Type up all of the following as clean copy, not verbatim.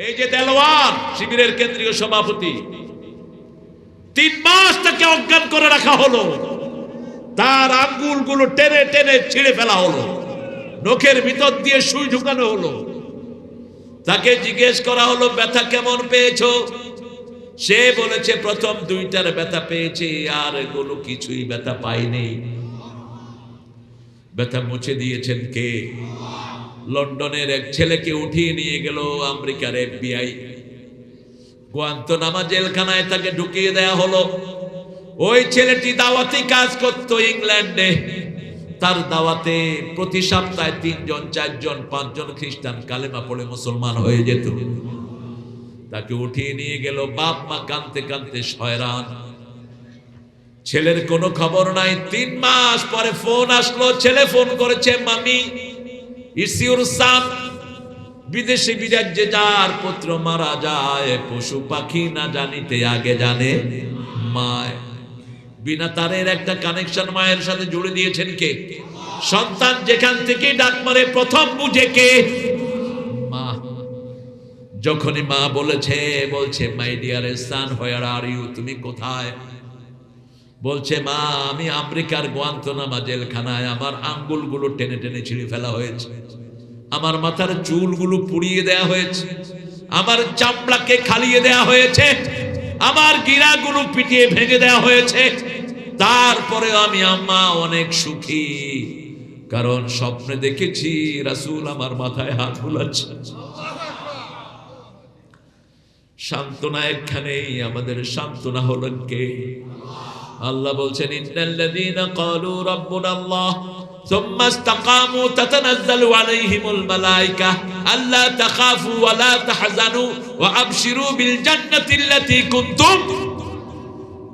এই যে দেলোয়ার শিবিরের কেন্দ্রীয় সভাপতি, 3 মাস তাকে অজ্ঞান করে রাখা হলো, তার আঙ্গুলগুলো টেনে টেনে ছিঁড়ে ফেলা হলো, নখের ভিতর দিয়ে সুই ঢুকানো হলো। তাকে জিজ্ঞেস করা হলো ব্যথা কেমন পেয়েছো? সে বলেছে প্রথম 2টার ব্যথা পেয়েছি, আর এগুলো কিছুই ব্যথা পাইনি। ব্যথা মুছে দিয়েছেন কে? লন্ডনের এক ছেলেকে উঠিয়ে নিয়ে গেল আমেরিকার FBI, গুয়ান্তানামো জেলখানায় তাকে ঢুকিয়ে দেয়া হলো। ওই ছেলেটি দাওয়াতি কাজ করত ইংল্যান্ডে। তার দাওয়াতে প্রতি সপ্তাহে 3 জন 4 জন 5 জন খ্রিস্টান কালেমা পড়ে মুসলমান হয়ে যেত। তাকে উঠিয়ে নিয়ে গেল, বাপ মা কাঁদতে কাঁদতে হয়রান। ছেলের কোনো খবর নাই। 3 মাস পরে ফোন আসলো, ছেলে ফোন করেছে, মামি ইটস ইউর সান। বিদেশে বিরাজ্যে যার পুত্র মারা যায়, পশু পাখি না জানিতে আগে জানে মায়। বিনা তারের একটা কানেকশন মায়ের সাথে জুড়ে দিয়েছেন কে? সন্তান যেখান থেকে ডাক মারে প্রথম বুঝে কে? মা। যখনই মা বলছে my dear son where are you, তুমি কোথায়? বলছে মা আমি আমেরিকার গুয়ান্তানামো জেলখানায়, আমার আঙ্গুলগুলো টেনে টেনে ছিঁড়ে ফেলা হয়েছে, আমার মাথার চুলগুলো পুড়িয়ে দেয়া হয়েছে, আমার চামড়াকে খালিয়ে দেয়া হয়েছে, আমার গিরাগুলো পিটিয়ে ভেঙে দেয়া হয়েছে। তারপরে আমি আম্মা অনেক সুখী, কারণ স্বপ্নে দেখেছি রাসূল আমার মাথায় হাত বুলাচ্ছে। সান্ত্বনা একখানেই, আমাদের সান্ত্বনা হলেন কে? আল্লাহ বলছেন ইন্নাল্লাযীনা ক্বালু রাব্বুনাল্লাহ সুম্মা ইসতাকামু তাতানাজ্জালু আলাইহিমুল মালায়েকা আল্লা তাখাফু ওয়া লা তাহজানু ওয়া আবশিরু বিল জান্নাতিল্লাতী কুনতুম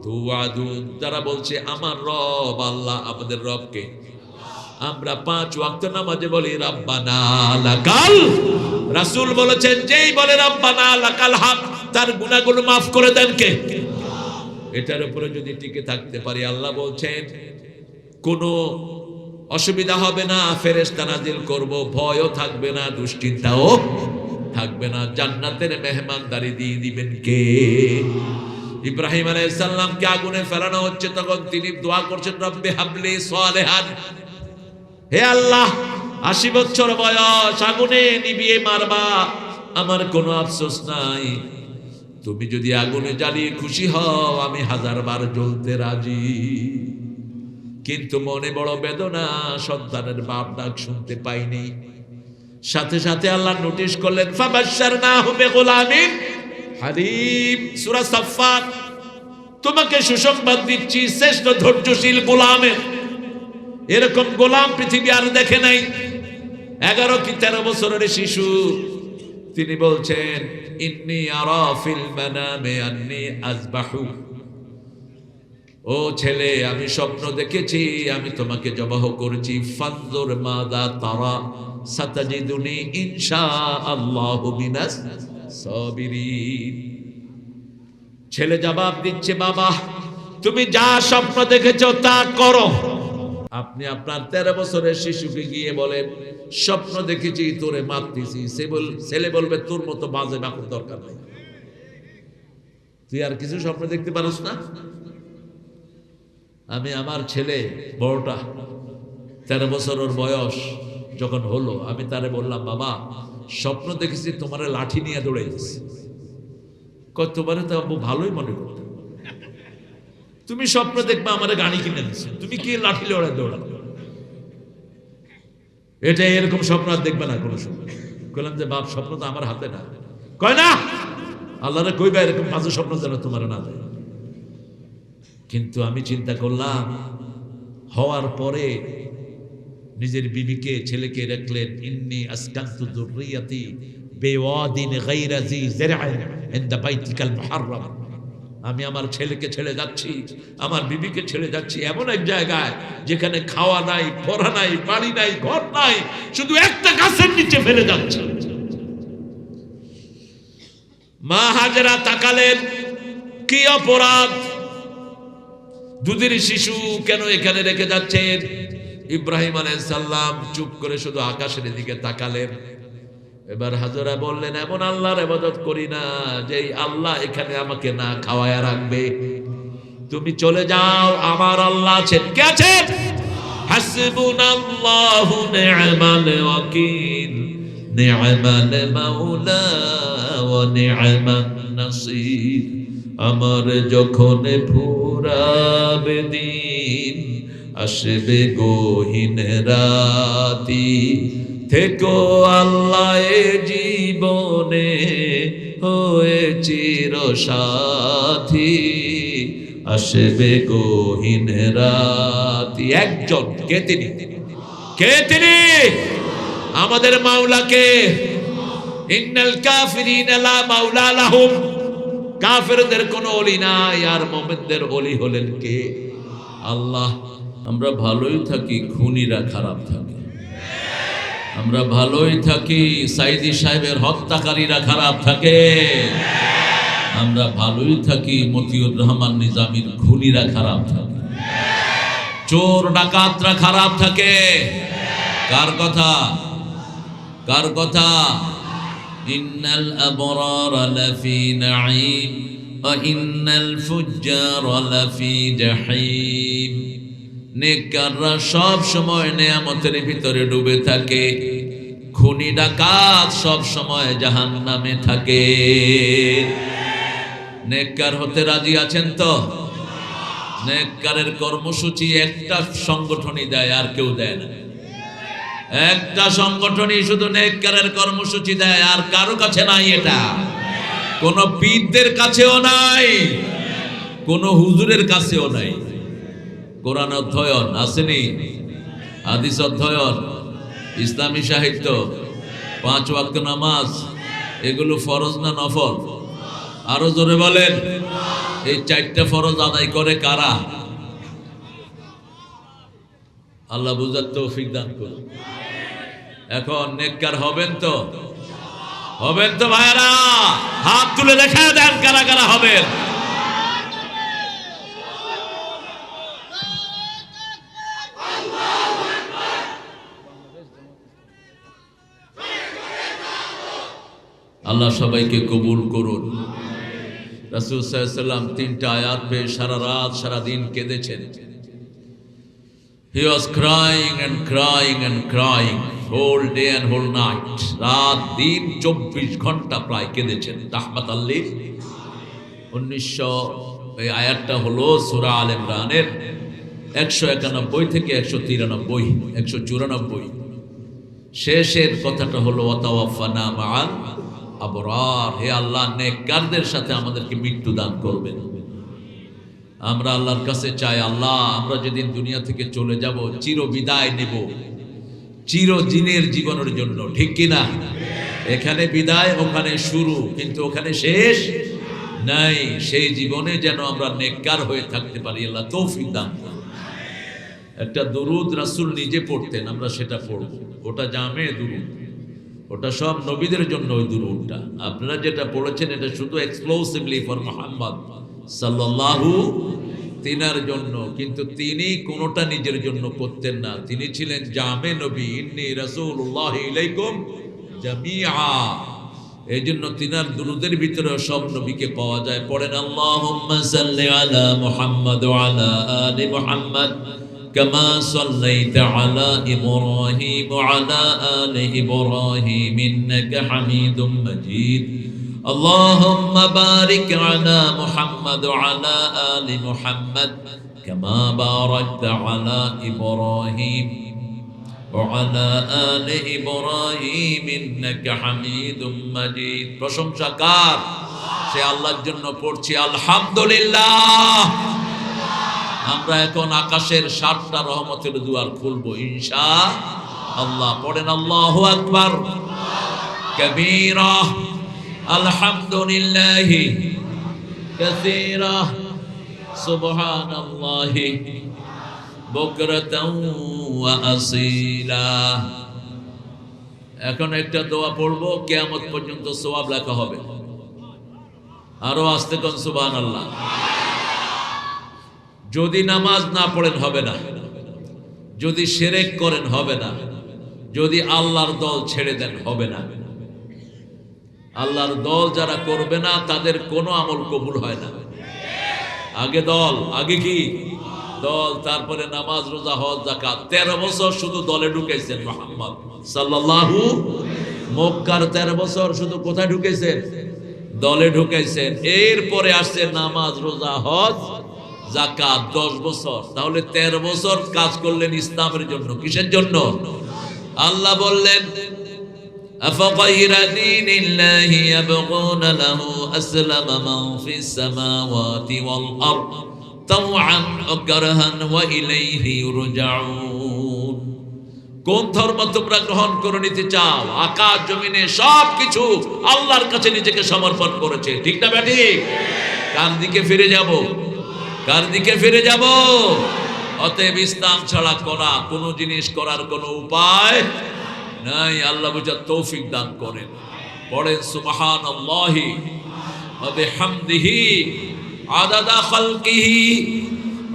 তুআদুন। যারা বলছে আমার রব আল্লাহ, আমাদের রবকে আমরা 5 ওয়াক্ত নামাজে বলি রাব্বানা লাকাল। রাসূল বলেছেন যেই বলে রাব্বানা লাকাল হাম, তার গুনাহগুলো maaf করে দেন কে? এটার উপরে যদি টিকে থাকতে পারি, আল্লাহ বলছেন কোনো অসুবিধা হবে না, ফেরেশতা নাজিল করব, ভয়ও থাকবে না, দুশ্চিন্তাও থাকবে না, জান্নাতের মেহমানদারি দিয়ে দিবেন কে? ইব্রাহিম আলাইহিস সালামকে আগুনে ফেলানো হচ্ছে, তখন তিনি দোয়া করছেন রব্বি হাবলি সালেহান, হে আল্লাহ 80 বছর বয়স, আগুনে নিভিয়ে মারবা, আমার কোনো আফসোস নাই, তুমি যদি আগুনে জ্বালিয়ে খুশি হও আমি 1000 বার জ্বলতে রাজি। কিন্তু মনে বড় বেদনা, সন্তানের বাপ ডাক শুনতে পাইনি। সাথে সাথে আল্লাহ নোটিশ করলেন ফাবাশশারনাহু বিগুলামিন হালিম, সূরা সাফফাত। তোমাকে সুসংবাদ দিচ্ছি শ্রেষ্ঠ ধৈর্যশীল গোলামের, এরকম গোলাম পৃথিবী আর দেখে নাই। 11 কি 13 বছরের শিশু, তিনি বলছেন ইন্নী আরা ফিল মানামে আন্নী আযবাহু, ও ছেলে আমি স্বপ্ন দেখেছি আমি তোমাকে জবাহ করেছি, ফানজুর মাযা তারা সাতাজিদুনি ইনশাআল্লাহু মিনাস সাবিরিন। ছেলে জবাব দিচ্ছে বাবা তুমি যা স্বপ্ন দেখেছো তা করো। আপনি আপনার 13 বছরের শিশুকে গিয়ে বলেন স্বপ্ন দেখেছি তোরে মারতেছি, ছেলে বলবে তোর মতো বাজে বাকুর দরকার নাই, তুই আর কিছু স্বপ্ন দেখতে পারিস না। আমি আমার ছেলে বড়টা 13 বছরের বয়স যখন হলো, আমি তারে বললাম বাবা স্বপ্ন দেখেছি তোমারে লাঠি নিয়ে দৌড়াইছি। তোমারে তো ভালোই মনে করতে, তুমি স্বপ্ন দেখবে আমারে গাড়ি কিনে দিচ্ছে, তুমি কি লাঠি লড়াই দৌড়াবে? এটা এরকম স্বপ্ন আর দেখবে না কোনো সময়। বললাম যে বাপ স্বপ্ন তো আমার হাতে না, কয় না আল্লাহরে কইবা এরকম বাজে স্বপ্ন যেন তোমার না দেয়। কিন্তু আমি চিন্তা করলাম, হওয়ার পরে নিজের বিবিকে ছেলেকে রাখলেন ইন্নী আসকানতু যুররিয়াতি বিওয়াদিন গায়রা জি যারআন ইনদা বাইতিকাল মুহাররাম। আমি আমার ছেলেকে ছেড়ে যাচ্ছি, আমার বিবিকে ছেড়ে যাচ্ছি এমন এক জায়গায় যেখানে খাওয়া নাই, পড়া নাই, বাড়ি নাই, ঘর নাই, শুধু একটা গাছের নিচে ফেলে যাচ্ছে। মা হাজেরা তাকালেন, কি অপরাধ, দুধের শিশু কেন এখানে রেখে যাচ্ছেন? ইব্রাহিম আলাইহিস সালাম চুপ করে শুধু আকাশের দিকে তাকালেন। এবার হাজরা বললেন, এমন আল্লাহর ইবাদত করি না যেই আল্লাহ এখানে আমাকে না খাওয়ায়া রাখবে। তুমি চলে যাও, আমার আল্লাহ আছেন। কে আছেন? হাসবুনাল্লাহু নি'মাল ওয়াকিল, নি'মাল মাওলা ওয়া নি'মান নাসির। আমার যখন ফুরাবে দিন, আসবে গহীন রাতি, থেকো আল্লাহ এ জীবনে হয়ে চির সাথী, আসবে গহীন রাতি। একজন, কে তিনি? কে তিনি? আমাদের মাওলাকে। ইন্নাল কাফিরিনা লা মাওলা লাহুম, কাফেরদের কোনো ওলি নাই, আর মুমিনদের ওলি হলেন কে? আল্লাহ। আমরা ভালোই থাকি, খুনিরা খারাপ থাকে। আমরা ভালোই থাকি, সাইদি সাহেবের হত্যাকারীরা খারাপ থাকে। আমরা ভালোই থাকি, মতিউর রহমান নিজামীর খুনিরা খারাপ থাকে। চোর ডাকাতরা খারাপ থাকে। কার কথা? কার কথা? ইন্নাল আবরারা লাফি নাঈম ওয়া ইন্নাল ফুজ্জারা লাফি জাহিম। নেককাররা সব সময় নেয়ামতের ভিতরে ডুবে থাকে, খুনি ডাকাত সব সময় জাহান্নামে থাকে। নেককার হতে রাজি আছেন তো? নেককারের কর্মসূচি একটা সংগঠনই দেয়, আর কেউ দেয় না। একটা সংগঠনই শুধু নেককারের কর্মসূচি দেয়, আর কারো কাছে নাই এটা। কোন পীরদের কাছেও নাই, কোন হুজুরের কাছেও নাই। কোরআন অধ্যয়ন আসেনি, হাদিস অধ্যয়ন, ইসলামী সাহিত্য, 5 ওয়াক্ত নামাজ, এগুলো ফরজ না নফল? আরো জোরে বলেন। এই 4টা ফরজ আদায় করে কারা? আল্লাহ বুঝার তৌফিক দান করুন। এখন নেককার হবেন তো? হবেন তো ভাইরা? হাত তুলে দেখা দেন কারা কারা হবেন। আল্লাহ সবাইকে কবুল করুন। রাসূল সাল্লাল্লাহু আলাইহি ওয়াসাল্লাম 3টা আয়াত পেয়ে সারা রাত সারা দিন কেঁদেছেন। He was crying and crying and crying whole day and whole night. রাত দিন 24 ঘন্টা প্রায় কেঁদেছেন। রাহমাতাল লিল। 1900 এই আয়াতটা হলো সূরা আল ইমরানের 191 থেকে 193, 194। শেষের কথাটা হলো ওয়াতাওয়াফানা মাআল আবরার। হে আল্লাহ, নেককারদের সাথে আমাদেরকে মৃত্যু দান করবেন। আমরা আল্লাহর কাছে চাই, আল্লাহ আমরা যেদিন দুনিয়া থেকে চলে যাব, চির বিদায় নেব চিরদিনের জীবনের জন্য, ঠিক কিনা? এখানে বিদায়, ওখানে শুরু, কিন্তু ওখানে শেষ নাই। সেই জীবনে যেন আমরা নেককার হয়ে থাকতে পারি, আল্লাহ তৌফিক দান করুন। একটা দুরুদ রাসূল নিজে পড়তেন, আমরা সেটা পড়ব। ওটা জামে দুরুদ, ওটা সব নবীদের জন্য। ওই দুরুদটা আপনারা যেটা পড়েছেন, এটা শুধু এক্সক্লুসিভলি ফর মুহাম্মদ সাল্লাল্লাহু, তিনার জন্য। কিন্তু তিনি কোনোটা নিজের জন্য করতেন না, তিনি ছিলেন জামে নবী। ইন্নী রাসূলুল্লাহি ইলাইকুম জামিআ। এই জন্য তিনার দুরুদের ভিতরে সব নবীকে পাওয়া যায়। পড়েন আল্লাহুম্মা সাল্লি আলা মুহাম্মাদ ওয়া আলা আলি মুহাম্মাদ কামা সাল্লাইতা আলা ইব্রাহিম ওয়া আলা আলি ইব্রাহিম ইন্নাকা হামিদুম মাজিদ। اللهم بارك على محمد وعلى آل محمد كما باركت على إبراهيم وعلى آل إبراهيم إنك حميد مجيد। প্রশংসা কার? সে আল্লাহর জন্য পড়ছি আলহামদুলিল্লাহ। আমরা এখন আকাশের 7টা রহমতের দুয়ার খুলবো ইনশাআল্লাহ। পড়েন আল্লাহু আকবার কবীরা, আলহামদুলিল্লাহি কাসীরা, সুবহানাল্লাহি বুকরাতাও ওয়া আসীলা। এখন একটা দোয়া পড়বো, কিয়ামত পর্যন্ত সওয়াব লেখা হবে। আরো আস্তে কোন সুবহানাল্লাহ। যদি নামাজ না পড়েন হবে না, যদি শিরক করেন হবে না, যদি আল্লাহর দল ছেড়ে দেন হবে না। আল্লাহর দল যারা করবে না তাদের কোনো আমল কবুল হয় না। আগে দল, আগে কি দল, তারপরে নামাজ, রোজা, হজ, যাকাত। 13 বছর শুধু দলে ঢুকেছেন মুহাম্মদ সাল্লাল্লাহু, মক্কার 13 বছর শুধু কোথায় ঢুকেছেন? দলে ঢুকেছেন। এরপরে আসছে নামাজ, রোজা, হজ, যাকাত 10 বছর। তাহলে 13 বছর কাজ করলেন ইসলামের জন্য। কিসের জন্য? আল্লাহ বললেন أفغير دين الله يبغون له أسلم من في السماوات والأرض طوعا وكرها وإليه يرجعون। কোন ধর্ম তোমরা গ্রহণ করে নিতে চাও? আকাশ জমিনে সবকিছু আল্লাহর কাছে নিজেকে সমর্পণ করেছে, ঠিক না ঠিক? কার দিকে ফিরে যাব? কার দিকে ফিরে যাব? অতএব ইসলাম ছাড়া করা কোনো জিনিস করার কোনো উপায় নাই। আল্লাহ বুঝার তৌফিক দান করেন। পড়েন সুবহানাল্লাহি ওয়া বিহামদিহি আদাদা খালকিহি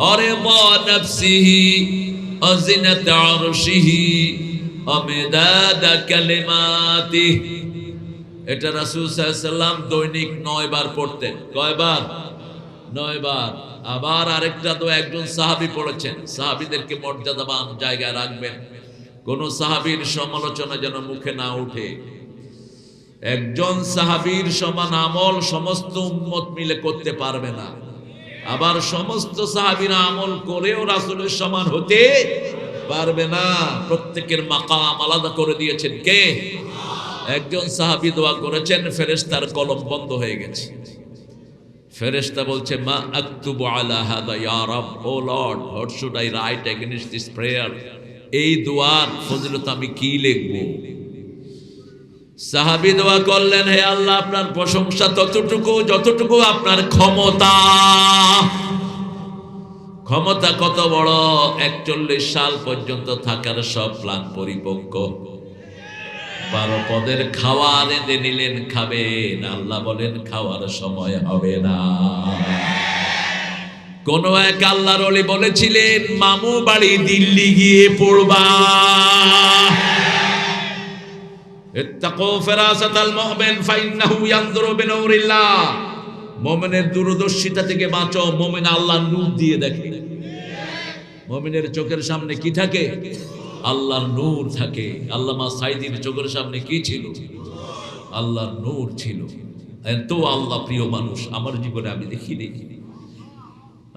ওয়া রিদা নাফসিহি ওয়া জিনাতা আরশিহি ওয়া মিদাদা কালিমাতিহি। এটা রাসূল সাল্লাল্লাহু আলাইহি সাল্লাম দৈনিক 9 বার পড়তেন। কয়বার? 9 বার। আবার আরেকটা তো একজন সাহাবী পড়েছেন। সাহাবীদেরকে মর্যাদাবান জায়গায় রাখবেন, কোন সাহাবীর সমালোচনা যেন মুখে না উঠে। একজন সাহাবীর সমান আমল সমস্ত উম্মত মিলে করতে পারবে না। আবার সমস্ত সাহাবীরা আমল করেও রাসূলের সমান হতে পারবে না। প্রত্যেকের মাকাম আলাদা করে দিয়েছেন কে? একজন সাহাবী দোয়া করেছেন, ফেরেশতার কলম বন্ধ হয়ে গেছে। ফেরেশতা বলছে, মা আকতুবু আলা হাদা ইয়া রাব, O lord, what should I write against this prayer? এই দোয়ার ফজিলত আমি কি লিখব? সাহাবী দোয়া করলেন, হে আল্লাহ, আপনার প্রশংসা ততটুকু যতটুকু আপনার ক্ষমতা। ক্ষমতা কত বড়! 41 সাল পর্যন্ত থাকার সব প্ল্যান পরিপক্ক। 12 পদের খাওয়ার এনে নিলেন, খাবেন। আল্লাহ বলেন খাওয়ার সময় হবে না। কোন এক আল্লাহর ওলি বলেছিলেন, মামু বাড়ি দিল্লি গিয়ে পড়বা। ইত্তাকু ফিরাসাতাল মুমিন ফাইন্নাহু ইয়ানজুরু বিনুরিল্লাহ। মুমিনের দূরদর্শিতা থেকে বাঁচো। মুমিন আল্লাহর নূর দিয়ে দেখে। মুমিনের চোখের সামনে কি থাকে? আল্লাহর নূর থাকে। আল্লামা সাইদির চোখের সামনে কি ছিল? আল্লাহর নূর ছিল। এত আল্লাহ প্রিয় মানুষ আমার জীবনে আমি দেখিনি।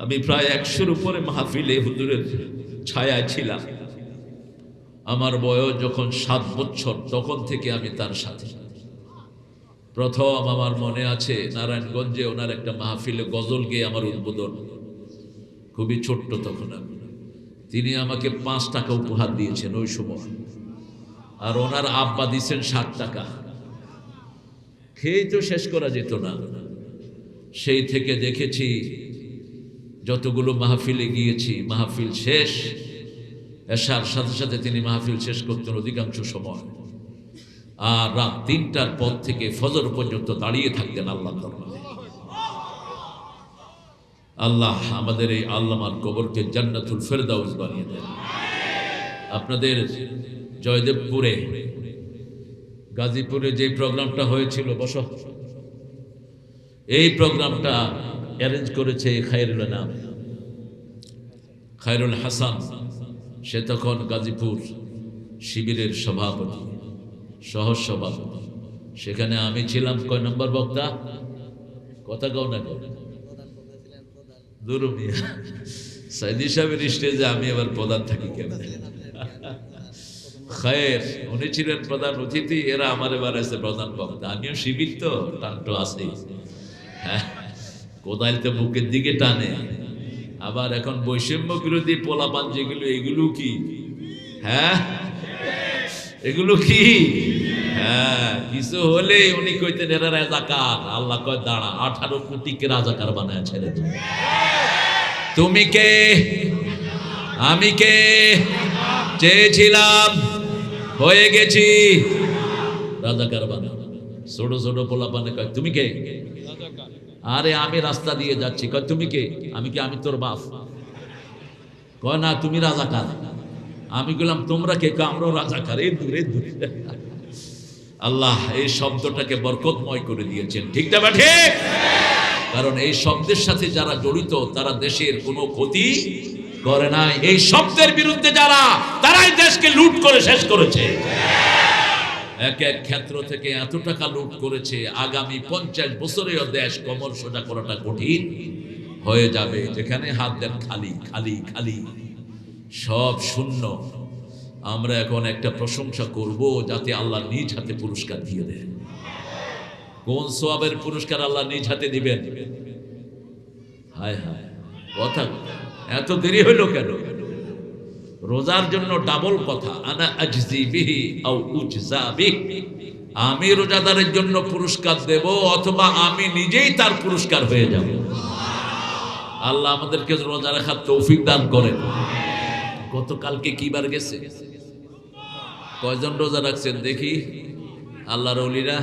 আমি প্রায় 100-এর উপরে মাহফিলে হুজুরের ছায়ায় ছিলাম। আমার বয়স যখন 7 বছর, তখন থেকে আমি তার সাথে। প্রথম আমার মনে আছে নারায়ণগঞ্জে ওনার একটা মাহফিলে গজল গেয়ে আমার উদ্বোধন। খুবই ছোট্ট তখন আমি। তিনি আমাকে 5 টাকা উপহার দিয়েছেন ওই সময়, আর ওনার আব্বা দিয়েছেন 60 টাকা। খেয়ে তো শেষ করা যেত না। সেই থেকে দেখেছি যতগুলো মাহফিলে গিয়েছি, মাহফিল শেষ, এশার সাথে সাথে তিনি মাহফিল শেষ করতেন অধিকাংশ সময়। আর রাত 3টার পর থেকে ফজর পর্যন্ত দাঁড়িয়ে থাকতেন আল্লাহর দরবারে। আল্লাহ আমাদের এই আল্লামার কবরকে জান্নাতুল ফেরদাউস বানিয়ে দেন। আপনাদের জয়দেবপুরে, গাজীপুরে যে প্রোগ্রামটা হয়েছিল, বসো, এই প্রোগ্রামটা অ্যারেঞ্জ করেছে খায়রুল নাম, খায়রুল হাসান। সে তখন গাজীপুর শিবিরের সভাপতি, সহ সভাপতি। সেখানে আমি ছিলাম কয় নম্বর বক্তা? কথা কও না কেউ? দুরুমিয়া সাইদি সাহেবের স্টেজে আমি এবার প্রধান থাকি কেন? খায়ের, উনি ছিলেন প্রধান অতিথি, এরা আমার এবার আছে প্রধান বক্তা। আমিও শিবির তো, টানটো আছে। হ্যাঁ, কোদাল তো বুকের দিকে টানে। আবার এখন বৈষম্য বিরোধী পোলাপান যেগুলো, এগুলো কি? হ্যাঁ, এগুলো কি? হ্যাঁ, কিছু হলে উনি কইতেন এরা রাজাকার। আল্লাহ কয় দাঁড়া, 18 কোটিকে রাজাকার বানায় ছেড়ে দিন। তুমি কে? আমি কে? চেয়েছিলাম, হয়ে গেছি, রাজাকার বানাও। ছোট ছোট পোলাপানে কয় তুমি কে? আরে আমি রাস্তা দিয়ে যাচ্ছি। কয় তুমি কে? আমি কি? আমি তোর বাপ। কয় না, তুমি রাজাকার। আমি বললাম তোমরা কে? আমরাও রাজাকার। এই দূরে দূরে। আল্লাহ এই শব্দটাকে বরকতময় করে দিয়েছেন, ঠিক না ঠিক? কারণ এই শব্দের সাথে যারা জড়িত তারা দেশের কোনো ক্ষতি করে নাই। এই শব্দের বিরুদ্ধে যারা, তারাই দেশকে লুট করে শেষ করেছে। এক এক ক্ষেত্র থেকে এত টাকা লুট করেছে, আগামী 50 বছরেও দেশ কমর সোজা করাটা কঠিন হয়ে যাবে। যেখানে হাত দেন খালি খালি খালি, সব শূন্য। আমরা এখন একটা প্রশংসা করব যাতে আল্লাহ নিজ হাতে পুরস্কার দিয়ে দেন। কোন সওয়াবের পুরস্কার আল্লাহ নিজ হাতে দিবেন? হায় হায়, কথা এত দেরি হইল কেন? রোজার জন্য ডাবল কথা, আনা আজজি বিহি আও উজজা বিহি। আমি রোজাদারের জন্য পুরস্কার দেব অথবা আমি নিজেই তার পুরস্কার হয়ে যাব। আল্লাহ আমাদেরকে রোজা রাখার তৌফিক দান করেন। গতকালকে কি বার গেছে? কয়জন রোজা রাখছেন দেখি? আল্লাহর ওলিরা।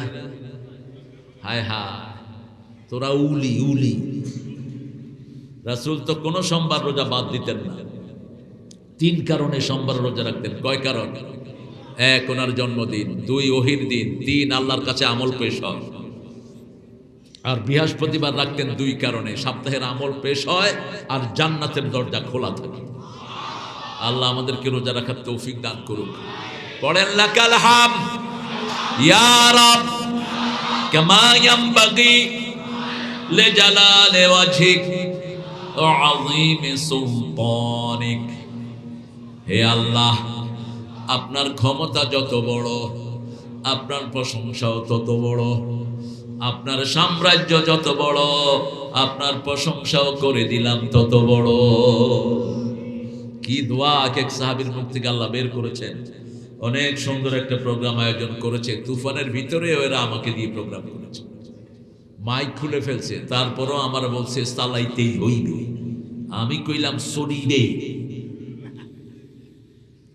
হায় হায়, তোরা উলি উলি। রাসূল তো কোনো সোমবার রোজা বাদ দিতেন না। 3 কারণে সোমবার রোজা রাখতেন। কয় কারণ? 1, ওনার জন্মদিন, 2, ওহির দিন, 3, আল্লাহর কাছে আমল পেশ হয়। আর বৃহস্পতিবার রাখতেন 2 কারণে, সপ্তাহের আমল পেশ হয় আর জান্নাতের দরজা খোলা থাকে। আল্লাহ আমাদেরকে রোজা রাখার তৌফিক দান করুক। পড়েন লাকাল হাম ইয়া রাব কামা ইয়ামবাগি লিজালালি ওয়াজহিক ওয়া আযীমি সুলতানিক। হে আল্লাহ, আপনার ক্ষমতা যত বড়, আপনার প্রশংসাও তত বড়। আপনার সাম্রাজ্য যত বড়, আপনার প্রশংসাও করে দিলাম তত বড়। কি দোয়া এক সাহাবীর মুখ থেকে আল্লাহ বের করেছেন। অনেক সুন্দর একটা প্রোগ্রাম আয়োজন করেছে। তুফানের ভিতরে ওরা আমাকে দিয়ে প্রোগ্রাম করেছে, মাইক খুলে ফেলছে। তারপরও আমার বলছে চালাইতেই হইবে। আমি কইলাম চলিবে।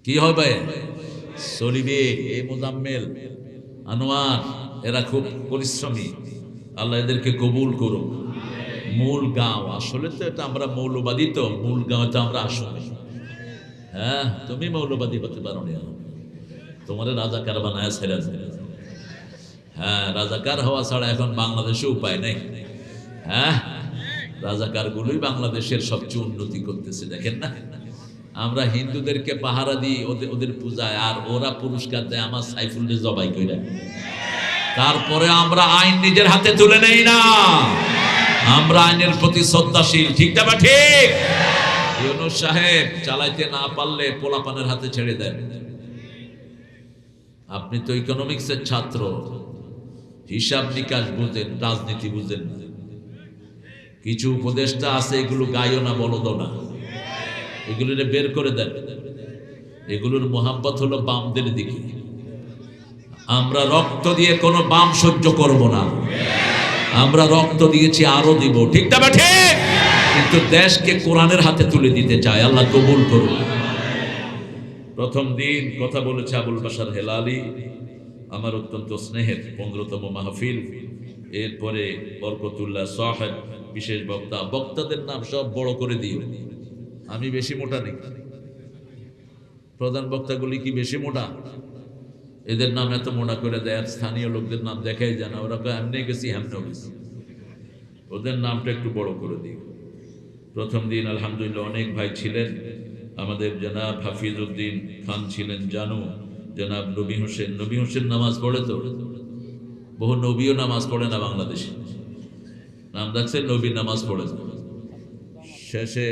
কি হবে? চলিবে। এ মোজাম্মেল, আনোয়ার, এরা খুব পরিশ্রমী। আল্লাহ এদেরকে কবুল করুক। মূল গাঁও, আসলে তো এটা আমরা মৌলবাদী, তো মূল গাঁও তো আমরা আসলে। হ্যাঁ, তুমি মৌলবাদী হতে পারো না, তোমার রাজাকার বানায় ছেড়ে। হ্যাঁ, রাজাকার হওয়া ছাড়া এখন বাংলাদেশে উপায় নেই। হ্যাঁ, রাজাকার গুলোই বাংলাদেশের সবচেয়ে উন্নতি করতেছে। দেখেন না, আমরা হিন্দুদেরকে পাহারা দিই ওদের পূজায়, আর ওরা পুরস্কার দেয় আমার সাইফুলকে জবাই কইরা। তারপরে আমরা আইন নিজের হাতে তুলে নেই না, আমরা আইনের প্রতি শ্রদ্ধাশীল, ঠিক না বা ঠিক? ইউনূস সাহেব চালাইতে না পারলে পোলাপানের হাতে ছেড়ে দেন। আপনি তো ইকোনমিক্সের ছাত্র, হিসাব নিকাশ বুঝেন, রাজনীতি বুঝেন না। কিছু উপদেষ্টা আছে, এগুলো গাইও না, বলদো না, এগুলো বের করে দেন। এগুলোর মোহাব্বত হলো বামদের দিকে। আমরা রক্ত দিয়ে কোনো বাম সহ্য করব না। আমরা রক্ত দিয়েছি, আরো দিব, ঠিক না ঠিক? কিন্তু দেশকে কোরআনের হাতে তুলে দিতে চায়। আল্লাহ কবুল করুন। প্রথম দিন কথা বলেছে আবুল বাশার হেলালি, আমার অত্যন্ত স্নেহের 15তম মাহফিল। এরপরে বরকতুল্লাহ সাহেব বিশেষ বক্তা। বক্তাদের নাম সব বড় করে দিও, আমি বেশি মোটা নেই। প্রধান বক্তাগুলি কি বেশি মোটা? এদের নাম এত মোটা করে দেয়। আর স্থানীয় লোকদের নাম দেখাই যায় না, ওরা এমনি গেছি হেমনেও গেছি। ওদের নামটা একটু বড় করে দিই। প্রথম দিন আলহামদুলিল্লাহ অনেক ভাই ছিলেন। আমাদের জনাব হাফিজ উদ্দিন খান ছিলেন জানু, জনাব নবী হোসেন। নবী হোসেন নামাজ পড়ে তো, বহু নবীও নামাজ পড়ে না বাংলাদেশে। নাম রাখছে নবী, নামাজ পড়ে। শেষে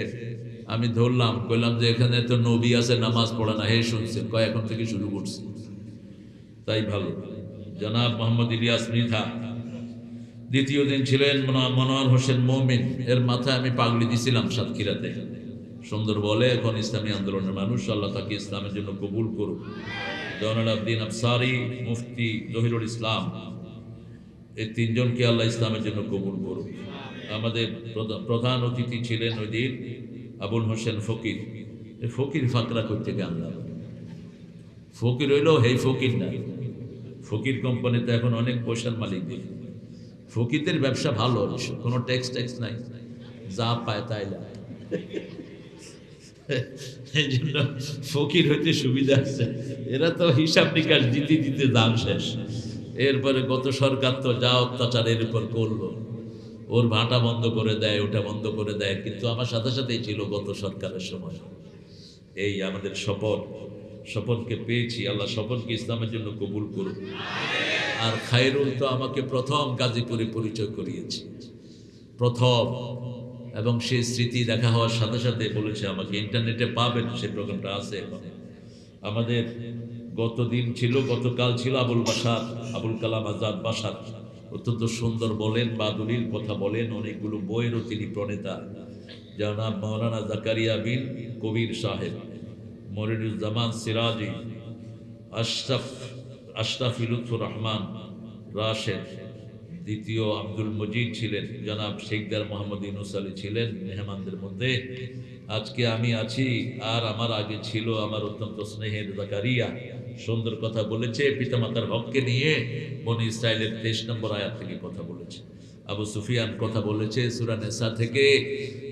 আমি ধরলাম, কইলাম যে এখানে তো নবী আছে, নামাজ পড়ে না। হে শুনছে, কয় এখন থেকে শুরু করছি। তাই ভালো। জনাব মোহাম্মদ ইলিয়াস মৃধা। দ্বিতীয় দিন ছিলেন মনোয়ার হোসেন মমিন। এর মাথায় আমি পাগড়ি দিছিলাম সাতক্ষীরাতে। সুন্দর বলে, এখন ইসলামী আন্দোলনের মানুষ। আল্লাহ তাকে ইসলামের জন্য কবুল করুক। জয়নুল আবদিন আফসারি, মুফতি জহিরুল ইসলাম, এই 3 জনকে আল্লাহ ইসলামের জন্য কবুল করুক। আমাদের প্রধান অতিথি ছিলেন ওই দিন আবুল হোসেন ফকির। এই ফকির ফাকরা করতে গান। ফকির হইলেও হেই ফকির না। ফকির কোম্পানিতে এখন অনেক পয়সার মালিক। ফকিরদের ব্যবসা ভালো, কোনো ট্যাক্স নাই, যা পায় তাই না। এই জন্য ফকির হইতে সুবিধা আছে। এরা তো হিসাব নিকাশ দিতে দিতে দাম শেষ। এরপরে গত সরকার তো যা অত্যাচারের উপর করলো, ওর ভাটা বন্ধ করে দেয়, ওটা বন্ধ করে দেয়, কিন্তু আমার সাথে সাথেই ছিল গত সরকারের সময়। এই আমাদের স্বপনকে পেয়েছি, আল্লাহ স্বপনকে ইসলামের জন্য কবুল করুন। আর খায়রুল তো আমাকে প্রথম গাজীপুরে পরিচয় করিয়েছে, প্রথম, এবং সেই স্মৃতি দেখা হওয়ার সাথে সাথে বলেছে আমাকে, ইন্টারনেটে পাবেন সেই প্রোগ্রামটা আছে এখন। আমাদের গতকাল ছিল আবুল কালাম আজাদ বাসার, অত্যন্ত সুন্দর বলেন, বাদুলির কথা বলেন, অনেকগুলো বইয়েরও তিনি প্রণেতা। জনাব মৌলানা জাকারিয়া বিন কবির সাহেব, মনিরুজ্জামান সিরাজি, আশরাফি লুৎফুর রহমান রাশেদ, দ্বিতীয় আব্দুল মজিদ ছিলেন, জনাব শেখদার মোহাম্মদ ইউনুস আলী ছিলেন মেহমানদের মধ্যে। আজকে আমি আছি, আর আমার আগে ছিল আমার অত্যন্ত স্নেহের জাকারিয়া, সুন্দর কথা বলেছে, পিতামাতার হককে নিয়ে বনি ইসরাইলের 23 নম্বর আয়াত থেকে কথা বলেছে। আবু সুফিয়ান কথা বলেছে সূরা নিসা থেকে,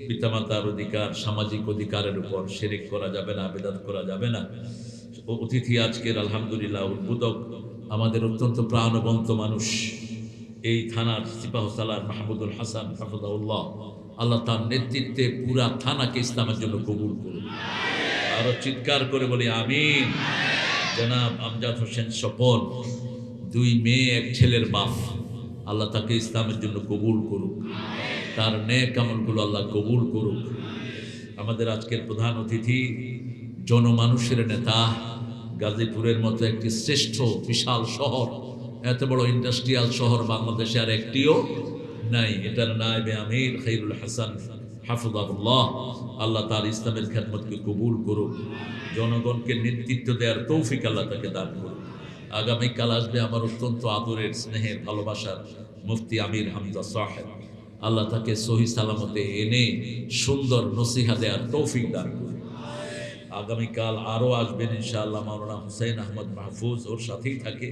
পিতামাতার অধিকার, সামাজিক অধিকারের উপর শিরক করা যাবে না, বিদআত করা যাবে না। অতিথি আজকের আলহামদুলিল্লাহ উদ্বোধক আমাদের অত্যন্ত প্রাণবন্ত মানুষ, এই থানার সিপাহসালার মাহমুদুল হাসান হাফিজাহুল্লাহ, আল্লাহ তার নেতৃত্বে পুরা থানাকে ইসলামের জন্য কবুল করুন। আরো চিৎকার করে বলি আমিন। জনাব আমজাদ হোসেন স্বপন, 2 মেয়ে 1 ছেলের বাপ, আল্লাহ তাকে ইসলামের জন্য কবুল করুক, তার নেক আমলগুলো আল্লাহ কবুল করুক। আমাদের আজকের প্রধান অতিথি জনমানুষের নেতা, গাজীপুরের মতো একটি শ্রেষ্ঠ বিশাল শহর, এত বড় ইন্ডাস্ট্রিয়াল শহর বাংলাদেশে আর একটিও নাই, এটার নায়েবে আমির খায়রুল হাসান হাফিজাহুল্লাহ, আল্লাহ তার ইসলামের খেদমতকে কবুল করুক, জনগণকে নেতৃত্ব দেওয়ার তৌফিক আল্লাহ তাকে দান করুক। আগামীকাল আসবে আমার অত্যন্ত আদরের, স্নেহের, ভালোবাসার মুফতি আমির হামজা সাহেব, আল্লাহ তাকে সহি সালামতে এনে সুন্দর নসিহা দেওয়ার তৌফিক দান করুন। আগামীকাল আরও আসবেন ইনশাআল্লাহ মাওলানা হুসাইন আহমদ মাহফুজ, ওর সাথেই থাকে,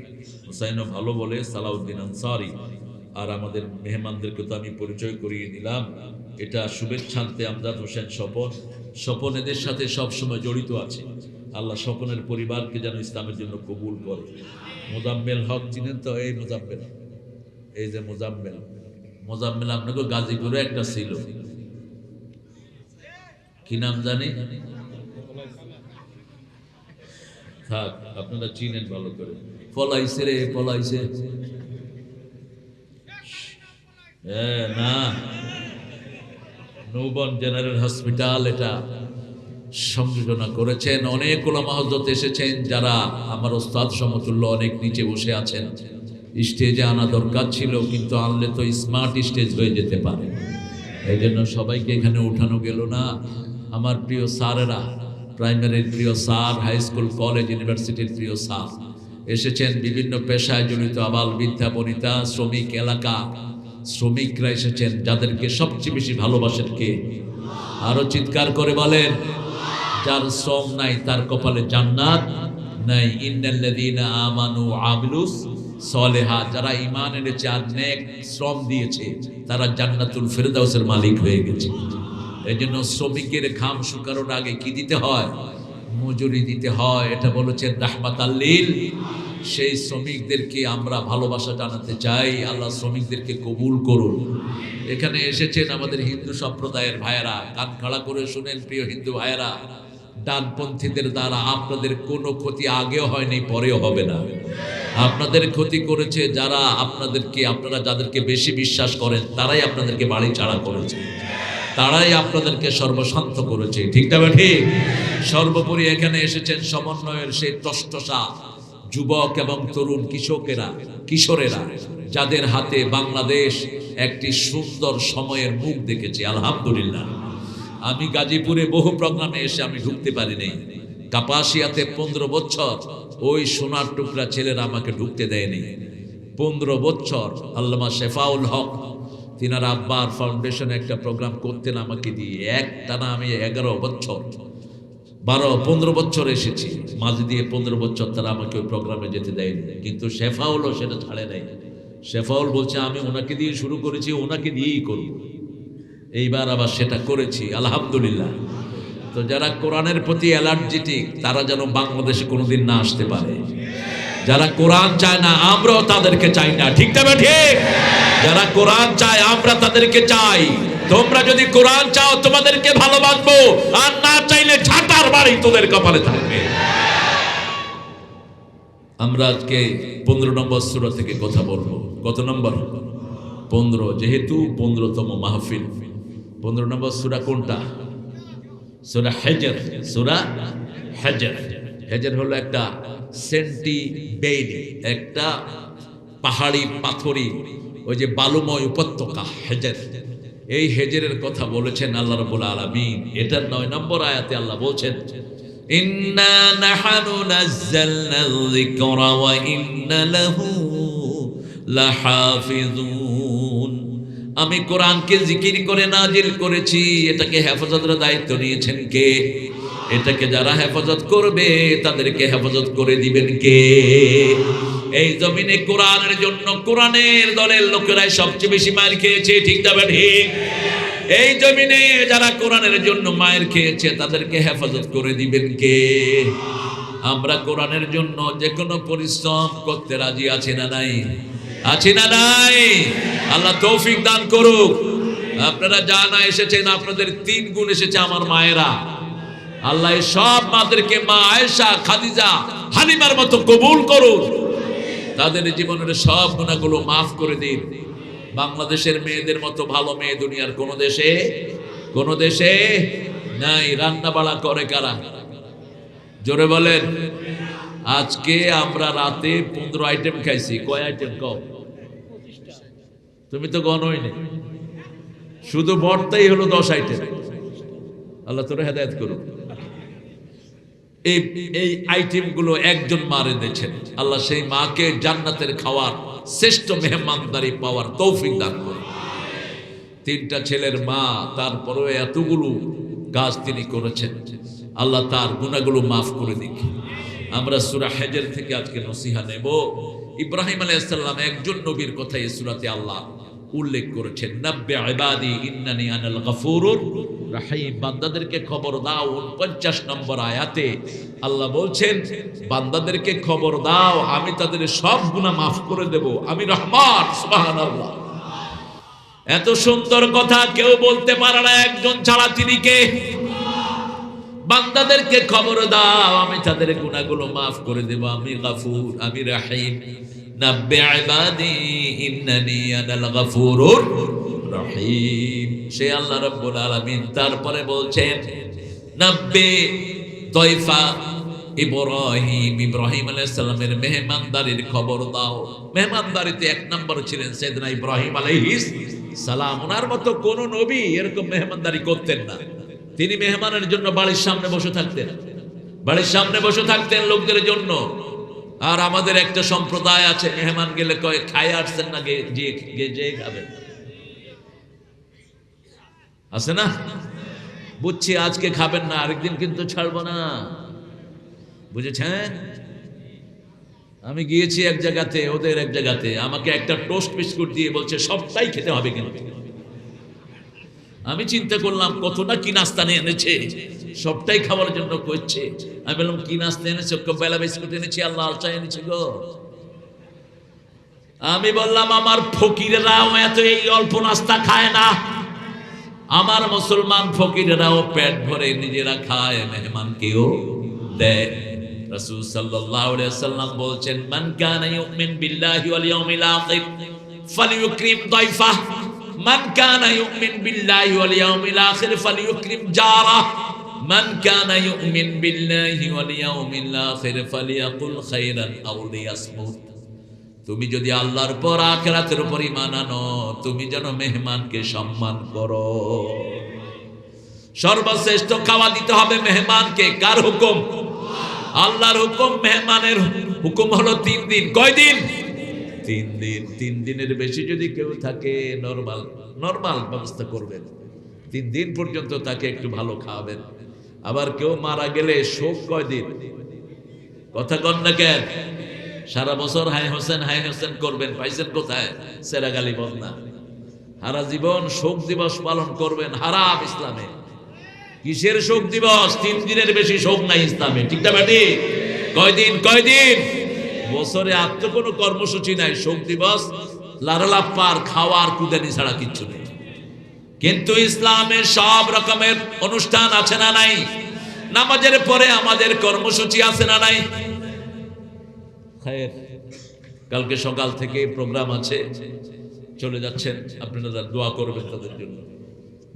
হুসাইনও ভালো বলে, সালাউদ্দিন আনসারি। আর আমাদের মেহমানদেরকে তো আমি পরিচয় করিয়ে দিলাম। এটা শুভেচ্ছান্তে আমজাদ হোসেন স্বপন এদের সাথে সবসময় জড়িত আছে। আল্লাহ স্বপনের পরিবারকে যেন ইসলামের জন্য কবুল করে। মোজাম্মেল হক চিনেন তো? এই মোজাম্মেল, এই যে মোজাম্মেল আপনাকে গাজীপুরে একটা ছিল, কি নাম জানি, থাক আপনারা চিনেন ভালো করে, পলাইছে রে পলাইছে, না নৌবন জেনারেল হসপিটাল এটা সংযোজনা করেছেন। অনেক ওলামা হযরত এসেছেন যারা আমার ওস্তাদ সমতুল্য, অনেক নিচে বসে আছেন। স্টেজে আনা দরকার ছিল, কিন্তু আনলে তো স্মার্ট স্টেজ হয়ে যেতে পারে, এই জন্য সবাইকে এখানে উঠানো গেল না। আমার প্রিয় স্যারেরা, প্রাইমারির প্রিয় স্যার, হাই স্কুল, কলেজ, ইউনিভার্সিটির প্রিয় স্যার এসেছেন, বিভিন্ন পেশায় জড়িত আবাল বৃদ্ধা বনিতা, শ্রমিক, এলাকা শ্রমিকরা এসেছেন, যাদেরকে সবচেয়ে বেশি ভালোবাসেন কে? আরো চিৎকার করে বলেন। যার শ্রম নাই তার কপালে জান্নাত নাই। ইন্নাল্লাযীনা আমানু ওয়া আমিলুস সলিহাত, যারা ঈমান এনেছে আর নেক শ্রম দিয়েছে, তারা জান্নাতুল ফেরদাউসের মালিক হয়ে গেছে। এজন্য শ্রমিকের ঘাম শুকানোর আগে কি দিতে হয়? মজুরি দিতে হয়। এটা বলেছেন রাহমাতাল লিল। সেই শ্রমিকদেরকে আমরা ভালোবাসা জানাতে চাই। আল্লাহ শ্রমিকদেরকে কবুল করুন। এখানে এসেছেন আমাদের হিন্দু সম্প্রদায়ের ভাইয়েরা, কান খাড়া করে শুনেন প্রিয় হিন্দু ভাইয়েরা, ডানপন্থীদের দ্বারা আপনাদের কোনো ক্ষতি আগেও হয়নি, পরেও হবে না। আপনাদের ক্ষতি করেছে যারা আপনারা যাদেরকে বেশি বিশ্বাস করেন, তারাই আপনাদেরকে বাড়ি ছাড়া করেছে, তারাই আপনাদেরকে সর্বশান্ত করেছে, ঠিক না ঠিক? সর্বোপরি এখানে এসেছেন সমন্বয়ের সেই টসটসা যুবক এবং তরুণ কিশোরেরা, যাদের হাতে বাংলাদেশ একটি সুন্দর সময়ের মুখ দেখেছে। আলহামদুলিল্লাহ। আমি গাজীপুরে বহু প্রোগ্রামে এসে আমি ঢুকতে পারি নাই। কাপাসিয়াতে 15 বছর ওই সোনার টুকরা ছেলেরা আমাকে ঢুকতে দেয়নি। 15 বছর আল্লামা শেফাউল হক তিনার আব্বার ফাউন্ডেশনে একটা প্রোগ্রাম করতেন আমাকে দিয়ে, একটানা আমি 11 বছর 15 বছর এসেছি, মাঝে দিয়ে 15 বছর তারা আমাকে ওই প্রোগ্রামে যেতে দেয়নি। কিন্তু শেফাউলও সেটা ছাড়ে নাই। শেফাউল বলছে আমি ওনাকে দিয়ে শুরু করেছি, ওনাকে দিয়েই করব। এইবার আবার সেটা করেছি, আলহামদুলিল্লাহ। তো যারা কোরআনের প্রতি অ্যালার্জেটিক, তারা যেন বাংলাদেশে কোনোদিন না আসতে পারে। যারা কোরআন চায় না আমরাও তাদেরকে চাই না, ঠিক না ঠিক? যারা কোরআন চায় আমরা তাদেরকে চাই। তোমরা যদি কোরআন চাও তোমাদেরকে ভালোবাসবো, আর না চাইলে ঝাঁটার বাড়ি তোদের কপালে থাকবে। আমরা আজকে 15 নম্বর সূরা থেকে কথা বলবো। কত নম্বর? 15। যেহেতু 15তম মাহফিল, 15 নম্বর সূরা কোনটা? সূরা হিজর। সূরা হিজর। হিজর হলো একটা সেন্টিবেড, একটা পাহাড়ি পাথরি, ওই যে বালুময় উপত্যকা হিজর। এই হিজরের কথা বলেছেন আল্লাহ রাব্বুল আলামিন। এটার 9 নম্বর আয়াতে আল্লাহ বলছেন, ইন্না নাহনু নাযালনা যিকরা ওয়া ইন্না লাহু লাহাফিজুন। আমি কোরআনকে জিকির করে নাজিল করেছি, এটাকে হেফাজতের দায়িত্ব নিয়েছেন কে? এটাকে যারা হেফাজত করবে তাদেরকে হেফাজত করে দিবেন কে? এই জমিনে কোরআনের জন্য কোরআনের দলের লোকেরাই সবচেয়ে বেশি মার খেয়েছে, ঠিক না ঠিক? এই জমিনে যারা কোরআনের জন্য মায়ের খেয়েছে তাদেরকে হেফাজত করে দিবেন কে? আমরা কোরআনের জন্য যে কোনো পরিশ্রম করতে রাজি আছি না নাই? আছি না নাই? আল্লাহ তৌফিক দান করুক। আপনারা জানা এসেছেন, আপনাদের 3 গুণ এসেছে আমার মায়েরা। আল্লাহ সব মাদেরকে মা আয়েশা, খাদিজা, হালিমার মতো কবুল করুন। তাদের জীবনের সব গুনাহগুলো মাফ করে দিন। বাংলাদেশের মেয়েদের মতো ভালো মেয়ে দুনিয়ার কোন দেশে নাই। রান্না বাড়া করে কারা? জোরে বলেন। আজকে আমরা রাতে 15 আইটেম খাইছি। কয় আইটেম কও? তুমি তো গণই নেই, শুধু ভর্তাই হলো 10 আইটেম। আল্লাহ তোরে হেদায়েত করুক। এই আইটেম গুলো একজন মা রেঁধেছেন। আল্লাহ সেই মাকে জান্নাতের খাওয়ার শ্রেষ্ঠ মেহমানদারি পাওয়ার তৌফিক দান করুন। 3টা ছেলের মা, তারপরেও এতগুলো কাজ তিনি করেছেন। আল্লাহ তার গুনাহগুলো মাফ করে দিক। আমরা সূরা হিজর থেকে আজকে নসিহা নেব। ইব্রাহিম আলাইহিস সালাম একজন নবীর কথা এই সূরাতে আল্লাহ উল্লেখ করেছেন। নাব্বি ইবাদি ইন্নানি আনাল গফুরুর রাহিম। বান্দাদেরকে খবর দাও। 49 নম্বর আয়াতে আল্লাহ বলছেন, বান্দাদেরকে খবর দাও আমি তাদের সব গুনাহ মাফ করে দেব, আমি রহমান। সুবহানাল্লাহ। এত সুন্দর কথা কেউ বলতে পারে না একজন ছাড়া। তিনি কে? বান্দাদেরকে খবর দাও আমি তাদের গুনাহগুলো মাফ করে দেব, আমি গফুর, আমি রহিম। নাব্বি ইবাদি ইন্নানি আনাল গফুরুর রহিম। সে আল্লাহ রাব্বুল আলামিন তারপরে বলছেন, নাব্বি তাইফা ইব্রাহিম। ইব্রাহিম আলাইহিস সালামের মেহমানদারির খবর দাও। মেহমানদারিতে 1 নম্বর ছিলেন সাইয়েদনা ইব্রাহিম আলাইহিস সালাম। ওনার মতো কোন নবী এরকম মেহমানদারি করতেন না। তিনি মেহমানের জন্য বাড়ির সামনে বসে থাকতেন, বাড়ির সামনে বসে থাকতেন লোকদের জন্য। আর আমাদের একটা সম্প্রদায় আছে, মেহমান গেলে কয় খায় আসছেন না, যে খাবেন। আছে না? বুঝছি আজকে খাবেন না, আরেকদিন কিন্তু ছাড়বো না, বুঝেছেন? আমি গিয়েছি এক জায়গাতে, ওদের এক জায়গাতে, আমাকে একটা টোস্ট বিস্কুট দিয়ে বলছে সবটাই খেতে হবে কিন্তু। আমি চিন্তা করলাম কতটা কি নাস্তা নিয়ে এনেছে, সবটাই খাওয়ার জন্য করছে। আমি বললাম কি নাস্তা এনেছে? বেলা বিস্কুট এনেছি আর লাল চা এনেছি গো। আমি বললাম আমার ফকিরেরাও এত এই অল্প নাস্তা খায় না, আমার মুসলমান ফকিরেরাও পেট ভরে নিজেরা খায়, মেহমানকেও দেয়। রাসূল সাল্লাল্লাহু আলাইহি ওয়াসাল্লাম বলছেন, মান কানা ইউমিন বিল্লাহি ওয়াল ইয়াউমিল আখির ফালিয়ুকরিম দাইফা, মান কানা ইউমিন বিল্লাহি ওয়াল ইয়াউমিল আখির ফালিয়ুকরিম জারা, মান কানা ইউমিন বিল্লাহি ওয়াল ইয়াউমিল আখির ফালিয়াকুল খাইরান আও লিয়াসমুত। তুমি যদি আল্লাহর পর আখিরাতের উপর ঈমান আনো, তুমি যেন মেহমানকে সম্মান করো। সর্বশ্রেষ্ঠ খাওয়া দিতে হবে মেহমানকে। কার হুকুম? আল্লাহর হুকুম। মেহমানের হুকুম হলো 3 দিন। কয় দিন? 3 দিন। 3 দিনের বেশি যদি কেউ থাকে নরমাল ব্যবস্থা করবেন। 3 দিন পর্যন্ত তাকে একটু ভালো খাওয়াবেন। আবার কেউ মারা গেলে শোক কয় দিন? কথা কন না কেন? সারা বছর হাই হোসেন করবেন, পাইছেন কোথায়? সেরাগালি বন্যা। সারা জীবন শোক দিবস পালন করবেন, হারাম ইসলামে। কিসের শোক দিবস? 3 দিনের বেশি শোক নাই ইসলামে, ঠিক না বেটি? কয় দিন? বছরে আর তো কোনো কর্মসূচি নাই, শোক দিবস, লারালাপ্পার খাওয়ার কুদানি ছাড়া কিচ্ছু নেই। কিন্তু ইসলামের সব রকমের অনুষ্ঠান আছে না নাই? নামাজের পরে আমাদের কর্মসূচি আছে না নাই? কালকে সকাল থেকে প্রোগ্রাম আছে, চলে যাচ্ছেন, আপনারা দোয়া করবেন তাদের জন্য।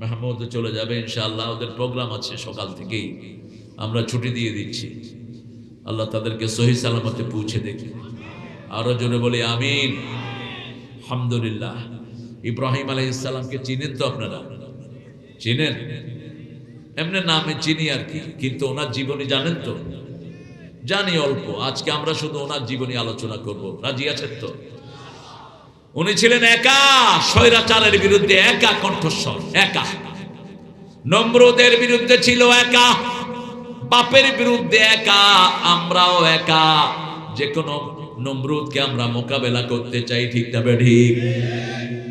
মাহমুদ চলে যাবে ইনশাআল্লাহ, ওদের প্রোগ্রাম আছে সকাল থেকেই, আমরা ছুটি দিয়ে দিচ্ছি। আল্লাহ তাদেরকে সহি সালামতে পৌঁছে দেখে। আরো জোরে বলি আমিন। আলহামদুলিল্লাহ। ইব্রাহিম আলাইহিস সালামকে চিনেন তো আপনারা? চিনেন? এমনি নামে চিনি আর কি, কিন্তু ওনার জীবনী জানেন তো? জানি অল্প। আজকে আমরা শুধু ওনার জীবনী আলোচনা করব, রাজি আছেন তো? উনি ছিলেন একা, স্বৈরাচারের বিরুদ্ধে একা কণ্ঠস্বর, একা। নমরুদের বিরুদ্ধে ছিল একা, বাপের বিরুদ্ধে একা, আমরাও একা। যে কোনো নমরুদকে আমরা মোকাবেলা করতে চাই, ঠিক না ঠিক?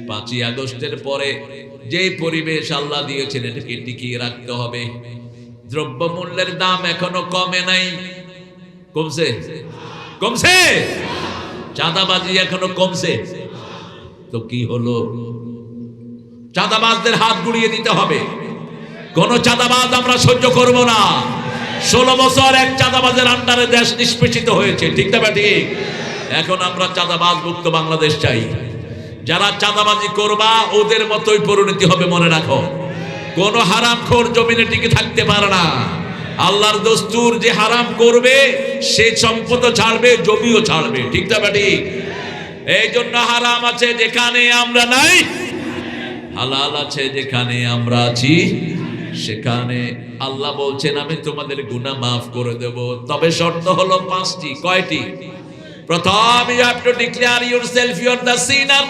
5ই আগস্টের পরে যে পরিবেশ আল্লাহ দিয়েছেন এটাকে টিকিয়ে রাখতে হবে। দ্রব্যমূল্যের দাম এখনো কমে নাই, কমছে? কমছে? চাঁদাবাজি এখনো কমছে? তো কি হলো? চাঁদাবাজদের হাত গুড়িয়ে দিতে হবে। কোন চাঁদাবাজ আমরা সহ্য করব না। 16 বছর এক চাঁদাবাজের আন্ডারে দেশ নিষ্পেষিত হয়েছে, ঠিক না ঠিক? এখন আমরা চাঁদাবাজ মুক্ত বাংলাদেশ চাই। যারা চাঁদাবাজি করবা ওদের মতোই পরিণতি হবে, মনে রাখো। কোন হারামখোর জমিনে টিকে থাকতে পারে না। আল্লাহর দস্তুর, যে হারাম করবে সে সম্পদ ছাড়বে, জমিও ছাড়বে, ঠিক না ঠিক? এই জন্য হারাম আছে যেখানে আমরা নাই, হালাল আছে যেখানে আমরা আছি, সেখানে আল্লাহ বলছেন আমি তোমাদের গুনাহ মাফ করে দেব। তবে শর্ত হলো 5টি। কয়টি? প্রথম, you have to declare yourself you are the sinner।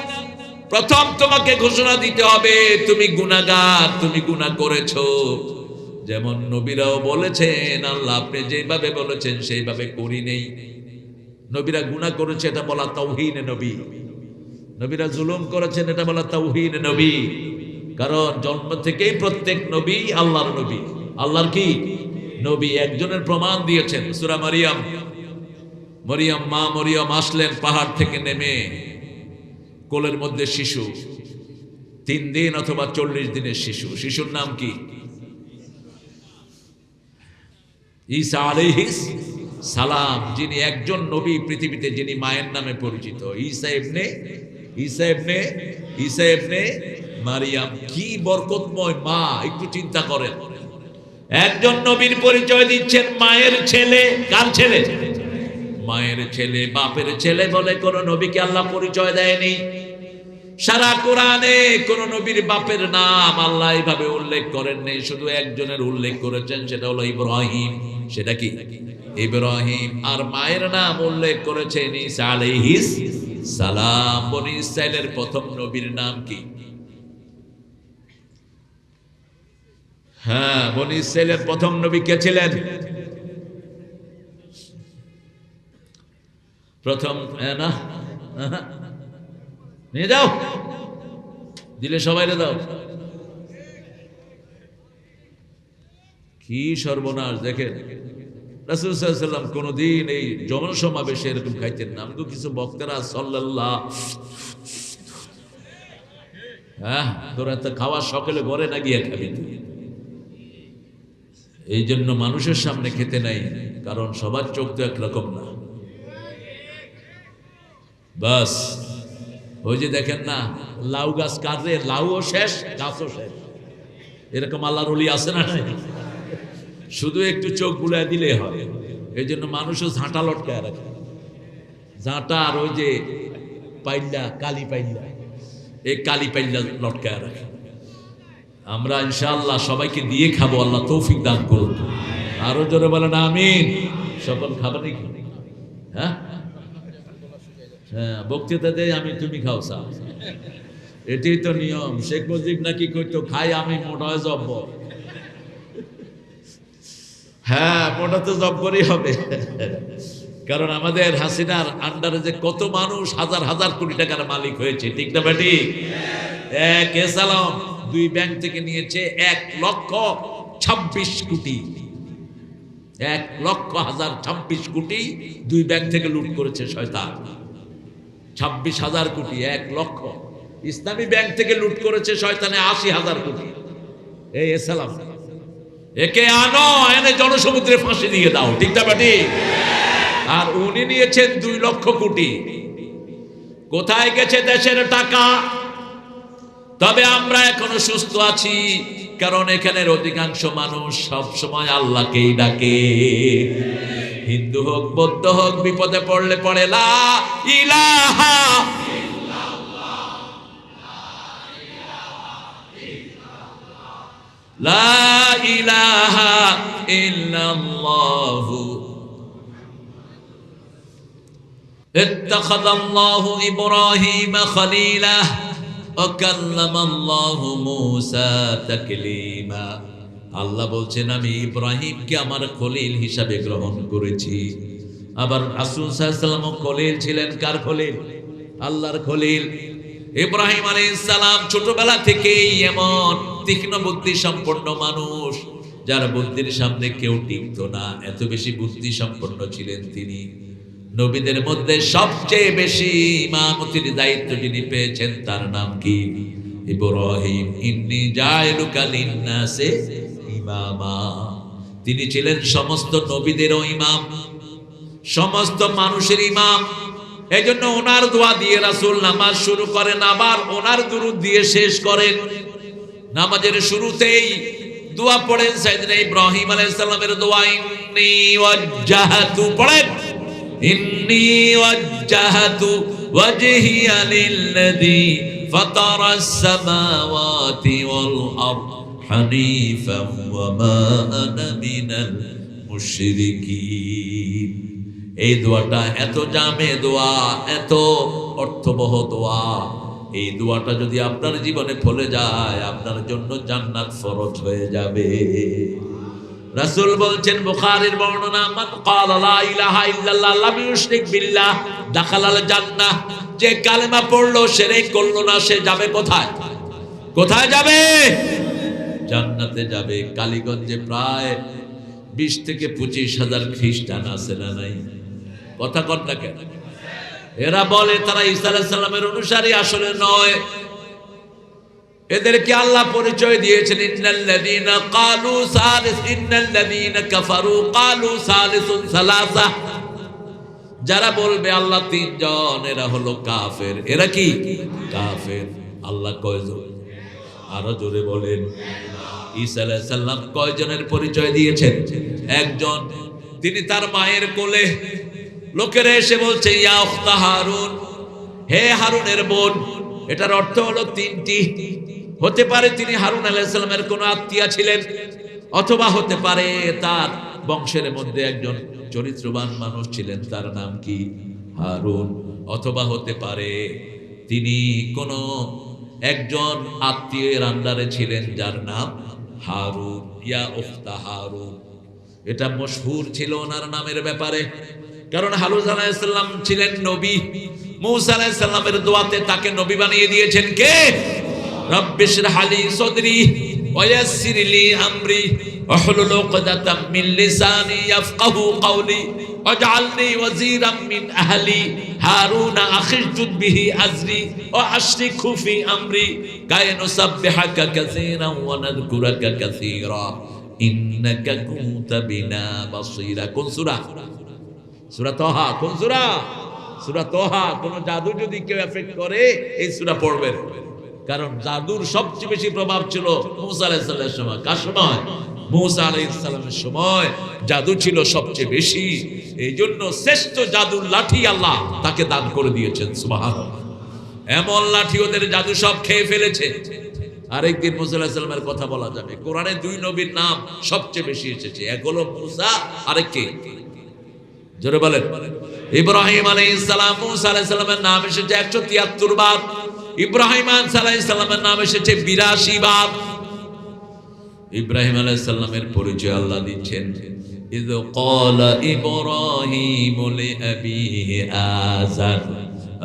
প্রথম তোমাকে ঘোষণা দিতে হবে তুমি গুনাহগার, তুমি গুনাহ করেছো। যেমন নবীরাও বলেছেন, আল্লাহ আপনি যেভাবে বলেছেন সেইভাবে করি নেই। নবীরা গুনাহ করেছে, এটা বলা তাওহীন নবী। নবীরা জুলুম করেছেন, এটা বলা তাওহীন নবী। কারণ জন্ম থেকেই প্রত্যেক নবী আল্লাহর নবী। আল্লাহর কি নবী? একজনের প্রমাণ দিয়েছেন সূরা মারিয়াম। মা মরিয়ম আসলেন পাহাড় থেকে নেমে, কোলের মধ্যে শিশু, 3 দিন অথবা 40 দিনের শিশু। শিশুর নাম কি? ঈসা আলাইহিস সালাম, যিনি একজন নবী পৃথিবীতে, যিনি মায়ের নামে পরিচিত, ঈসা ইবনে মারিয়াম। কি বরকতময় মা, একটু চিন্তা করেন। একজন নবীর পরিচয় দিচ্ছেন মায়ের ছেলে। কার ছেলে? মায়ের ছেলে, বাপের ছেলে বলে কোন নবীকে আল্লাহ পরিচয় দেয়নি। সারা কোরআনে কোন নবীর বাপের নাম আল্লাহ এইভাবে উল্লেখ করেননি, শুধু একজনের উল্লেখ করেছেন, সেটা হলো ইব্রাহিম। সেটা কি? ইব্রাহিম। আর মায়ের নাম উল্লেখ করেছেন ঈসা আলাইহিস সালাম। বনি ইসরাইলের প্রথম নবীর নাম কি? হ্যাঁ, বনি ইসরাইলের প্রথম নবী কে ছিলেন? প্রথম না, নিয়ে যাও, দিলে সবাইরে দাও। কি সর্বনাশ দেখেন। রাসূল সাল্লাল্লাহু আলাইহি ওয়াসাল্লাম কোনদিন এই জনসমাবেশে এরকম খাইতেন না। আমি তো কিছু বক্তারা সাল্লাল্লাহ, হ্যাঁ তোরা তো খাওয়া সকালে ঘরে না গিয়ে খাবি। এই জন্য মানুষের সামনে খেতে নাই, কারণ সবার চোখ তো একরকম না। বাস ওই যে দেখেন না, লাউ গাছ কাটলে লাউও শেষ, গাছও শেষ। এরকম আল্লাহর ওলি আছে না? শুধু একটু চোখ বুলায় দিলে হয়। এই জন্য মানুষও ঝাঁটা লটকায় রাখে। ঝাঁটা আর ওই যে পাইল্লা, কালি পাইল্লা, এই কালি পাইল্লা লটকায় রাখে। আমরা ইনশাআল্লাহ সবাইকে দিয়ে খাবো, আল্লাহ তৌফিক দান করুন। আরো জোরে বলেন আমিন। সকল খাবার নাকি? হ্যাঁ হ্যাঁ, বক্তৃতা দেয় আমি তুমি খাও চা, এটাই তো নিয়ম। শেখ মুজিব নাকি কইতো খাই আমি মোটা হয়ে জব্ব। হ্যাঁ, মোটা তো জব্বরই হবে, কারণ আমাদের হাসিনার আন্ডারে যে কত মানুষ হাজার হাজার কোটি টাকার মালিক হয়েছে, ঠিক না বেটি? এক সালাম 2 ব্যাংক থেকে নিয়েছে 1,26,00,000 কোটি। 1,00,000 26 কোটি 2 ব্যাংক থেকে লুট করেছে শয়তান। 26,000 কোটি, 1 লক্ষ ইসলামী ব্যাংক থেকে লুট করেছে শয়তানে 80,000 কোটি। এই সালাম, একে আনো, এনে জনসমুদ্রে ফাঁসি দিয়ে দাও, ঠিক না বাটি? আর উনি নিয়েছেন 2 লক্ষ কোটি। কোথায় গেছে দেশের টাকা? তবে আমরা এখনো সুস্থ আছি, কারণ এখানের অধিকাংশ মানুষ সব সময় আল্লাহকেই ডাকে। হিন্দু হোক, বৌদ্ধ হোক, বিপদে পড়লে পড়ে লা ইলাহা লা ইলাহা ইল্লাল্লাহু ইত্তাখাযাল্লাহু ইব্রাহিমা খলীলা ওয়া কাল্লামাল্লাহু মূসা তাকলীমা। আল্লাহ বলছেন, আমি ইব্রাহিমকে আমার খলীল হিসাবে গ্রহণ করেছি। আবার রাসূল সাল্লাল্লাহু আলাইহি ওয়াসাল্লাম খলীল ছিলেন। কার খলীল? আল্লাহর খলীল। ইব্রাহিম আলাইহিস সালাম ছোটবেলা থেকেই এমন তীক্ষ্ণ বুদ্ধি সম্পন্ন মানুষ, যার বুদ্ধির সামনে কেউ টিকত না, এত বেশি বুদ্ধি সম্পন্ন ছিলেন তিনি। নবীদের মধ্যে সবচেয়ে বেশি ইমামতির দায়িত্ব যিনি পেয়েছেন তার নাম কি? ইব্রাহিম। ইন্নী জাইলুকা লিন্নাসে ইমামা। তিনি ছিলেন সমস্ত নবীদেরও ইমাম, সমস্ত মানুষের ইমাম। এই জন্য ওনার দোয়া দিয়ে রাসূল নামাজ শুরু করেন, আবার ওনার দুরূদ দিয়ে শেষ করেন। নামাজের শুরুতেই দোয়া পড়েন সাইয়েদনা ইব্রাহিম আলাইহিস সালামের দোয়া, ইন্নী ওয়াজ্জাহতু, পড়েন ইন্নী ওয়াজ্জাহতু ওয়াজহিয়া লিল্লাযী ফাতারাস সামাওয়াতি ওয়াল আরদ হানিফান ওয়া মা আনা মিনাল মুশরিকিন। এই দোয়াটা এত জামে দোয়া, এত অর্থবহ দোয়া। এই দোয়াটা যদি আপনার জীবনে ফলে যায়, আপনার জন্য জান্নাত ফরজ হয়ে যাবে। রাসূল বলছেন, বুখারীর বর্ণনা, মান ক্বালা লা ইলাহা ইল্লাল্লাহ লাম ইউশরিক বিল্লাহ দাখালাল জান্নাহ। যে কালেমা পড়লো, শিরক করলো না, সে যাবে কোথায়? কোথায় যাবে? জান্নাতে যাবে। কালীগঞ্জে প্রায় 20 থেকে 25,000 খ্রিস্টান আছে না নাই? কথা কন না কেন? এরা বলে তারা ঈসা আলাইহিস সালামের অনুসারী, আসলে নয়। এদেরকে আল্লাহ পরিচয় দিয়েছেন, ইন্নাল্লাযীনা ক্বালু সালিস, ইন্নাল্লাযীনা কাফারু ক্বালু সালিসুন সালাসা। যারা বলবে আল্লাহ 3 জন, এরা হলো কাফের। এরা কি কাফের? আল্লাহ কয়জন? আরো জোরে বলেন। ঈসা আলাইহিস সালাম কয়জনের পরিচয় দিয়েছেন? একজন। তিনি তার মায়ের কোলে, লোকেরা এসে বলছে, ইয়া উখতা হারুন, হে হারুনের বোন। এটার অর্থ হলো 3টি। হতে পারে তিনি হারুন আলাইহিস সালামের কোন আত্মীয় ছিলেন, অথবা হতে পারে তার বংশের মধ্যে একজন চরিত্রবান মানুষ ছিলেন, তার নাম কি? হারুন। অথবা হতে পারে তিনি কোন একজন আত্মীয়ের আন্ডারে ছিলেন, যার নাম হারুন। ইয়া উখতা হারুন, এটা মশহুর ছিল ওনার নামের ব্যাপারে। কারণ হারুন আলাইহিস সালাম ছিলেন নবী। মূসা আলাইহিস সালামের দোয়াতে তাকে নবী বানিয়ে দিয়েছেন কে? রব্বিশরাহ লি সাদরি ওয়া ইয়াসসির লি আমরি ওয়াহলুল উকদাতাম মিন লিসানি ইয়াফকাহু কওলি ওয়াজআলনি ওয়াজিরাম মিন আহলি হারুন আখিজুদ বিহি আজরি ওয়া আশরিকহু ফি আমরি কাই নুসাব্বিহাকা কাসীরান ওয়া নাযকুরাকা কাসীরা ইন্নাকা কুনতা বিনা বাসীরা। কোন সূরা? সূরা তাহা। কোন সূরা? সূরা তাহা। কোন জাদু যদি কেউ এফেক্ট করে, এই সূরা পড়বেন। কারণ জাদুর সবচেয়ে বেশি প্রভাব ছিল মূসা আলাইহিস সালামের সময়। কার সময়? মূসা আলাইহিস সালামের সময় জাদু ছিল সবচেয়ে বেশি। এই জন্য শ্রেষ্ঠ জাদুর লাঠি আল্লাহ তাকে দান করে দিয়েছেন। সুবহানাল্লাহ। এমন লাঠি ওদের জাদু সব খেয়ে ফেলেছে। আরেকদিন মূসা আলাইহিস সালামের কথা বলা যাবে। কোরআনে 2 নবীর নাম সবচেয়ে বেশি এসেছে, এক হলো মূসা, আরেক কে? জোরে বলেন। ইব্রাহিম আলাইহিস সালাম। মূসা আলাইহিস সালামের নাম এসেছে 173 বার। ইব্রাহিম আলাইহিস সালামের নাম এসেছে 82 বার। ইব্রাহিম আলাইহিস সালামের পরিচয় আল্লাহ দিচ্ছেন, ইয ক্বালা ইব্রাহিম লিআবিহি আযার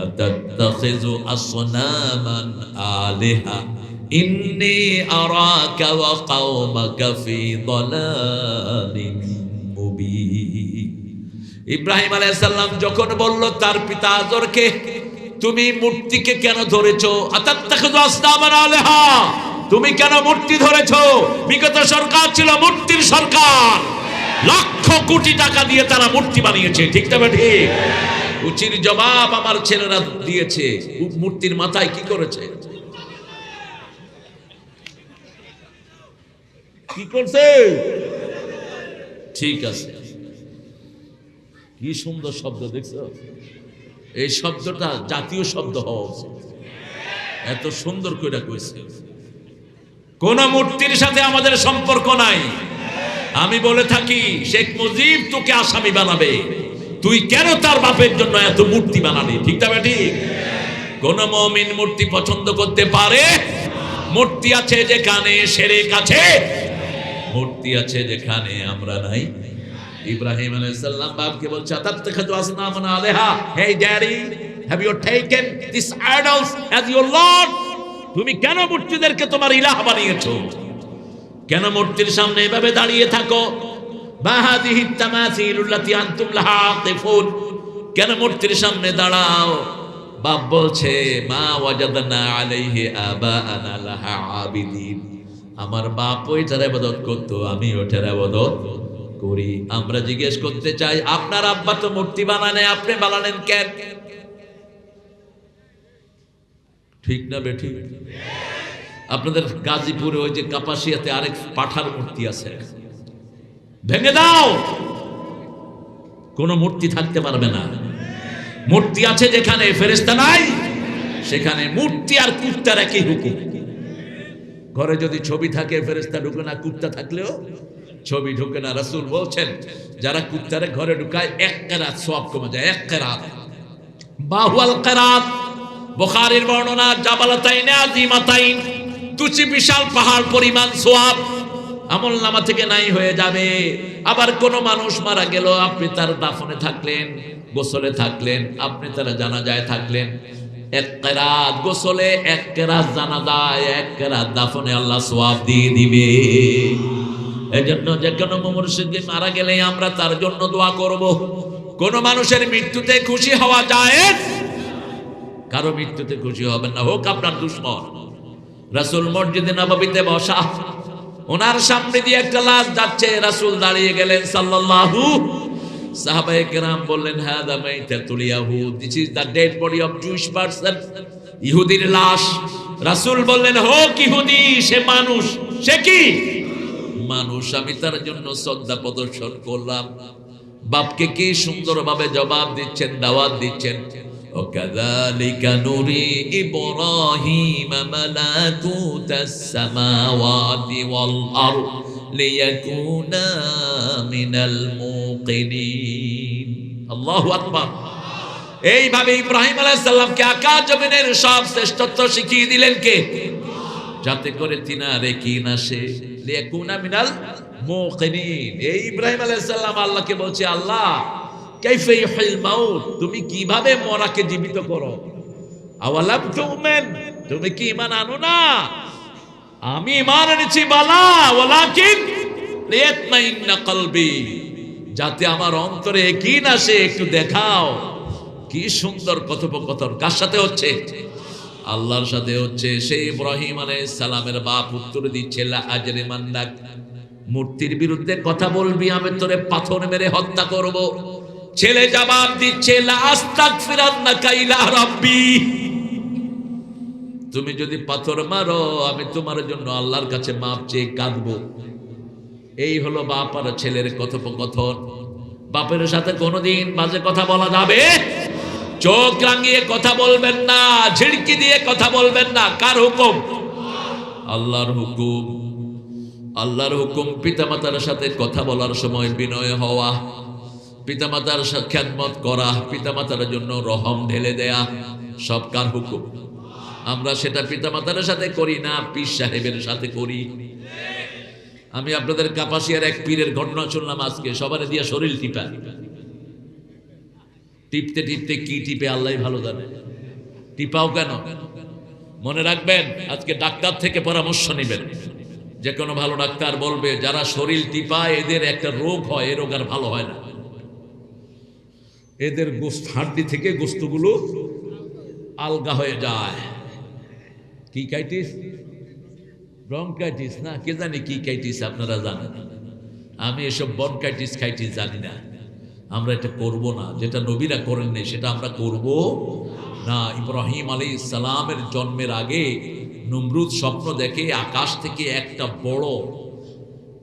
আতাত্তাখিযু আসনামান আলিহা ইন্নী আরাকা ওয়া কওমাকা ফি দালালিন মুবিন। ইব্রাহিম আলাইহিস সালাম যখন বলল তার পিতা আজরকে, তুমি মূর্তিকে কেন ধরেছো? আতাত্তাখিযু আসনামান আলাহা, তুমি কেন মূর্তি ধরেছো? বিগত সরকার ছিল মূর্তির সরকার, লক্ষ কোটি টাকা দিয়ে তারা মূর্তি বানিয়েছে, ঠিক না ঠিক? উচিত জবাব আমার ছেলেরা দিয়েছে। মূর্তির মাথায় কি করেছে? কি করছে? ঠিক আছে, কি সুন্দর শব্দ দেখছো? এই শব্দটা জাতীয় শব্দ হওয়া উচিত। এত সুন্দর করে কইছে। কোন মূর্তির সাথে আমাদের সম্পর্ক নাই। আমি বলে থাকি শেখ মুজিব তোকে আসামি বানাবে, তুই কেন তার বাপের জন্য এত মূর্তি বানালি? ঠিক না ঠিক? কোন মুমিন মূর্তি পছন্দ করতে পারে? মূর্তি আছে যেখানে শিরক আছে, মূর্তি আছে যেখানে আমরা নাই। ইব্রাহিম আলাইহিস সালাম বাপকে বলছে, আতাত্তাখিযু আসনামান আলাহা, হে daddy, have you taken this idols as your lord? তুমি কেন মূর্তিদেরকে তোমার ইলাহ বানিয়েছো? কেন মূর্তির সামনে এভাবে দাঁড়িয়ে থাকো? বাহাদিহি তামাসিলুল্লাতি আনতুম লাহা আকিফুন, কেন মূর্তির সামনে দাঁড়াও? বাপ বলছে, মা ওয়াজাদনা আলাইহি আবাআনা লাহা আবিদিন, আমার বাপ ওইটার ইবাদত করতো, আমি ওইটার ইবাদত করি। আমরা জিজ্ঞেস করতে চাই, আপনার আব্বা তো মূর্তি বানানে, আপনি বানালেন কেন? ঠিক না বেঠিক? আপনাদের গাজীপুরে ওই যে কাপাসিয়াতে আরেক পাঠার মূর্তি আছে, ভেঙে দাও, কোন মূর্তি থাকতে পারবে না। মূর্তি আছে যেখানে ফেরেশতা নাই, সেখানে মূর্তি আর কুত্তার একই হুকুম। ঘরে যদি ছবি থাকে ফেরেশতা ঢুকে না, কুত্তা থাকলেও ছবি ঢুকে না। রাসূল বলছেন, যারা কুত্তারে ঘরে ঢুকায় এক কেরাত সওয়াব কমে যায়, এক কেরাত। বাহুয়াল কেরাত, বুখারীর বর্ণনা, জাবালাতাইন আযীমাতাইন, দুটি বিশাল পাহাড় পরিমাণ সওয়াব আমলনামা থেকে নাই হয়ে যাবে। আবার কোন মানুষ মারা গেল, আপনি তার দাফনে থাকলেন, গোসলে থাকলেন, আপনি তার জানাজায় থাকলেন, এক কেরাত গোসলে, এক কেরাত জানাজায়, এক কেরাত দাফনে, আল্লাহ সওয়াব দিয়ে দিবে। এজন্য যে কোনো মুর্শিদ মারা গেলে আমরা তার জন্য দোয়া করব। কোন মানুষের মৃত্যুতে খুশি হওয়া জায়েজ, কারো মৃত্যুতে খুশি হবেন না, হোক আপনার দুশমন। রাসূল মসজিদে নববীতে বসা, ওনার সামনে দিয়ে একটা লাশ যাচ্ছে, রাসূল দাঁড়িয়ে গেলেন সাল্লাল্লাহু। সাহাবায়ে কেরাম বললেন, হাদা মাইতাতুল ইয়াহুদ, this is the dead body of Jewish person, ইহুদির লাশ। রাসূল বললেন, হোক ইহুদি, সে মানুষ। সে কি মানুষ? আমি তার জন্য শ্রদ্ধা প্রদর্শন করলাম। বাপকে কি সুন্দরভাবে জবাব দিচ্ছেন, দাওয়াত দিচ্ছেন। ওয়াকাযালিকা নুরি ইব্রাহিম মালাকুতাস সামাওয়াতি ওয়াল আরদ লিয়াকুনা মিনাল মুকিনিন। আল্লাহু আকবার। এইভাবে ইব্রাহিম আলাইহিস সালামকে আকাশ জমিনের সব শ্রেষ্ঠত্ব শিখিয়ে দিলেন কে? যাতে করে তিনারে কি না সে লিয়াকুনা মিনাল মুকিনিন। এই ইব্রাহিম আলাইহিস সালাম আল্লাহকে বলছে, আল্লাহ কাইফা ইউহিল মাউত, তুমি কিভাবে মরাকে জীবিত করো? আওয়ালাম তুমিন, তুমি কি ঈমান আনো না? আমি ঈমান এনেছি বালা, ওয়ালাকিন লিয়াতমাইন্না কলবি, যাতে আমার অন্তরে ইয়াকিন আসে। একটু দেখাও। কি সুন্দর কথোপকথন, কার সাথে হচ্ছে? আল্লাহর সাথে হচ্ছে। সেই ইব্রাহিম আলাইহিস সালামের বাপ উত্তর দিচ্ছে, লা আজরিমান্নাক, মূর্তির বিরুদ্ধে কথা বলবি, আমি তোরে পাথর মেরে হত্যা করব। ছেলে জবাব দিচ্ছে, লা আস্তাগফিরান্নাকা ইলা রাব্বি, তুমি যদি পাথর মারো আমি তোমার জন্য আল্লাহর কাছে মাপ চেয়ে কাঁদবো। এই হলো বাপ আর ছেলের কথোপকথন। বাপের সাথে কোনোদিন বাজে কথা বলা যাবে? চোখ রাঙিয়ে কথা বলবেন না, ঝিড়কি দিয়ে কথা বলবেন না। কার হুকুম? আল্লাহর হুকুম। আল্লাহর হুকুম। পিতামাতার সাথে কথা বলার সময় বিনয় হওয়া, পিতামাতার খেদমত করা, পিতামাতার জন্য রহম ঢেলে দেয়া, সব কার হুকুম? আমরা সেটা পিতামাতার সাথে করি না, পীর সাহেবের সাথে করি। আমি আপনাদের কাপাসিয়ার এক পীরের ঘটনা শুনলাম আজকে। সবার দিয়া শরীর টিপা, টিপতে টিপতে কি টিপে আল্লাহ ভালো জানে। টিপাও কেন? মনে রাখবেন, আজকে ডাক্তার থেকে পরামর্শ নেবেন। যে কোনো ভালো ডাক্তার বলবে, যারা শরীর টিপায় এদের একটা রোগ হয়, এ রোগ আর ভালো হয় না। এদের গোস্ত হাড্ডি থেকে গোস্তগুলো আলগা হয়ে যায়। কি কাইটিস? ব্রঙ্কাইটিস না কে জানি কি কাইটিস, আপনারা জানেন। আমি এসব ব্রঙ্কাইটিস খাইটিস জানি না। আমরা এটা করব না, যেটা নবীরা করেন নাই সেটা আমরা করব না। ইব্রাহিম আলাইহিস সালামের জন্মের আগে নমরুদ স্বপ্ন দেখে আকাশ থেকে একটা বড়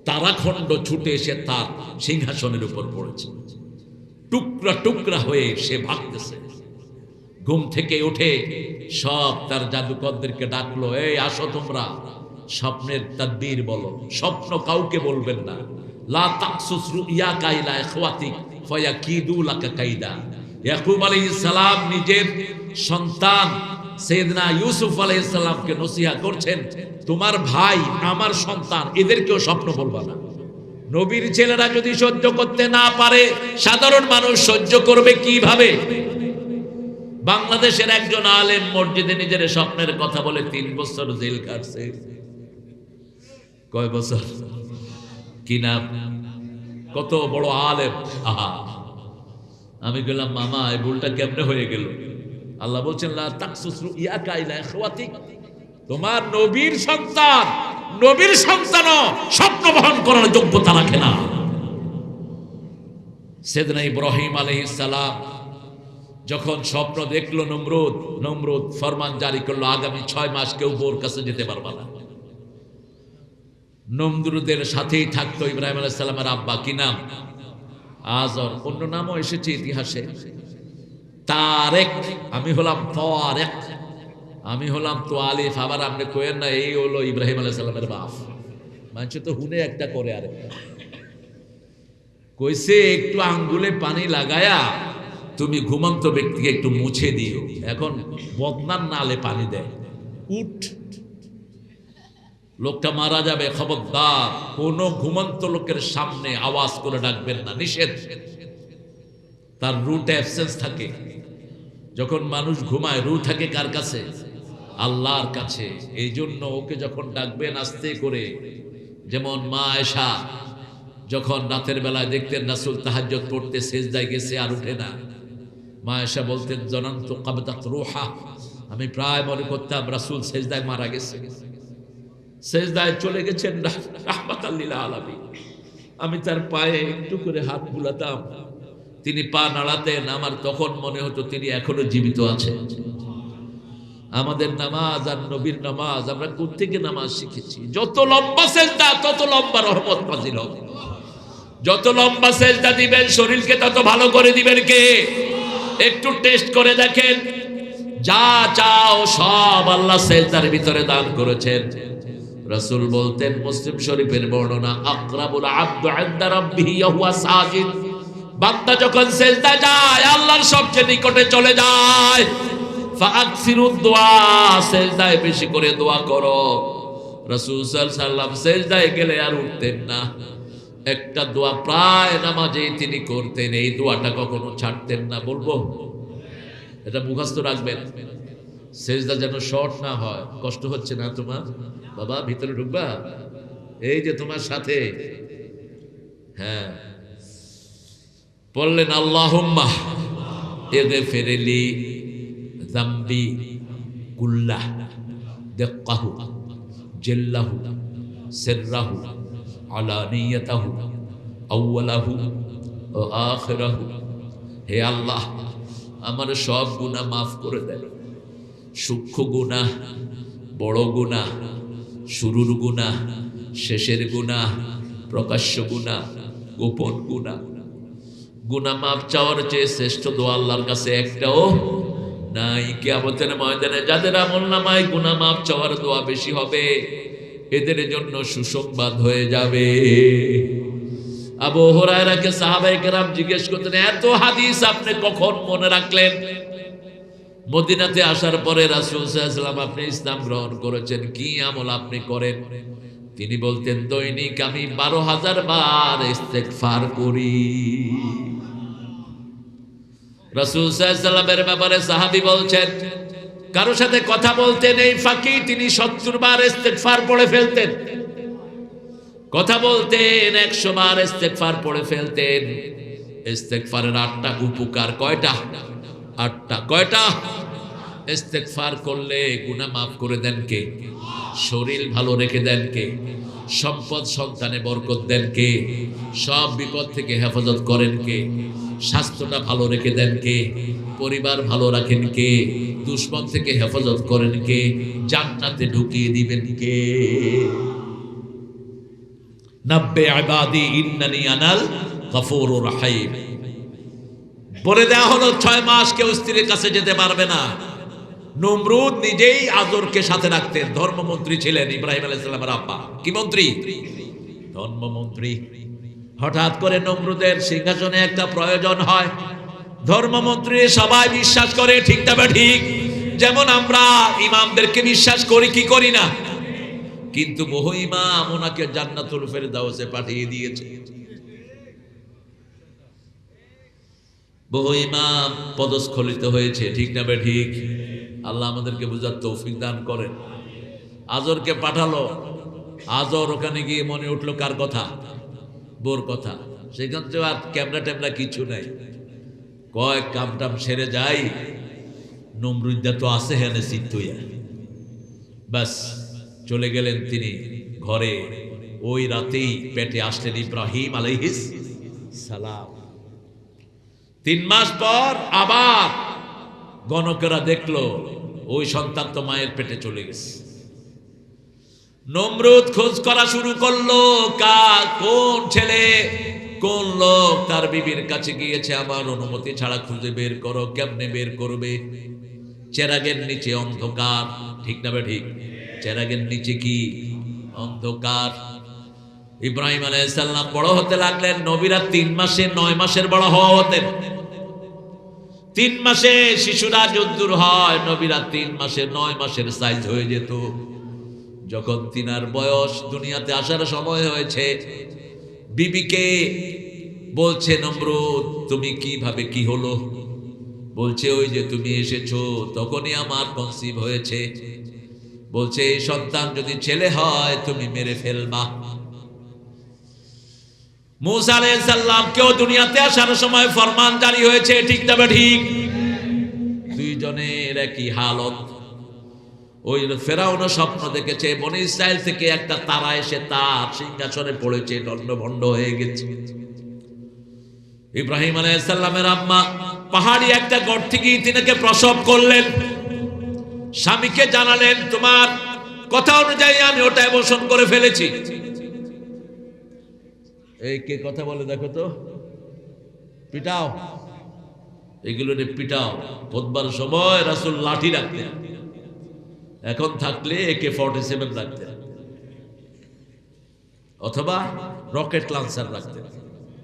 তারাখণ্ড ছুটে এসে তার সিংহাসনের উপর পড়েছে, টুকরা টুকরা হয়ে সে ভাগতেছে। ঘুম থেকে উঠে সব তার জাদুকরদেরকে ডাকলো, এই আসো তোমরা, স্বপ্নের তাদবীর বলো, স্বপ্ন কাউকে বলবেন না। লা তাকসুস রুইয়াকা ইলা ইখওয়াতিক ফায়াকিদু লাকা কাইদা। ইয়াকুব আলাইহিস সালাম নিজের সন্তান সাইয়েদনা ইউসুফ আলাইহিস সালামকে নসিহত করছেন, তোমার ভাই আমার সন্তান, এদেরকেও স্বপ্ন বলবা না। নবীর ছেলেরা যদি সহ্য করতে না পারে, সাধারণ মানুষ সহ্য করবে কিভাবে? বাংলাদেশের একজন আলেম মসজিদে নিজের স্বপ্নের কথা বলে 3 বছর জেল কাটছে। কয় বছর? কি নাম? কত বড় আলেম! আহা, আমি গেলাম, মামা এই ভুলটা কেমনে হয়ে গেল? আল্লাহ বলছেন, লা তাকসুস রুইয়াকা ইলা ইখওয়াতিক, তোমার নবীর সন্তান, নবীর সন্তানও স্বপ্ন বহন করার যোগ্যতা রাখে না। সাইয়েদনা ইব্রাহিম আলাইহিস সালাম যখন স্বপ্ন দেখলো নমরুদ ফরমান জারি করলো, আগামী 6 মাস কেউ বোর কাছে যেতে পারবে না। নমরুদের সাথেই থাকতো ইব্রাহিম আলাইহিস সালামের আব্বা, কি নাম? আজর। অন্য নামও এসেছে ইতিহাসে, তারেক। আমি হলাম তারেক, আমি হলাম তো আলিফ। আবার আপনি কইেন না এই হলো ইব্রাহিম আলাইহিস সালামের বাপ। মানুষ তো হুনে একটা করে আরেকটা কইছে, একটু আঙ্গুলে পানি লাগায়া তুমি ঘুমন্ত ব্যক্তিকে একটু মুছে দিও। এখন বদনার নালে পানি দেয়, উঠ, লোকটা মারা যাবে, খবরদার কোন ঘুমন্ত লোকের সামনে আওয়াজ করে ডাকবেন না, নিষেধ। তার রুট অ্যাবসেন্স থাকে। যখন মানুষ ঘুমায় রু থাকে কার কাছে? আল্লাহর কাছে। এই জন্য ওকে যখন ডাকবেন আস্তে করে, যেমন মা আয়েশা যখন রাতের বেলায় দেখতেন রাসূল তাহাজ্জুদ পড়তে সেজদায় গেছে আর উঠে না, মা আয়েশা বলতেন, জনান্তু কাবদাত রূহা, আমি প্রায় মনে করতাম রাসূল সেজদায় মারা গেছে, সেজদায় চলে গেছেন রাহমাতাল লিল আলামিন। আমি তার পায়ে একটু করে হাত বুলাতাম, তিনি পা নাড়াতেন, আমার তখন মনে হতো তিনি এখনো জীবিত আছেন। আমাদের নামাজ আর নবীর নামাজ, আমরা কোত্থেকে নামাজ শিখেছি? যত লম্বা সেজদা তত লম্বা রহমত নাযিল হবে। যত লম্বা সেজদা দিবেন শরীরকে তত ভালো করে দিবেন কে? একটু টেস্ট করে দেখেন, যা চাও সব আল্লাহ সেজদার ভিতরে দান করেছেন। রাসূল বলতেন, মুসলিম শরীফের বর্ণনা, আকরাবুল আবদু ইনদা রাব্বিহি ওয়া সাজিদ, বান্দা যখন সেজদা যায় আল্লাহর সবচেয়ে নিকটে চলে যায়। ফাআকসিরুদ দুআ, সেজদায় বেশি করে দোয়া করো। রাসূল সাল্লাল্লাহু আলাইহি ওয়াসাল্লাম সেজদায় গেলে আর উঠতেন না। একটা দোয়া প্রায় নামাজেই তিনি করতেন, এই দোয়াটা কখনো ছাড়তেন না। বলবো, এটা মুখস্থ রাখবেন, সেজদা যেন শর্ট না হয়। কষ্ট হচ্ছে না তোমার? বাবা ভিতরে ঢুকবা, এই যে তোমার সাথে। হ্যাঁ, বললেন, আল্লাহুম্মা ইগফিরলি যামবি কুল্লাহ দিক্কাহু জিল্লাহু সিররাহু আলানিয়াতাহু আউওয়ালাহু ওয়া আখিরাহু। হে আল্লাহ, আমার সব গুনাহ মাফ করে দেন, সূক্ষ্ম গুনাহ, বড় গুনাহ, শুরুর গুনাহ, শেষের গুনাহ, প্রকাশ্য গুনাহ, গোপন গুনাহ। গুনাহ মাফ চাওয়ার চেয়ে শ্রেষ্ঠ দোয়া আল্লাহর কাছে একটাও নাই। কিয়ামতের ময়দানে যাদের আমলনামায় গুনাহ মাফ চাওয়ার দোয়া বেশি হবে, এদের জন্য সুসংবাদ হয়ে যাবে। আবু হুরায়রাকে সাহাবায়ে কেরাম জিজ্ঞেস করতেন, এত হাদিস আপনি কখন মনে রাখলেন? মদিনাতে আসার পরে রাসূল সাল্লাল্লাহু আলাইহি ওয়াসাল্লাম আপনি ইসলাম গ্রহণ করেছেন, কি আমল আপনি করেন? তিনি বলতেন, দৈনিক আমি 12,000 বার ইস্তেগফার করি। রাসূল সাল্লাল্লাহু আলাইহি ওয়াসাল্লামের ব্যাপারে সাহাবী বলছেন, কারো সাথে কথা বলতেন এই ফাঁকি তিনি 70 বার ইস্তেগফার পড়ে ফেলতেন। কথা বলতেন 100 বার ইস্তেগফার পড়ে ফেলতেন। ইস্তেগফারের 8টা উপকার। কয়টা? 8টা। কয়টা? ইস্তেগফার করলে গুনাহ মাফ করে দেন কে? শরীর ভালো রেখে দেন কে? সম্পদ সন্তানে বরকত দেন কে? সব বিপদ থেকে হেফাজত করেন কে? স্বাস্থ্যটা ভালো রেখে দেন কে? পরিবার ভালো রাখেন কে? দুশমন থেকে হেফাজত করেন কে? জান্নাতে ঢুকিয়ে দিবেন কে? নাব্বে ইবাদি ইন্নানি আনাল গফুরুর রহিম। বলে দেয়া হলো 6 মাস কেউ স্ত্রীর কাছে যেতে পারবে না। নমরুদ নিজেই আজরকে সাথে রাখতেন। ধর্মমন্ত্রী ছিলেন ইব্রাহিম আলাইহিস সালামের আব্বা। কি মন্ত্রী? ধর্মমন্ত্রী। হঠাৎ করে নমরুদের সিংহাসনে একটা প্রয়োজন হয়। ধর্মমন্ত্রী সবাই বিশ্বাস করে, ঠিক তবে ঠিক, যেমন আমরা ইমামদেরকে বিশ্বাস করি কি করি না। কিন্তু বহু ইমাম ওনাকে জান্নাতুল ফেরদাউসে পাঠিয়ে দিয়েছে। বহু ইমাম পদস্খলিত হয়েছে, ঠিক না বে ঠিক? আল্লাহ আমাদেরকে বুঝার তৌফিক দান করেন। আজরকে পাঠালো। আজর ওখানে গিয়ে মনে উঠলো কার কথা? বোর কথা। সেখান থেকে আর ক্যামেরা ট্যামেরা কিছু নাই। কয়েক কামটাম সেরে যাই, নমরুদ্দা তো আছে হেনে সিদ্ধইয়া। বাস চলে গেলেন তিনি ঘরে। ওই রাতেই পেটে আসলেন ইব্রাহিম আলাইহিস সালাম। 3 মাস পর আবার গণকেরা দেখলো ওই সন্তান তো মায়ের পেটে চলে গেছে। নমরুদ খোঁজ করা শুরু করলো, কোন ছেলে কোন লোক তার বিবির কাছে গিয়েছে, আমার অনুমতি ছাড়া খুঁজে বের করো। কেমনে বের করবে? চেরাগের নিচে অন্ধকার, ঠিক না ঠিক? চেরাগের নিচে কি? অন্ধকার। ইব্রাহিম আলাইহিস সালাম বড় হতে লাগলেন। নবীরা 3 মাসে 9 মাসের বড় হওয়া হতেন। 3 মাসে শিশুরা যদ্দুর হয়, নবীরা 3 মাসে 9 মাসের সাইজ হয়ে যেত। যখন তিনার বয়স, দুনিয়াতে আসার সময় হয়েছে, বিবিকে বলছে নমরুদ তুমি কিভাবে কি হলো? বলছে ওই যে তুমি এসেছো তখনই আমার কনসিভ হয়েছে। বলছে এই সন্তান যদি ছেলে হয় তুমি মেরে ফেলবা। মুসা আলাইহিস সালাম কেউ দুনিয়াতে আসার সময় ফরমান জারি হয়েছে, ঠিক তবে ঠিক? দুইজনের একই হালত। ওই ফেরাউনও স্বপ্ন দেখেছে, বনি ইসরাইল থেকে একটা তারা এসে তার সিংহাসনে পড়েছে, দণ্ডভণ্ড হয়ে গেছে। ইব্রাহিম আলাইহিস সালামের আম্মা পাহাড়ি একটা গর্ত থেকে তিনাকে প্রসব করলেন। স্বামীকে জানালেন তোমার কথা অনুযায়ী আমি ওটা অ্যাবর্শন করে ফেলেছি। এই কে কথা বলে দেখো তো? পিটাও, এগুলো পিটাও। খোদবার সময় রাসূল লাঠি রাখতেন, এখন থাকলে AK-47 রাখতেন অথবা রকেট লঞ্চার রাখতেন,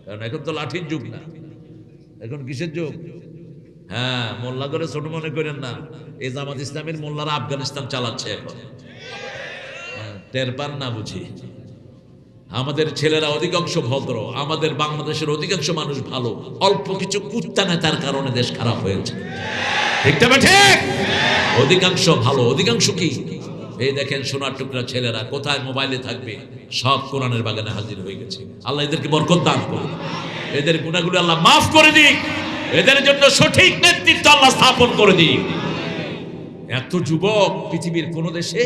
কারণ এখন তো লাঠির যুগ না, এখন কিসের যুগ? হ্যাঁ, মোল্লা করে ছোট মনে করেন না, এই জামাত ইসলামের মোল্লারা আফগানিস্তান চালাচ্ছে এখন, টের পান না বুঝি? আমাদের ছেলেরা অধিকাংশ ভদ্র, আমাদের বাংলাদেশের অধিকাংশ মানুষ ভালো, অল্প কিছু কুত্তা নেতার কারণে দেশ খারাপ হয়েছে, ঠিক না ঠিক? অধিকাংশ ভালো, অধিকাংশ কি? এই দেখেন সোনার টুকরা ছেলেরা কোথায় মোবাইলে থাকবে, সব কোরআনের বাগানে হাজির হয়ে গেছে। আল্লাহ এদেরকে বরকত দান করুন, এদের গুনাহগুলো আল্লাহ মাফ করে দিক, এদের জন্য সঠিক নেতৃত্ব আল্লাহ স্থাপন করে দিক। এত যুবক পৃথিবীর কোন দেশে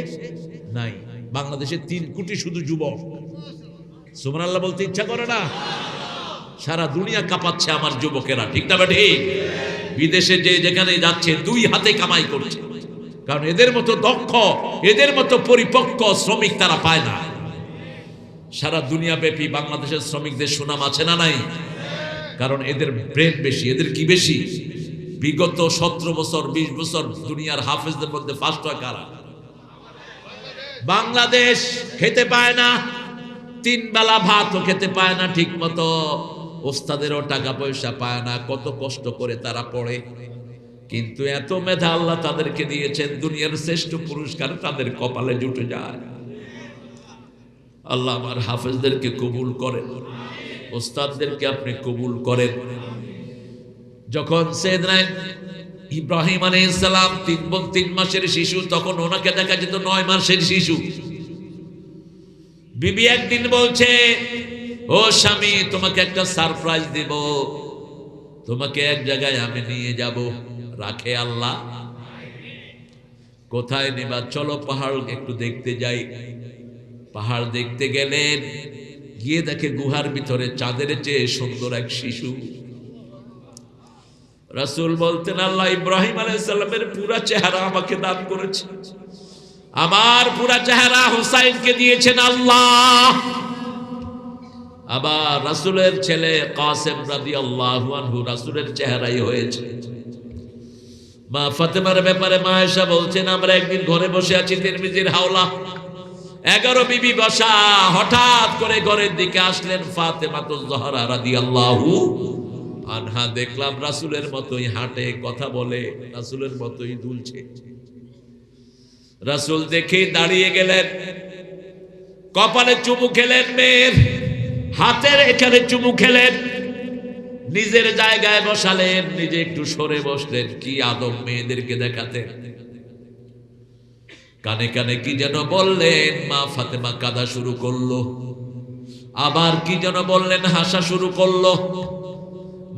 নাই, বাংলাদেশে 3 কোটি শুধু যুবক। সুবহানাল্লাহ বলতে ইচ্ছা করে না? সারা দুনিয়া কাঁপাচ্ছে আমার যুবকেরা, ঠিক না ঠিক? বিদেশে যে যেখানে যাচ্ছে 2 হাতে কামাই করছে, কারণ এদের মতো দক্ষ, এদের মতো পরিপক্ক শ্রমিক তারা পায় না। সারা দুনিয়া ব্যাপী বাংলাদেশের শ্রমিকদের সুনাম আছে না নাই? কারণ এদের ব্রেন বেশি। এদের কি বেশি? বিগত 17 বছর 20 বছর দুনিয়ার হাফেজদের মধ্যে ফার্স্ট হয় কারা? বাংলাদেশ খেতে পায় না, 3 বেলা ভাতও খেতে পায় না ঠিক মতো, ওস্তাদেরও টাকা পয়সা পায় না, কত কষ্ট করে তারা পড়ে। কিন্তু এত মেধা আল্লাহ তাদেরকে দিয়েছেন, দুনিয়ার শ্রেষ্ঠ পুরস্কার তাদের কপালে জুটে যায়। আল্লাহ আমার হাফেজদেরকে কবুল করেন, ওস্তাদদেরকে আপনি কবুল করেন। যখন সাইয়েদনা ইব্রাহিম আলাইহিস সালাম 3 মাসের শিশু, তখন ওনাকে দেখা যেত 9 মাসের শিশু। বিবি একদিন বলছে, ও স্বামী তোমাকে একটা সারপ্রাইজ দেব। তোমাকে এক জায়গায় আমি নিয়ে যাব, রাখে আল্লাহ। কোথায় নিবা? চলো পাহাড় একটু দেখতে যাই। পাহাড় দেখতে গেলেন, গিয়ে দেখে গুহার ভিতরে চাঁদের চেয়ে সুন্দর এক শিশু। রাসূল বলতেন, আল্লাহ ইব্রাহিম আলাইহিস সালামের পুরা চেহারা আমাকে দান করেছে, আমার পুরা চেহারা হুসাইনকে দিয়েছেন আল্লাহ। আবার রাসূলের ছেলে কাসেম রাদিয়াল্লাহু আনহু রাসূলের চেহারাই হয়েছে। মা ফাতেমার ব্যাপারে মা আয়েশা বলছেন, আমরা একদিন ঘরে বসে আছি, তিরমিজির হাওলা, 11 বিবি বসা, হঠাৎ করে ঘরের দিকে আসলেন ফাতেমাতুজ জহরা রাদিয়াল্লাহু আনহা। দেখলাম রাসূলের মতোই হাঁটে, কথা বলে, রাসূলের মতোই দুলছে। রাসূল দেখে দাঁড়িয়ে গেলেন, কপালে চুমু খেলেন, মেয়ের হাতের এখানে চুমু খেলেন, নিজের জায়গায় বসালেন, নিজে একটু সরে বসলেন। কি আদব মেয়েদেরকে দেখাতেন। কানে কানে কি যেন বললেন, মা ফাতেমা কাঁদা শুরু করলো। আবার কি যেন বললেন, হাসা শুরু করলো।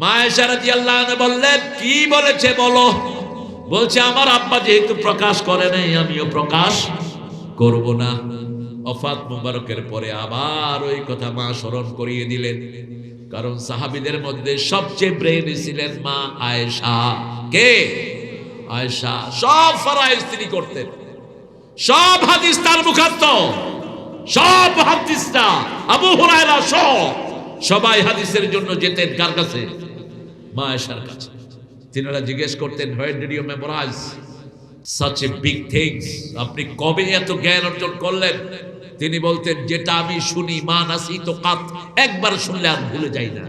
মা আয়েশা রাদিয়াল্লাহু আনহা বললেন, কি বলেছে বলো? বলছে, আমার আব্বা যেহেতু প্রকাশ করে নাই, আমিও প্রকাশ করব না। ওফাত মুবারকের পরে আবার ওই কথা মা স্মরণ করিয়ে দিলেন, কারণ সাহাবীদের মধ্যে সবচেয়ে ব্রেইনি ছিলেন মা আয়েশা। কে? আয়েশা। সব ফরজ তিনি করতেন, সব হাদিস তার মুখস্থ, সব হাদিসটা আবু হুরায়রা সবাই হাদিসের জন্য যেতেন কার কাছে? মা আয়েশার কাছে। তিনারা জিজ্ঞেস করতেন, where did you memorise such a big things? আপনি কবে এত জ্ঞান অর্জন করলেন? তিনি বলতেন, যেটা আমি শুনি, মা নাসি তো কাত, একবার শুনলে আর ভুলে যাই না।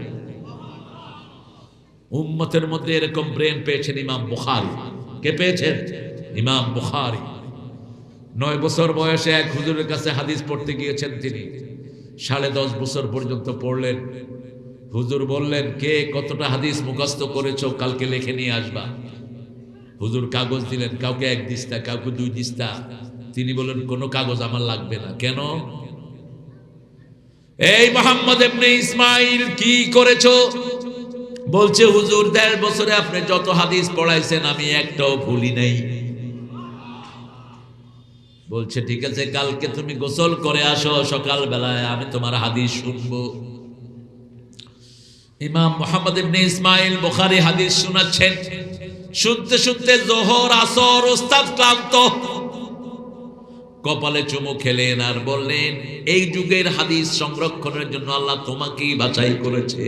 উম্মতের মধ্যে এরকম ব্রেন পেয়েছেন ইমাম বুখারী। কে পেয়েছেন? ইমাম বুখারী। 9 বছর বয়সে এক হুজুরের কাছে হাদিস পড়তে গিয়েছেন তিনি, 10.5 বছর পর্যন্ত পড়লেন। হুজুর বললেন, কে কতটা হাদিস মুখস্থ করেছো কালকে লিখে নিয়ে আসবা। হুজুর কাগজ দিলেন, কাউকে 1 দিস্তা, কাউকে 2 দিস্তা। তিনি বললেন, কোনো কাগজ আমার লাগবে না। কেন? এই মুহাম্মদ ইবনে ইসমাইল কি করেছো? বলছে, হুজুর 1.5 বছরে আপনি যত হাদিস পড়াইছেন আমি একটাও ভুলি নাই। বলছে, ঠিক আছে, কালকে তুমি গোসল করে আসো সকাল বেলায়, আমি তোমার হাদিস শুনবো। ইমাম মুহাম্মদ ইবনে ইসমাইল বুখারী হাদিস শোনাচ্ছেন। শুনতে শুনতে যোহর আসর, ওস্তাদ ক্লান্ত, কপালে চুমু খেলেন আর বললেন, এই যুগের হাদিস সংরক্ষণের জন্য আল্লাহ তোমাকেই বাছাই করেছে।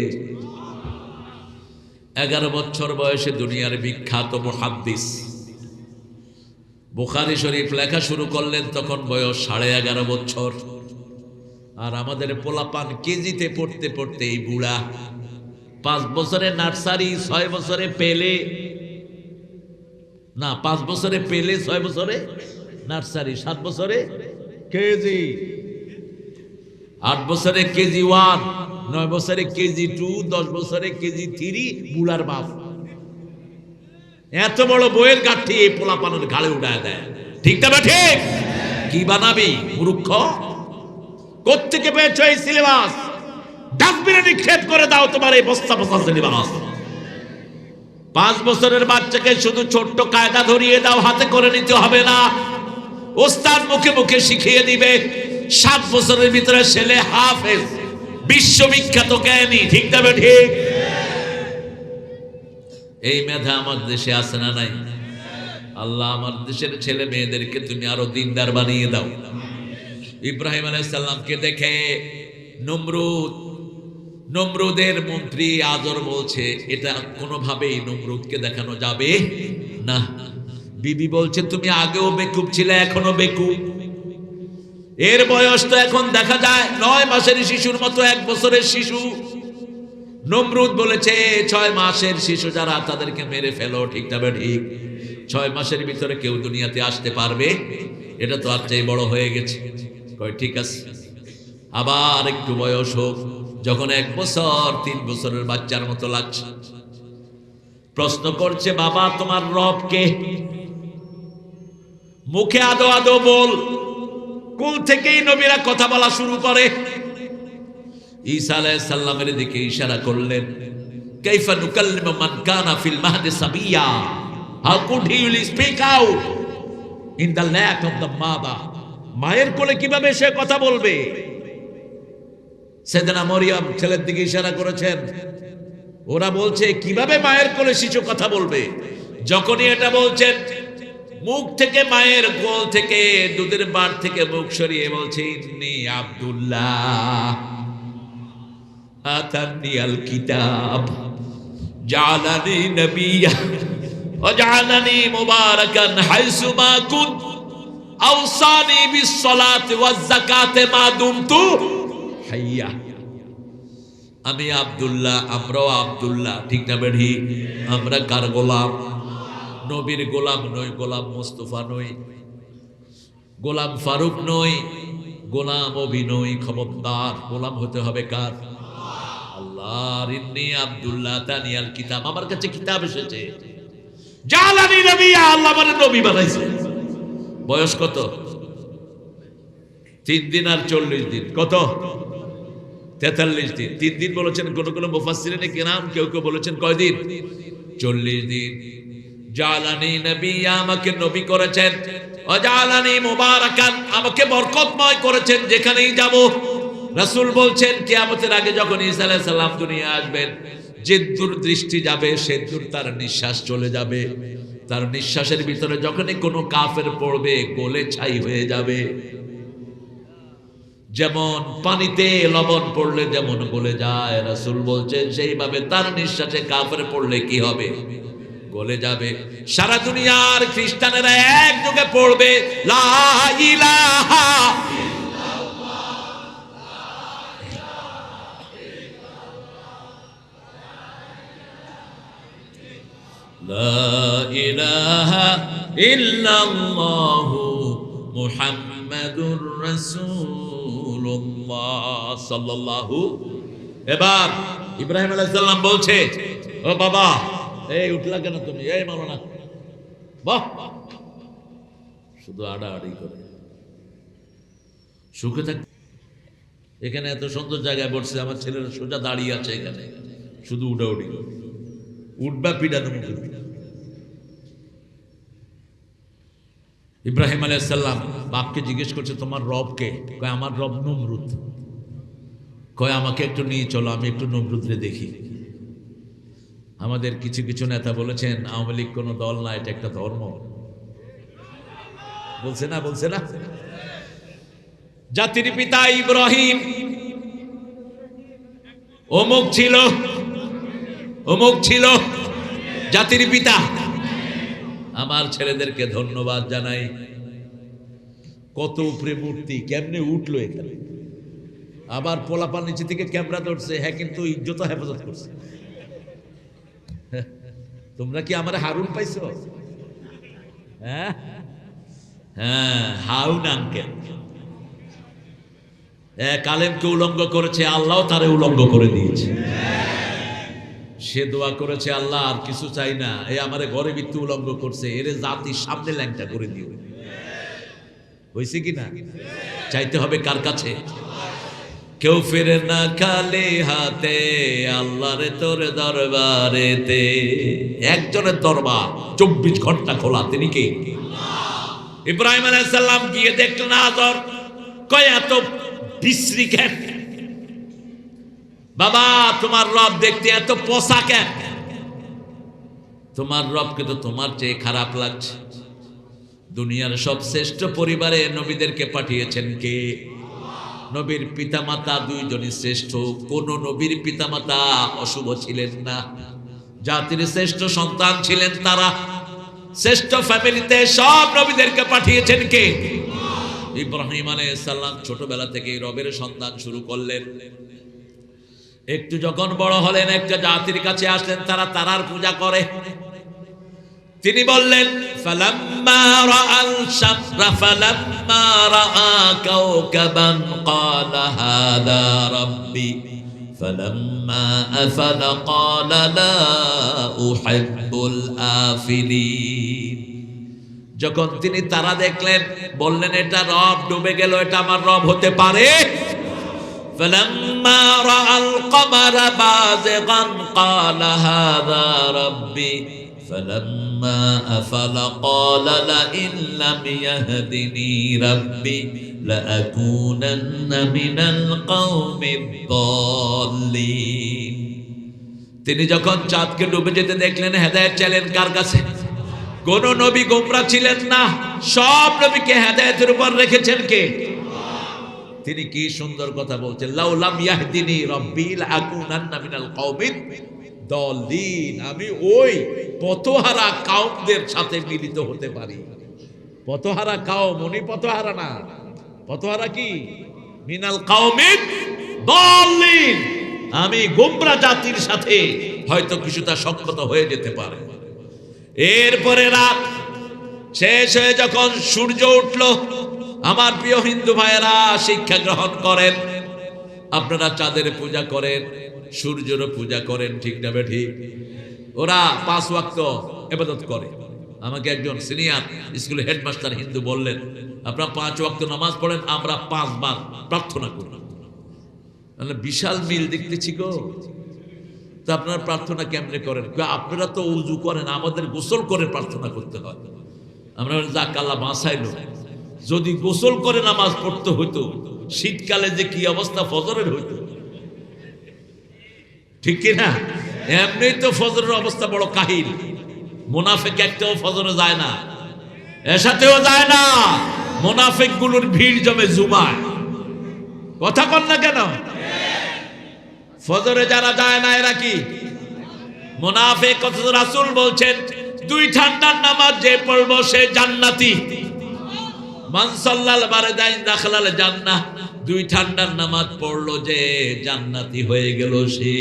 11 বছর বয়সে দুনিয়ার বিখ্যাত মুহাদ্দিস বুখারী শরীফ লেখা শুরু করলেন, তখন বয়স 11.5 বছর। আর আমাদের পোলাপান কেজিতে পড়তে পড়তে এই বুড়া। 5 বছরে নার্সারি, 6 বছরে পেলে, না 5 বছরে পেলে, 6 বছরে নার্সারি, 7 বছরে কেজি, 8 বছরে কেজি 1, 9 বছরে কেজি 2, 10 বছরে কেজি 3, বুড়ার বাপ। এত বড় বইয়ের গাঠি এই পোলাপানের ঘাড়ে উঠায় দেয়। ঠিক না? ঠিক। কি বানাবি মূর্খ? কোত্থেকে পেয়েছো এই সিলেবাস? ডাস্টবিনে নিক্ষেপ করে দাও তোমার এই বস্তা বস্তা সিলেবাস। 5 বছরের বাচ্চাকে শুধু ছোট্ট কায়দা ধরিয়ে দাও, হাতে করে নিতে হবে না, ওস্তাদ মুখে মুখে শিখিয়ে দিবে। 7 বছরের ভিতরে ছেলে হাফেজ, বিশ্ববিখ্যাত জ্ঞানী। ঠিক না? ঠিক। এই মেধা আমার দেশে আছে না নাই? আল্লাহ আমার দেশের ছেলে মেয়েদেরকে তুমি আরো দিনদার বানিয়ে দাও। ইব্রাহিম আলাইহিস সালামকে দেখে নমরুদের মন্ত্রী আজর বলছে, এটা কোনোভাবেই নমরুদকে দেখানো যাবে না। বিবি বলছে, তুমি আগেও বেকুব ছিলে, এখনো বেকুব। এর বয়স তো এখন দেখা যায় 9 মাসের শিশুর মতো, 1 বছরের শিশু। নমরুদ বলেছে, 6 মাসের শিশু যারা, তাদেরকে মেরে ফেলো। ঠিক না? ঠিক। 6 মাসের ভিতরে কেউ দুনিয়াতে আসতে পারবে? এটা তো আর চেয়ে বড় হয়ে গেছে। কয় ঠিক আছে, আবার একটু বয়স হোক। যখন 1 বছর, 3 বছরের বাচ্চার মতো লাগছে, প্রশ্ন করছে, বাবা তোমার রব কে? মুখে আদো আদো বল। কুল থেকেই নবীরা কথা বলা শুরু করে। ঈসা আলাইহিস সালামের দিকে ইশারা করলেন, কাইফা নুকাল্লিমু মান কানা ফিল মাহদি সাবিয়া, how could he will speak out in the lap of the mother. মায়ের কোলে কিভাবে সে কথা বলবে? সাইয়েদনা মরিয়ম ছেলের দিকে ইশারা করেছেন। ওরা বলছে কিভাবে মায়ের কোলে শিশু কথা বলবে? যখনই এটা বলছেন, মুখ থেকে, মায়ের কোল থেকে, দুধের বাট থেকে মুখ সরিয়ে বলছে, ইন্নী আব্দুল্লাহ আতানি আল কিতাব জালানি নবিয়্যা ওয়া জালানি মুবারাকান হাইসু মা কুন আওসানি বিস সালাতি ওয়াজ যাকাতি মা দুমতু হাইয়া। আমি আব্দুল্লাহ, আমরাও আব্দুল্লাহ, ঠিক না বেঠি? আমরা কার গোলাম? নবীর গোলাম নই, গোলাম মুস্তাফা নই, গোলাম ফারুক নই, গোলাম অভিনয়। খবরদার, গোলাম হতে হবে কার? আল্লাহর। ইন্নী আব্দুল্লাহ তানিয়াল কিতাব, আমার কাছে কিতাব এসেছে। জালানি নবিয়্যা, আল্লাহ আমারে নবী বানাইছে। বয়স কত? 3 দিন আর 40 দিন। কত? 43 দিন। 3 দিন বলেছেন কোন কোন মুফাসসিরিনে কিরাম, কেউ কেউ বলেছেন কয়দিন? 40 দিন। জালানি নবিয়্যা, আমাকে নবী করেছেন। ওয়া জালানি মুবারাকান, আমাকে বরকতময় করেছেন যেখানেই যাব। রাসূল বলছেন কিয়ামতের আগে যখন ঈসা আলাইহিস সালাম দুনিয়া আসবেন, যে দূর দৃষ্টি যাবে সে দূর তার নিঃশ্বাস চলে যাবে। তার নিঃশ্বাসের ভিতরে যখনই কোনো কাফের পড়বে গলে ছাই হয়ে যাবে। যেমন পানিতে লবণ পড়লে যেমন গলে যায়, রাসূল বলছেন সেইভাবে তার নিঃশ্বাসে কাফের পড়লে কি হবে? গলে যাবে। সারা দুনিয়ার খ্রিস্টানেরা একযোগে পড়বে লা ইলাহা লা ইলাহা ইল্লাল্লাহু মুহাম্মাদুর রাসূলুল্লাহ সাল্লাল্লাহু। এবার ইব্রাহিম আলাইহিস সালাম বলছে, ও বাবা, এই উঠলা কেন তুমি? এই মাওলানা, বাহ, শুধু আড়াআড়ি করে সুখে থাক। এখানে এত সুন্দর জায়গায় বসছে, আমার ছেলেরা সোজা দাঁড়িয়ে আছে এখানে, শুধু উড়াউড়ি করে। উঠবা পিডা তুমি। ইব্রাহিম আলাইহিস সালাম বাপকে জিজ্ঞেস করছে, তোমার রব কে? কয় আমার রব নমরুদ। কয় আমাকে একটু নিয়ে চলো, আমি একটু নমরুদরে দেখি। আমাদের কিছু কিছু নেতা বলেছেন আওয়ামী লীগ কোনো দল না, এটা একটা ধর্ম। বলছে না? বলছে না? জাতির পিতা ইব্রাহিম অমুক ছিল, অমুক ছিল, জাতির পিতা। আমার ছেলেদেরকে ধন্যবাদ জানাই। কত উপরে মূর্তি, কেমনে উঠলো এখানে। আবার পোলাপান নিচে থেকে ক্যামেরা ধরছে, হ্যাঁ, কিন্তু ইজ্জত হেফাজত করছে। তোমরা কি আমার হারুন পাইছো? হ্যাঁ হ্যাঁ, হারুন আঙ্কেল কালেমকে উলঙ্গ করেছে, আল্লাহ তারে উলঙ্গ করে দিয়েছে। সে দোয়া করেছে, আল্লাহ আর কিছু চাই না, এ আমারে ঘরে ভিত্তি উলঙ্গ করছে, এরে জাতির সামনে ল্যাংটা করে দিও। হয়েছে কি না? চাইতে হবে কার কাছে? কেউ ফিরে না খালি হাতে, আল্লাহরে তোর দরবারেতে। একজনের দরবার 24 ঘন্টা খোলা, তিনি কে? ইব্রাহিম আলাইহিস সালাম গিয়ে দেখলেন আদর, কয় এত বিশ্রী কেন বাবা? তোমার রব দেখতে এত পোষা কেন? তোমার রবকে তো তোমার চেয়ে খারাপ লাগছে। দুনিয়ার সব শ্রেষ্ঠ পরিবারে নবীদেরকে পাঠিয়েছেন কে? নবীর পিতামাতা দুইজনই শ্রেষ্ঠ, কোন নবীর পিতামাতা অশুভ ছিলেন না। জাতির শ্রেষ্ঠ সন্তান ছিলেন তারা। শ্রেষ্ঠ ফ্যামিলিতে সব নবীদেরকে পাঠিয়েছেন কে? ইব্রাহিম আলাইহিস সালাম ছোটবেলা থেকেই রবের সন্ধান শুরু করলেন। একটু যখন বড় হলেন, একটা জাতির কাছে আসলেন, তারা তারার পূজা করে। তিনি বললেন, ফালাম্মা রাআল শামসা ফালাম্মা রাআ কাওকাবান ক্বালা হাযা রাব্বি ফালাম্মা আফালা ক্বালা লা উহিব্বুল আফিলিন। যখন তিনি তারা দেখলেন, বললেন এটা রব, ডুবে গেল, এটা আমার রব হতে পারে? فلما رأى القمر بازغا قال هذا ربي فلما أفل قال لئن لم يهدني ربي لأكونن من القوم الضالين। তিনি যখন চাঁদকে ডুবে যেতে দেখলেন হেদায়েত চাইলেন কার কাছে? কোন নবী গোমরা ছিলেন না, সব নবীকে হেদায়েতের উপর রেখেছেন কে? তিনি কি সুন্দর কথা বলছেন, লাউলাম ইয়াহদিনি রাব্বি লাকুনান্না মিনাল কওমিদ দাল্লিন, আমি ওই পথহারা কওমদের সাথে মিলিত হতে পারি। পথহারা কওম, উনি পথহারা না, পথহারা কি? মিনাল কওমিদ দাল্লিন, আমি গোমরা জাতির সাথে হয়তো কিছুটা সক্ষত হয়ে যেতে পারে। এরপরে রাত শেষ হয়ে যখন সূর্য উঠল, আমার প্রিয় হিন্দু ভাইয়েরা শিক্ষা গ্রহণ করেন, আপনারা চাঁদের পূজা করেন, সূর্যেরও পূজা করেন, ঠিক না বেঠিক? ওরা 5 ওয়াক্ত ইবাদত করে। আমাকে একজন সিনিয়র স্কুলের হেডমাস্টার হিন্দু বললেন, আপনারা 5 ওয়াক্ত নামাজ পড়েন, আমরা 5 বার প্রার্থনা করি। বিশাল মিল দেখতেছি গো। তো আপনারা প্রার্থনা কেমনে করেন? আপনারা তো উজু করেন, আমাদের গোসল করে প্রার্থনা করতে হয়। আমরা যাক আল্লাহ বাঁচাইলো, যদি গোসল করে নামাজ পড়তে হইতো শীতকালে যে কি অবস্থা ফজরের হইতো, ঠিক কিনা? এমনি তো ফজরের অবস্থা বড় কাহিল। মুনাফিক একটাও ফজরে যায় না, এসাতেও যায় না। মুনাফিক গুলোর ভিড় জমে জুমায়। কথা কন না কেন? ফজরে যারা যায় না এরা কি মুনাফিক? অথচ রাসূল বলছেন 2 ঠান্ডার নামাজ যে পড়বো সে জান্নাতি। মান সাল্লাল বারদাইন দাখালাল জান্নাহ, 2 ঠান্ডার নামাজ পড়লো যে জান্নাতি হয়ে গেল সে।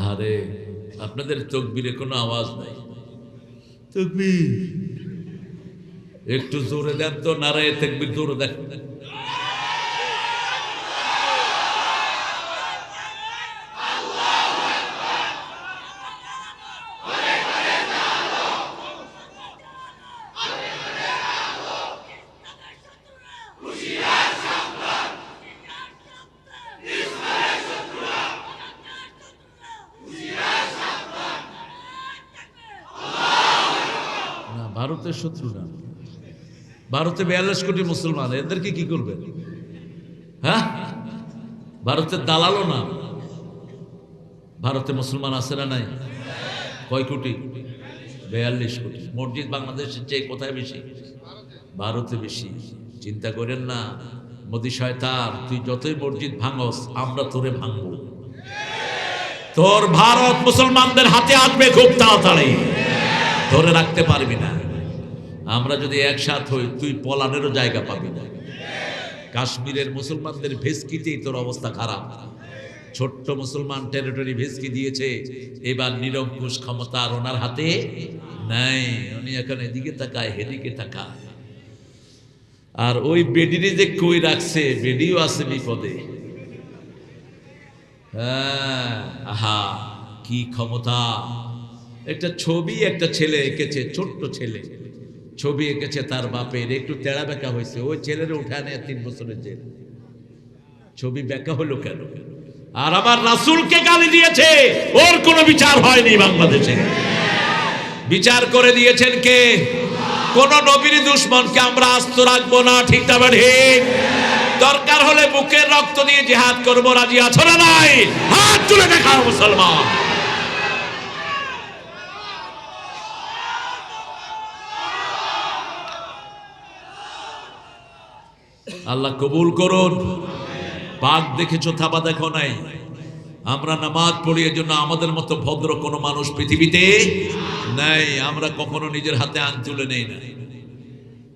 আরে আপনাদের তাকবীরে কোনো আওয়াজ নাই। তাকবীর একটু জোরে দেন তো, নারায়ে তাকবীর জোরে দেন। ভারতের শত্রু না, ভারতে 42 কোটি মুসলমান, এদেরকে কি করবেন? হ্যাঁ, ভারতের দালালও না। ভারতে মুসলমান আছে না নাই? কয় কোটি? 42 কোটি। মসজিদ বাংলাদেশের চেয়ে কোথায় বেশি? ভারতে বেশি। চিন্তা করেন না, মোদি শয়তান, তুই যতই মসজিদ ভাঙস আমরা তোরে ভাঙবো। তোর ভারত মুসলমানদের হাতে আসবে খুব তাড়াতাড়ি, ধরে রাখতে পারবি না। আমরা যদি একসাথ হই তুই পলানেরও জায়গা পাবি না। কাশ্মীরের মুসলমানদের ভেস্কিতেই তোর অবস্থা খারাপ। ছোট্ট মুসলমান টেরিটরি ভেস্কি দিয়েছে, এবার নিরঙ্কুশ ক্ষমতা আর ওনার হাতে নাই। উনি এখন এদিকে তাকায়, হেদিকে তাকায়। আর ওই বেডিরে যে কই রাখছে, বেডিও আছে বিপদে। হ্যাঁ, আহা কি ক্ষমতা! একটা ছবি একটা ছেলে এঁকেছে, ছোট্ট ছেলে ছবি এঁকেছে তার বাপের, একটু তেড়া বেঁকা হয়েছে, ওই ছেলের উঠানে 3 বছরের জেল। ছবি বেঁকা হলো কেন? আর আমার রাসূলকে গালি দিয়েছে, ওর কোনো বিচার হয়নি বাংলাদেশে। বিচার করে দিয়েছেন কে? কোন নবীর দুশমনকে আমরা আস্ত রাখবো না, ঠিক না ঠিক? দরকার হলে বুকের রক্ত দিয়ে জিহাদ করবো, রাজি আছো না নাই? হাত তুলে দেখাও মুসলমান। আল্লাহ কবুল করুন। পাক দেখেছো, থাবা দেখো নাই। আমরা নামাজ পড়ি, এর জন্য আমাদের মতো ভদ্র কোনো মানুষ পৃথিবীতে নাই। আমরা কখনো নিজের হাতে আইন তুলে নেই না।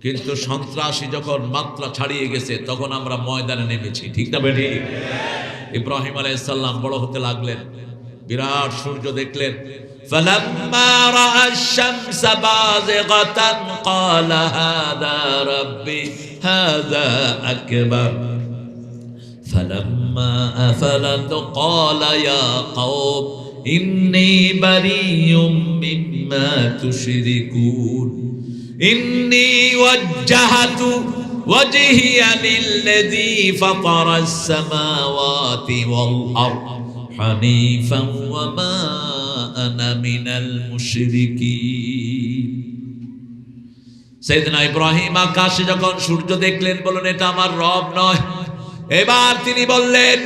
কিন্তু সন্ত্রাসী যখন মাত্রা ছাড়িয়ে গেছে তখন আমরা ময়দানে নেমেছি, ঠিক না বেঠি? ইব্রাহিম আলাইহিস সালাম বড় হতে লাগলেন, বিরাট সূর্য দেখলেন। فلما رأى الشمس بازغة قال هذا ربي هذا أكبر فلما أفلت قال يا قوم ইন্নী বারিয়ুম মিম্মা তুশরিকুন ইন্নী ওয়াজ্জাহাতু ওয়াজহিয়া লিল্লাযী ফাতারাস সামাওয়াতি ওয়াল আরদ হানিফান ওয়া মা আনা মিনাল মুশরিকিন। সাইয়েদনা ইব্রাহিম আকাশে যখন সূর্য দেখলেন বললেন এটা আমার রব নয়। এবার তিনি বললেন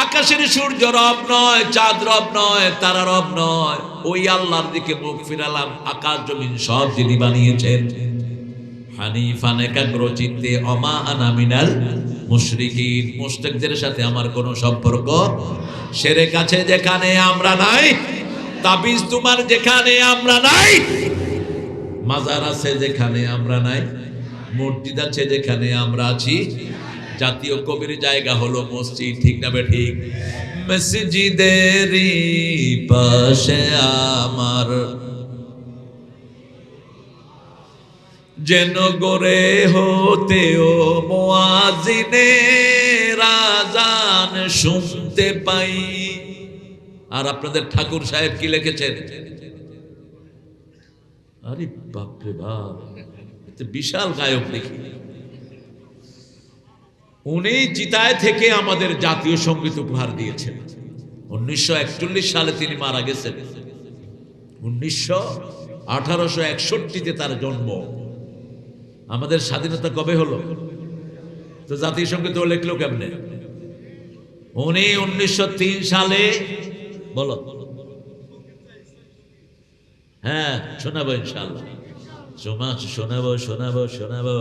আকাশের সূর্য রব নয়, চাঁদ রব নয়, তারা রব নয়, ওই আল্লাহর দিকে মুখ ফিরালাম আকাশ জমিন সব যিনি বানিয়েছেন। হানিফান একাগ্র চিত্তে ওমা আনা মিনাল মুশরিকিন, মুশরিকদের সাথে আমার কোনো সম্পর্ক। শিরক আছে যেখানে আমরা নাই, তাবিজ তোমার যেখানে আমরা নাই, মাজার আছে যেখানে আমরা নাই, মসজিদ আছে যেখানে আমরা আছি, জাতীয় কবির জায়গা হলো মসজিদ, ঠিক না ঠিক? মসজিদেরই পাশে আমার যেন গড়ে হতেও মুয়াজ্জিনের আযান শুনতে পাই। আর আপনাদের ঠাকুর সাহেব কি লিখেছেন? আরে বাপরে বাপ, বিশাল গায়ক দেখি। উনি চিতায় থেকে আমাদের জাতীয় সঙ্গীত উপহার দিয়েছেন। 1941 সালে তিনি মারা গেছেন। 1861-তে তার জন্ম। আমাদের স্বাধীনতা কবে হলো? তো জাতীয় সঙ্গীত লিখলো কেমনে? উনি 1903 সালে, বলো, হ্যাঁ শোনাবো ইনশাআল্লাহ, শোনাবো।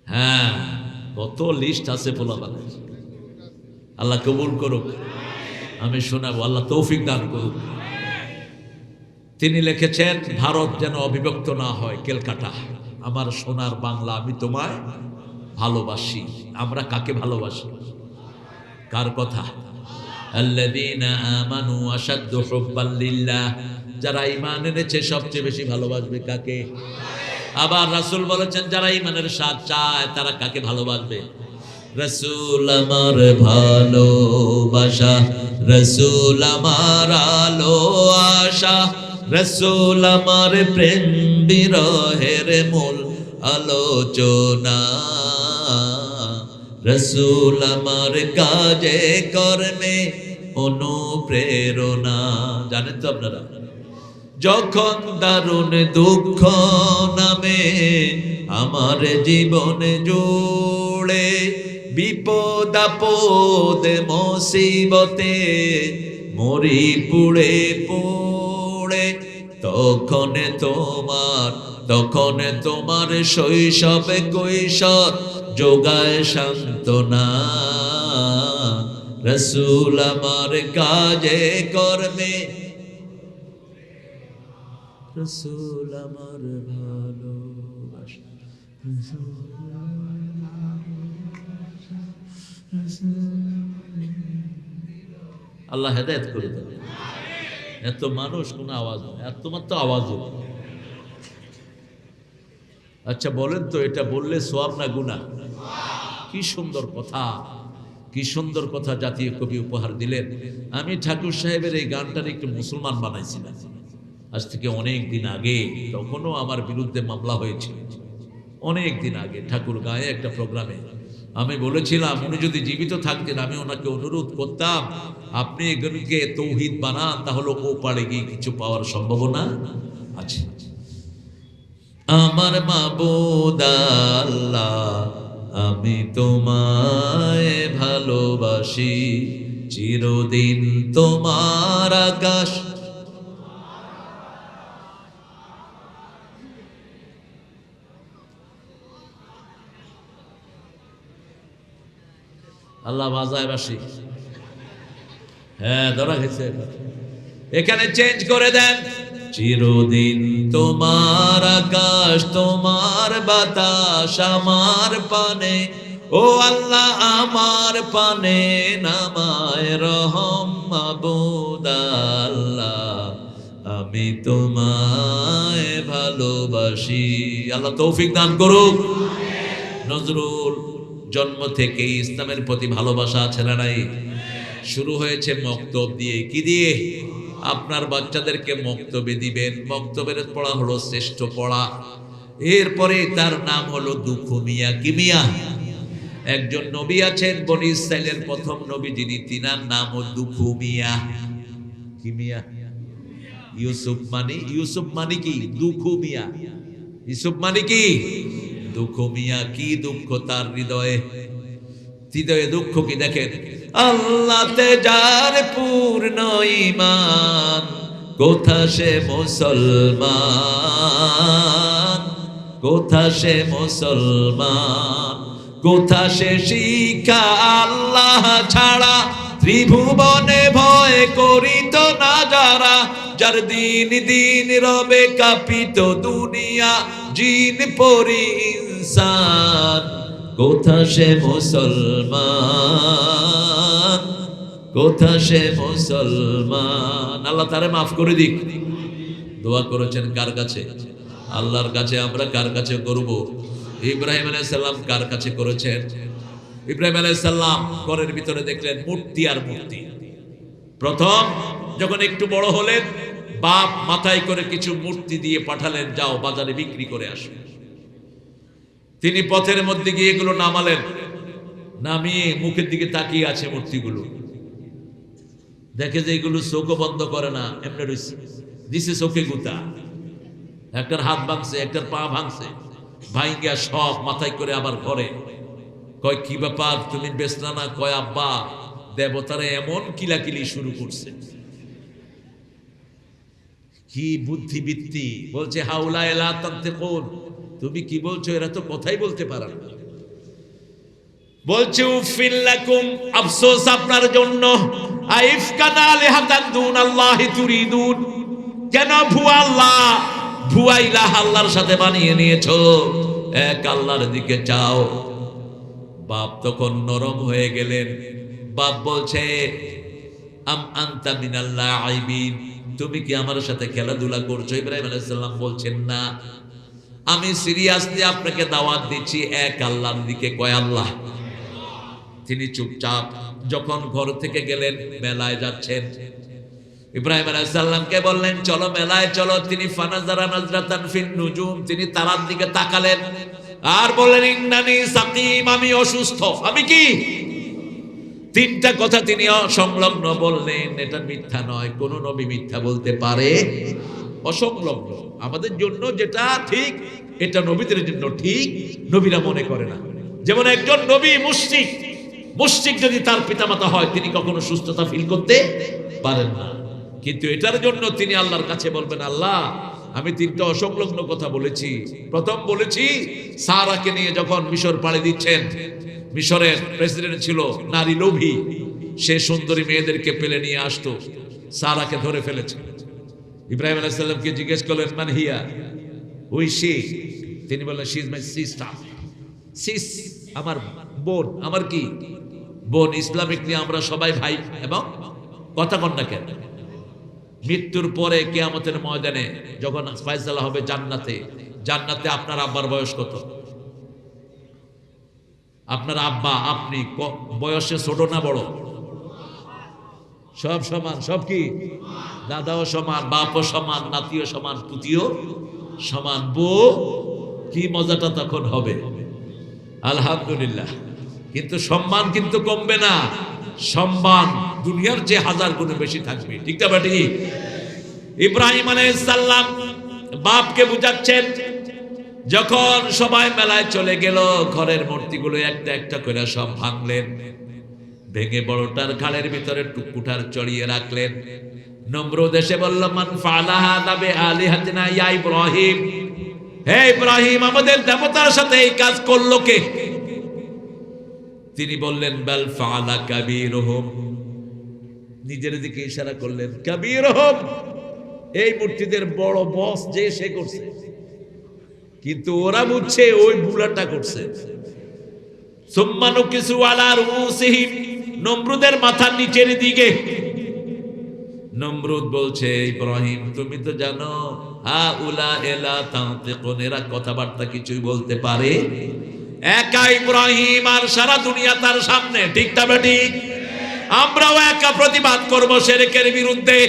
হ্যাঁ, কত লিস্ট আছে পোলাপানের। আল্লাহ কবুল করুক, আমি শোনাবো, আল্লাহ তৌফিক দান করুক। তিনি লিখেছেন ভারত যেন অবিভক্ত না হয়, কেলকাটা আমার সোনার বাংলা, আমি তোমায় ভালোবাসি। আমরা কাকে ভালোবাসি? কার কথা? আল্লাযীনা আমানু আশাদ্দু হুব্বান লিল্লাহ, যারা ঈমান এনেছে সবচেয়ে বেশি ভালোবাসবে কাকে? আবার রাসূল বলেছেন যারা ঈমানের স্বাদ চায় তারা কাকে ভালোবাসবে? রাসূল আমার ভালোবাসা, রাসূল আমার আলো আশা, রাসূল আমার প্রেম বিরহের মূল আলোচনা, রাসূল আমার কাজে কর্মে অনুপ্রেরণা। জানেন তো আপনারা, যখন দারুণ দুঃখ নামে আমার জীবনে জুড়ে, বিপদ আপদ মুসিবতে মরি পুড়ে পুড়ে, তখন তোমার শৈশবে কৈশোর যোগায় সান্ত্বনা, রাসূল আমার কাজে কর্মে, রাসূল আমার ভালোবাসা। আল্লাহ হেদায়েত করে দেবে। এত মানুষ কোন আওয়াজ, এত মাত্র আওয়াজ। আচ্ছা বলেন তো, এটা বললে সওয়াব না গুনাহ? কি সুন্দর কথা, কি সুন্দর কথা জাতীয় কবি উপহার দিলেন। আমি ঠাকুর সাহেবের এই গানটার একটু মুসলমান বানাইছিলাম আজ থেকে অনেক দিন আগে। তখনও আমার বিরুদ্ধে মামলা হয়েছিল অনেক দিন আগে। ঠাকুর গায়ে একটা প্রোগ্রামে আমি বলেছিলাম উনি যদি জীবিত থাকতেন আমি ওনাকে অনুরোধ করতাম আপনি এগুলোকে তৌহিদ বানান, তাহলে ও পারে গিয়ে কিছু পাওয়ার সম্ভাবনা আছে। আমার মাবুদ আল্লাহ, আমি তোমায় ভালোবাসি, চিরদিন তোমার আকাশ আল্লাহ বাজায় বাসি। হ্যাঁ ধরা গেছে, এখানে চেঞ্জ করে দেন। চিরদিন তোমার আকাশ, তোমার বাতাস আমার পানে, ও আল্লাহ আমার পানে নামায় রহম মাবুদ আল্লাহ, আমি তোমায় ভালোবাসি। আল্লাহ তৌফিক দান করুক। নজরুল জন্ম থেকে ইসলামের প্রতি ভালোবাসা আছে না নাই? শুরু হয়েছে মক্তব দিয়ে। কি দিয়ে? আপনার বাচ্চাদেরকে মক্তবে দিবেন। মক্তবের পড়া হলো শ্রেষ্ঠ পড়া। এরপরে তার নাম হলো দুঃখু মিয়া। কি মিয়া? একজন নবী আছেন বনি ইসরাইলের প্রথম নবী যিনি, তিনার নাম হলো দুঃখু মিয়া। কি মিয়া? ইউসুফ মানে কি? দুঃখু মিয়া। ইউসুফ মানে কি? দুঃখু মিয়া। কি দুঃখ তার হৃদয়ে? হৃদয়ে দুঃখ কি দেখেন, আল্লাহতে যার পূর্ণ ঈমান, কোথা সে মুসলমান, কোথা সে মুসলমান, কোথা সে শিক্ষা আল্লাহ ছাড়া, ত্রিভুবনে ভয় করিত না যারা, যার দিন দিন রবে কাঁপিত দুনিয়া, জিন পরি ইনসান, কোথা সে মুসলমান, কোথা সে মুসলমান। আল্লাহ তারে মাফ করে দিক। দোয়া করেছেন কার কাছে? আল্লাহর কাছে। আমরা কার কাছে করব? ইব্রাহিম আলাইহিস সালাম কার কাছে করেছেন? ইব্রাহিম আলাইহিস সালাম ঘরের ভিতরে দেখলেন মূর্তি আর মূর্তি। প্রথম যখন একটু বড় হলেন, বাপ মাথায় করে কিছু মূর্তি দিয়ে পাঠালেন, যাও বাজারে বিক্রি করে আসো। তিনি পথের মধ্যে গিয়ে এগুলো নামালেন, নামিয়ে মুখের দিকে তাকিয়ে আছে মূর্তিগুলো। দেখে যে এগুলো চোখও বন্ধ করে না, এমনি রয়েছে, দিছে চোখে গুতা। একটার হাত ভাঙছে, একটার পা ভাঙছে, ভাইঙ্গা সব মাথায় করে আবার ঘরে। কয় কি ব্যাপার, তুমি বেচনা না? কয় আব্বা, দেবতারা এমন কিলাকিলি শুরু করছে। কি বুদ্ধিবৃত্তি! বলছে হাউলা এলা তান্তে কোন, তুমি কি বলছো? এরা তো কথাই বলতে পারে না। বলছে উফিল লাকুম, আফসোস আপনার জন্য, আইফকানা আলিহাতান দুনাল্লাহি তুরিদুন, কেন ভুয়া আল্লাহ, ভুয়া ইলাহ আল্লাহর সাথে বানিয়ে নিয়েছো, এক আল্লাহর দিকে চাও। বাপ তখন নরম হয়ে গেলেন। বাপ বলছে আম আনতা মিনাল লাইবিন, তুমি কি আমার সাথে খেলাধুলা করছো? ইব্রাহিম আলাইহিস সালাম বলছেন না, আমি সিরিয়াসলি আপনাকে দাওয়াত দিচ্ছি এক আল্লাহর দিকে। কয় আল্লাহ? তিনি চুপচাপ। যখন ঘর থেকে গেলেন, মেলায় যাচ্ছেন, ইব্রাহিম আলাইহিস সালামকে বললেন চলো মেলায় চলো। তিনি ফানাজারা নাজরাতান ফিন নুজুম, তিনি তারার দিকে তাকালেন আর বললেন ইন্নানি সাকিম, আমি অসুস্থ। আমি কি? তিনটা কথা তিনি অসংলগ্ন বললেন। এটা মিথ্যা নয়, কোন নবী মিথ্যা বলতে পারে? অসংলগ্ন। আমাদের জন্য যেটা ঠিক, এটা নবীদের জন্য ঠিক, নবীরা মনে করে না। যেমন একজন নবী মুশরিক, মুশরিক যদি তার পিতামাতা হয়, তিনি কখনো সুস্থতা ফিল করতে পারেন না। কিন্তু এটার জন্য তিনি আল্লাহর কাছে বলবেন, আল্লাহ আমি তিনটা অসংলগ্ন কথা বলেছি। প্রথম বলেছি, সারাকে নিয়ে যখন মিশর পাড়ি দিচ্ছেন, মিশরের প্রেসিডেন্ট ছিল নারী লোভী, সে সুন্দরী মেয়েদেরকে পেলে নিয়ে আসতো, সারাকে ধরে ফেলেছে। ইব্রাহিম আলাইহিস সালামকে জিজ্ঞেস করলেন মান হিয়া, হুই শি? তিনি বললেন she is my sister. Sis আমার বোন। আমার কি বোন? ইসলামিক নিয়ে আমরা সবাই ভাই। এবং কথা কন না কেন? মৃত্যুর পরে কিয়ামতের ময়দানে যখন ফয়সালা হবে জান্নাতে, জান্নাতে আপনার আব্বার বয়স কত? আপনার আব্বা আপনি বয়সে ছোট না বড়? সব সমান। সব কি? দাদাও সমান, বাপও সমান, নাতিও সমান, পুতিও সমান। বউ কি মজাটা তখন হবে! আলহামদুলিল্লাহ। কিন্তু সম্মান কিন্তু কমবে না, সম্মান দুনিয়ার যে 1000 গুণে বেশি থাকবে। ঠিক না বাটি? ইব্রাহিম আলাইহিস সালাম বাপকে বুঝাচ্ছেন। যখন সবাই মেলায় চলে গেল, ঘরের মূর্তিগুলো একটা একটা করে সব ভাঙলেন, ভেঙে বড়টার ঘাড়ের ভিতরে টুকুটার চড়িয়ে রাখলেন। নমরুদ এসে বলল মান ফাআলা হাযা বিআলিহাতিনা ইয়া ইব্রাহিম, হে ইব্রাহিম আমাদের দেবতার সাথে এই কাজ করলো কে? তিনি বললেন বাল ফাআলা কাবীরুহুম, নিজের দিকে ইশারা করলেন, কাবীরুহুম এই মূর্তিদের বড় বস যে সে করছে। কিন্তু ওরা বুঝছে ওই বুলাটা করছে। সুম্মা নুকিসু আলা রুসিহিম, নমরুদের মাথার নিচের দিকে। নমরুদ বলছে ইব্রাহিম তুমি তো জানো হাউলা এলা তানতিকুন, এরা কথাবার্তা কিছুই বলতে পারে? একা ইব্রাহিম আর সারা দুনিয়া তার সামনে। ঠিক না বেটি? আমরাও একা প্রতিবাদ করব শিরকের বিরুদ্ধে।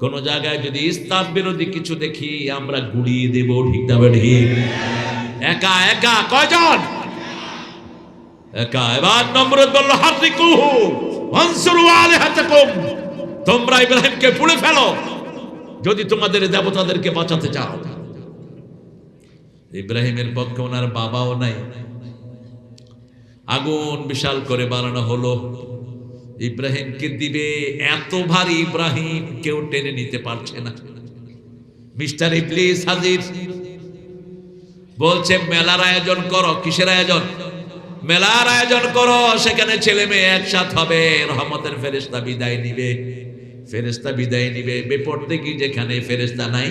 কোন জায়গায় যদি ইসলাম বিরোধী কিছু দেখি আমরা গুড়িয়ে দেব, ঠিক না ঠিক? একা একা কয়জন? একা। এবার নমরুদ বলল হারিকুহু ওয়ানসুরু আলিহাতাকুম, তোমরা ইব্রাহিমকে পুড়ে ফেলো যদি তোমাদের দেবতাদেরকে বাঁচাতে চাও। ইব্রাহিমের পক্ষে ওনার বাবাও নাই, আগুন বিশাল করে বানানো হলো, ইব্রাহিমকে দিবে, এত ভারী ইব্রাহিম কেউ টেনে নিতে পারছে না। মিস্টার ইবলিস হাজির, বলছে মেলার আয়োজন করো। কিসের আয়োজন? মেলার আয়োজন করো, সেখানে ছেলে মেয়ে একসাথে হবে, রহমতের ফেরেশতা বিদায় নিবে, ফেরেশতা বিদায় নিবে। বেপরদেকি যেখানে ফেরেশতা নাই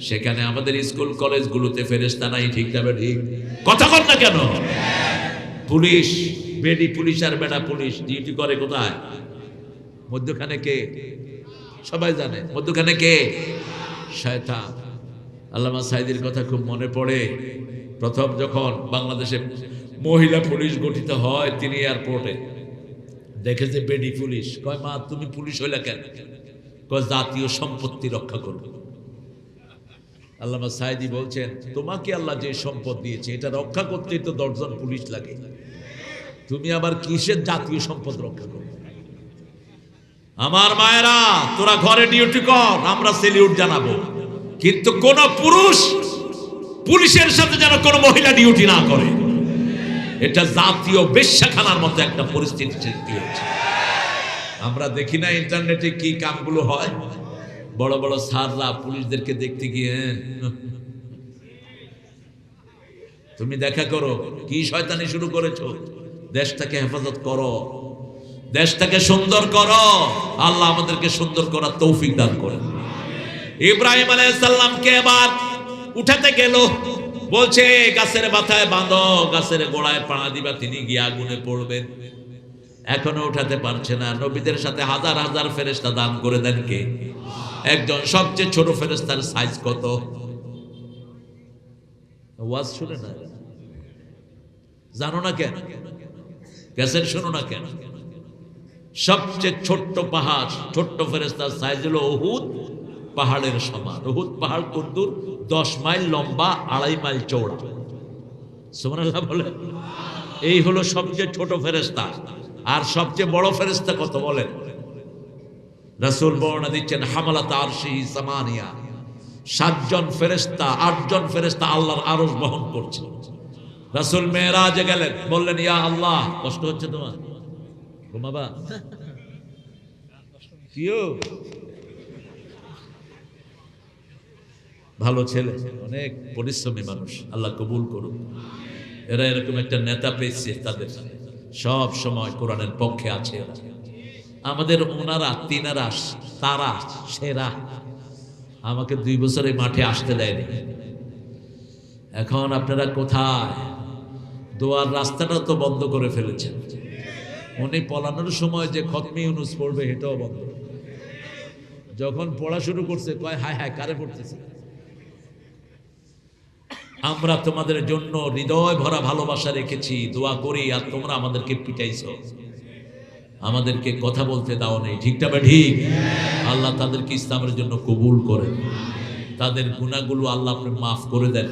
সেখানে আমাদের স্কুল কলেজগুলোতে ফেরেশতা নাই, ঠিক না ঠিক? কথা বল না কেন? পুলিশ, বেডি পুলিশ আর বেটা পুলিশ ডিউটি করে কোথায়? মধ্যখানে কে? সবাই জানে মধ্যখানে কে? শয়তান। আল্লামা সাইদির কথা খুব মনে পড়ে। প্রথম যখন বাংলাদেশে মহিলা পুলিশ গঠিত হয়, তিনি এয়ারপোর্টে দেখে যে বেডি পুলিশ। কয় মা তুমি পুলিশ হইলা কেন? কয় জাতীয় সম্পত্তি রক্ষা করবে। আল্লামা সাইদি বলছেন তোমাকে আল্লাহ যে সম্পদ দিয়েছে এটা রক্ষা করতেই তো 10 জন পুলিশ লাগে, তুমি আবার কিসের জাতীয় সম্পদ রক্ষা করবে? আমার মায়েরা, তোরা ঘরে ডিউটি কর, আমরা সেলিউট জানাবো, কিন্তু কোন পুরুষ পুলিশের সাথে যেন কোন মহিলা ডিউটি না করে। এটা জাতীয় বেশ্যাখানার মতো একটা পরিস্থিতি সৃষ্টি হচ্ছে। আমরা দেখি না ইন্টারনেটে কি কামগুলো হয়, বড় বড় স্যাররা পুলিশদেরকে দেখতে গিয়ে, তুমি দেখা করো কি শয়তানি শুরু করেছো, দেশটাকে হেফাজত করো, দেশটাকে সুন্দর করো। আল্লাহ আমাদেরকে সুন্দর করার তৌফিক দান করেন। ইব্রাহিম আলাইহিস সালামকে এবার উঠাতে গেল, বলছে গাছের মাথায় বাঁধো, গাছের গোড়ায় পাড়া দিবা, তিনি গিয়ে আগুনে পড়বেন। এখনো উঠাতে পারছে না। নবীদের সাথে হাজার হাজার ফেরেশতা দান করে দেন কে? একজন। সবচেয়ে ছোট ফেরেশতার সাইজ কত? ওয়াজ শুনে না, জানো না কেন? ক্যাসেট শোনো না কেন? সবচেয়ে ছোট্ট পাহাড়, ছোট্ট ফেরেশতার সাইজ হলো উহুদ পাহাড়ের সমান। উহুদ পাহাড় কতদূর? 10 মাইল লম্বা, 2.5 মাইল চওড়া। সুবহানাল্লাহ বলে। এই হলো সবচেয়ে ছোট ফেরেশতা। আর সবচেয়ে বড় ফেরেশতা কত বলেন? রাসূল বর্ণনা দিচ্ছেন হামালাত আরশিহি সামানিয়া, 7 জন ফেরেশতা, 8 জন ফেরেশতা আল্লাহর আরশ বহন করছে। রাসূল মেরাজে গেলেন, বললেন ইয়া আল্লাহ, কষ্ট হচ্ছে তোমার? ঘুমাবা? কিও ভালো ছেলে, অনেক পরিশ্রমী মানুষ, আল্লাহ কবুল করুন। এরা এরকম একটা নেতা পেয়েছে, তাদের সব সময় কোরআনের পক্ষে আছে। আমাদের ওনারা, তিনারা, তারা সেরা। আমাকে 2 বছরে মাঠে আসতে দেয়নি। এখন আপনারা কোথায়? দোয়ার রাস্তাটা তো বন্ধ করে ফেলেছেন। উনি পলানোর সময় যে খতমি ইউনুস পড়বে এটাও বন্ধ। যখন পড়া শুরু করছে কয় হায় হায় কারে পড়তেছে। আমরা তোমাদের জন্য হৃদয় ভরা ভালোবাসা রেখেছি, দোয়া করি, আর তোমরা আমাদেরকে পিটাইছো, আমাদেরকে কথা বলতে দাও নেই, ঠিকটা বা ঠিক? আল্লাহ তাদেরকে ইসলামের জন্য কবুল করেন, তাদের গুনাহগুলো আল্লাহ আপনি মাফ করে দেন,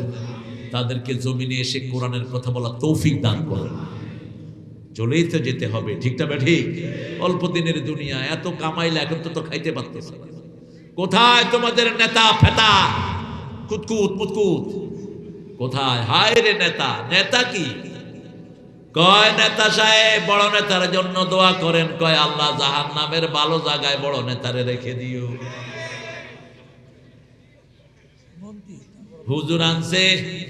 তাদেরকে জমিনে এসে কোরআনের কথা বলা তৌফিক দান করেন। চলেই তো যেতে হবে, ঠিকটা বা ঠিক? অল্প দিনের দুনিয়া, এত কামাইলে এখন তো খাইতে পারতেছে না। কোথায় তোমাদের নেতা ফেতা কুতকুত মুতকুত? কোথায়? হায় রে নেতা! নেতা কি কয়? নেতা সাহেব বড় নেতার জন্য দোয়া করেন, কয় আল্লাহ জাহান্নামের ভালো জায়গায় বড় নেতারে রেখে দিও। হুজুর আনছে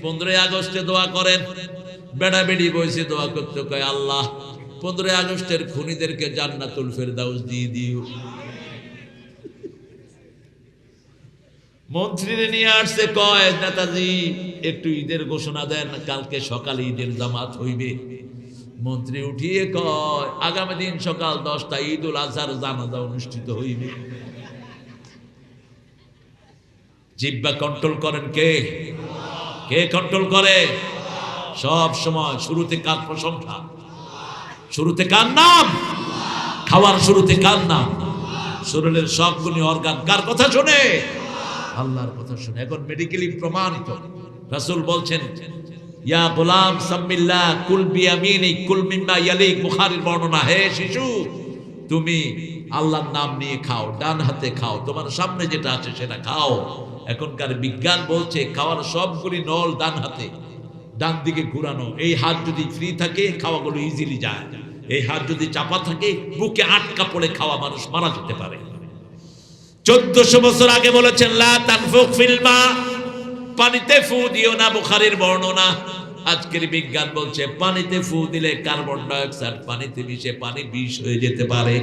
15 আগস্টে দোয়া করেন, বেড়া বেড়ি বইছে দোয়া করতে, কয় আল্লাহ 15 আগস্টের খুনিদেরকে জান্নাতুল ফেরদাউস দিয়ে দিও। মন্ত্রীরে নিয়ে আসছে, কয় নেতাজি একটু ঈদের ঘোষণা দেন, কালকে সকালে ঈদের জামাত হইবে। মন্ত্রী উঠিয়ে কয় আগামী দিন সকাল 10টা ঈদুল আজহার জানাজা অনুষ্ঠিত হইবে। জিহ্বা কন্ট্রোল করেন কে? কে কন্ট্রোল করে? সব সময় শুরুতে কার প্রশংসা? শুরুতে কার নাম? খাওয়ার শুরুতে কার নাম? শরীরের সবগুলি অর্গান কার কথা শুনে? আল্লাহর কথা শুনে। এখন মেডিকেলি প্রমাণিত, রাসূল বলছেন ইয়া গোলাম সাম্মিল্লাহ কুল বিয়ামিনিক কুল মিম্মা ইয়ালিক, বুখারীর বর্ণনা। হে শিশু, তুমি আল্লাহর নাম নিয়ে খাও, ডান হাতে খাও, তোমার সামনে যেটা আছে সেটা খাও। এখনকার বিজ্ঞান বলছে খাওয়ার সবগুলি নল ডান হাতে, ডান দিকে ঘুরানো। এই হাত যদি ফ্রি থাকে খাওয়াগুলো ইজিলি যায়, এই হাত যদি চাপা থাকে বুকে আটকা পড়ে খাওয়া মানুষ মারা যেতে পারে। 1400 বছর আগে বলেছেন লা তানফুক ফিল মা, পানিতে ফু দিও না, বুখারীর বর্ণনা। আজকের বিজ্ঞান বলছে পানিতে ফু দিলে কার্বন ডাই অক্সাইড পানিতে মিশে পানি বিষ হয়ে যেতে পারে।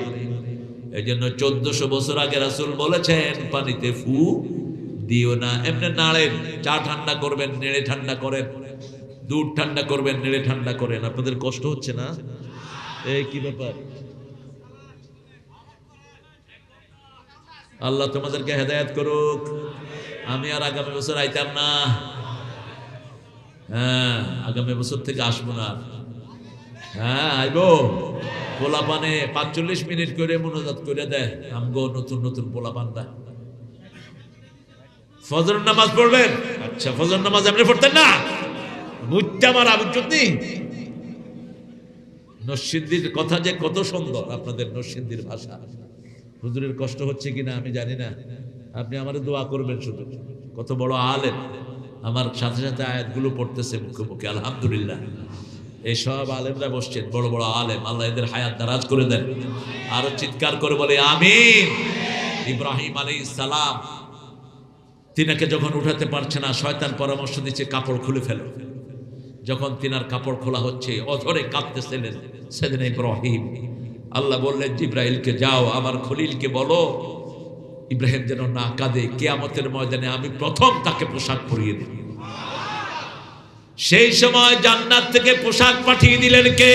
এজন্য 1400 বছর আগে রাসূল বলেছেন পানিতে ফু দিও না। এমনি নাড়েন, চা ঠান্ডা করবেন নেড়ে ঠান্ডা করেন, দুধ ঠান্ডা করবেন নেড়ে ঠান্ডা করেন। আপনাদের কষ্ট হচ্ছে না? এই কি ব্যাপার? আল্লাহ তোমাদেরকে হেদায়েত করুক। আমি আর আগামী বছর আইতাম না, হ্যাঁ আগামী বছর থেকে আসবো না। হ্যাঁ আইবো। পোলাপানে 45 মিনিট করে মনোজাত করে দেয় আমগো নতুন নতুন পোলাপানরা। ফজর নামাজ পড়বেন? আচ্ছা, ফজর নামাজ আপনি পড়তেন না? মুত্তা মারা বুঝতে। নরসিংদীর কথা যে কত সুন্দর, আপনাদের নরসিংদীর ভাষা। হুজুরের কষ্ট হচ্ছে কিনা আমি জানি না, আপনি আমারে দোয়া করবেন শুধু। কত বড় আলেম, আমার সাথে সাথে আয়াতগুলো পড়তেছে মুখে মুখে, আলহামদুলিল্লাহ। এই সব আলেমরা বসছেন, বড় বড় আলেম, আল্লাহ এদের হায়াত দারাজ করে দেন। আরো চিৎকার করে বলে আমিন। ইব্রাহিম আলাইহিস সালাম, তিনাকে যখন উঠাতে পারছে না, শয়তান পরামর্শ দিচ্ছে কাপড় খুলে ফেলো। যখন তিনার কাপড় খোলা হচ্ছে, অঝরে কাঁদতেছিলেন সেদিন ইব্রাহিম। আল্লাহ বললেন জিব্রাইলকে, যাও আমার খলিলকে বলো ইব্রাহিম যেন না কাঁদে, কিয়ামতের ময়দানে আমি প্রথম তাকে পোশাক পরিয়ে দেব। সেই সময় জান্নাত থেকে পোশাক পাঠিয়ে দিলেন কে?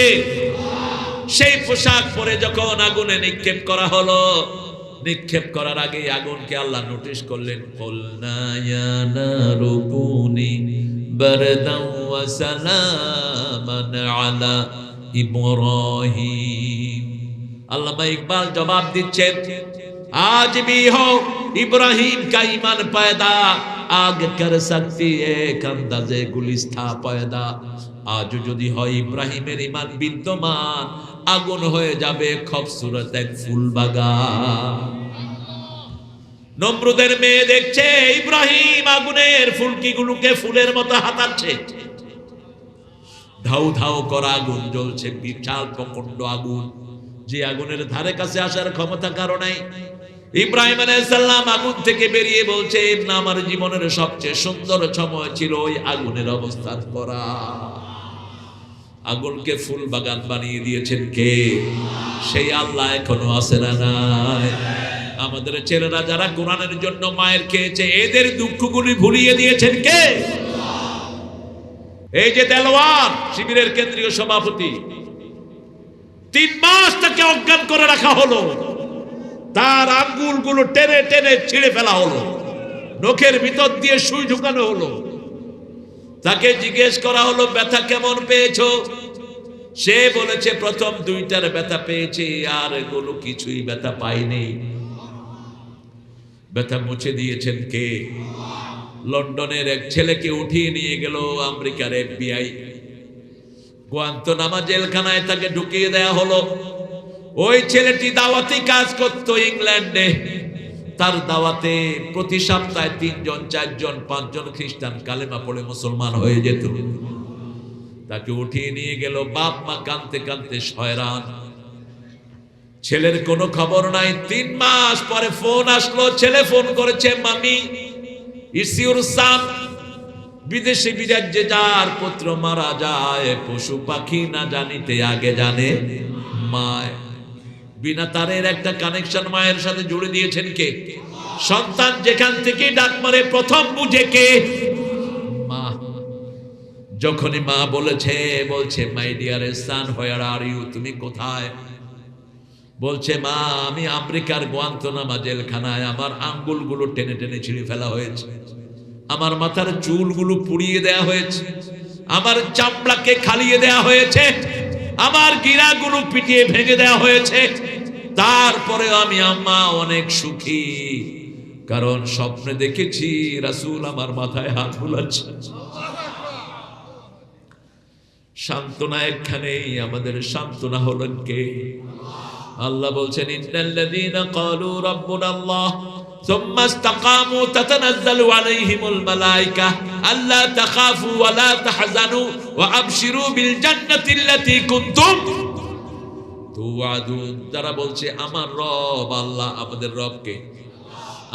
সেই পোশাক পরে যখন আগুনে নিক্ষেপ করা হলো, নিক্ষেপ করার আগে আগুনকে আল্লাহ নোটিশ করলেন, কুলনা ইয়া নারু কুনি বারদান ওয়া সালামান আলা ইব্রাহিম। আল্লামা ইকবাল জবাব দিচ্ছেন, আজ भी हो इब्राहिम का ईमान पैदा, आग कर सकती एक अंदाजे गुलिस्ता पैदा। আজ যদি হয় ইব্রাহিমের ঈমান বিদ্যমান, আগুন হয়ে যাবে খুবসুরত এক ফুল বাগান। নমরুদের মেয়ে দেখছে ইব্রাহিম আগুনের ফুলকিগুলোকে ফুলের মতো হাতাচ্ছে। ধাউ ধাউ করা আগুন জ্বলছে, বিশাল প্রচন্ড আগুন, যে আগুনের ধারে কাছে আসার ক্ষমতা কারো নাই। ইব্রাহিম আলাইহিস সালাম আগুন থেকে বেরিয়ে বলছে, না আমার জীবনের সবচেয়ে সুন্দর সময় ছিল ওই আগুনের অবস্থান করা। আগুনকে ফুল বাগান বানিয়ে দিয়েছেন কে? সেই আল্লাহ এখনো আছে না নাই? আমাদের ছেলেরা যারা কোরআনের জন্য মায়ের খেয়েছে, এদের দুঃখগুলি ভুলিয়ে দিয়েছেন কে? এই যে দেলোয়ার শিবিরের কেন্দ্রীয় সভাপতি, 3 মাস তাকে অজ্ঞান করে রাখা হলো, তার আঙ্গুলগুলো টেনে টেনে ছিঁড়ে ফেলা হলো, নখের ভিতর দিয়ে সুই ঢুকানো হলো। তাকে জিজ্ঞেস করা হলো ব্যথা কেমন পেয়েছো? সে বলেছে প্রথম 2টার ব্যথা পেয়েছে, আর এগুলো কিছুই ব্যথা পাইনি। ব্যথা মুছে দিয়েছেন কে? লন্ডনের এক ছেলেকে উঠিয়ে নিয়ে গেল আমেরিকার FBI, গুয়ান্তানামো জেলখানায় তাকে ঢুকিয়ে দেয়া হলো। ওই ছেলেটি দাওয়াতি কাজ করতো ইংল্যান্ডে। তার দাওয়াতে প্রতি সপ্তাহে 3 জন 4 জন 5 জন খ্রিস্টান কালেমা পড়ে মুসলমান হয়ে যেত। তাকে উঠিয়ে নিয়ে গেল, বাপ মা কাঁদতে কাঁদতে হয়রান। ছেলের কোনো খবর নাই। 3 মাস পরে ফোন আসলো, ছেলে ফোন করেছে, মামি ইটস ইউর সান। বিদেশে বিরাজ্যে যার পুত্র মারা যায়, পশু পাখি না জানিতে আগে জানে মায়। বিনা তারের একটা কানেকশন মায়ের সাথে জুড়ে দিয়েছেন কে? সন্তান যেখান থেকে ডাক মারে প্রথম বুঝে কে? মা। যখনই মা বলছে my dear son where are you, তুমি কোথায়? বলছে মা আমি আমেরিকার গুয়ান্তানামো জেলখানায়, আমার আঙ্গুলগুলো টেনে টেনে ছিঁড়ে ফেলা হয়েছে, আমার মাথার চুলগুলো পুড়িয়ে দেয়া হয়েছে, আমার চামড়াকে খালিয়ে দেয়া হয়েছে, আমার গিরাগুলো পিটিয়ে ভেঙে দেওয়া হয়েছে, তারপরে আমি আম্মা অনেক সুখী, কারণ স্বপ্নে দেখেছি রাসূল আমার মাথায় হাত বুলাচ্ছে। সান্ত্বনা এখানেই, আমাদের সান্ত্বনা হলেন কে? আল্লাহ বলছেন ইন্নাল্লাযীনা ক্বালু রাব্বুনাল্লাহ সুম্মা ইসতাকামু তাতানাজ্জালু আলাইহিমুল মালায়েকা আল্লা তাখাফু ওয়া লা তাহজানু ওয়া আবশিরু বিল জান্নাতিল্লাতী কুনতুম তুআদুন। যারা বলছে আমার রব আল্লাহ, আমাদের রবকে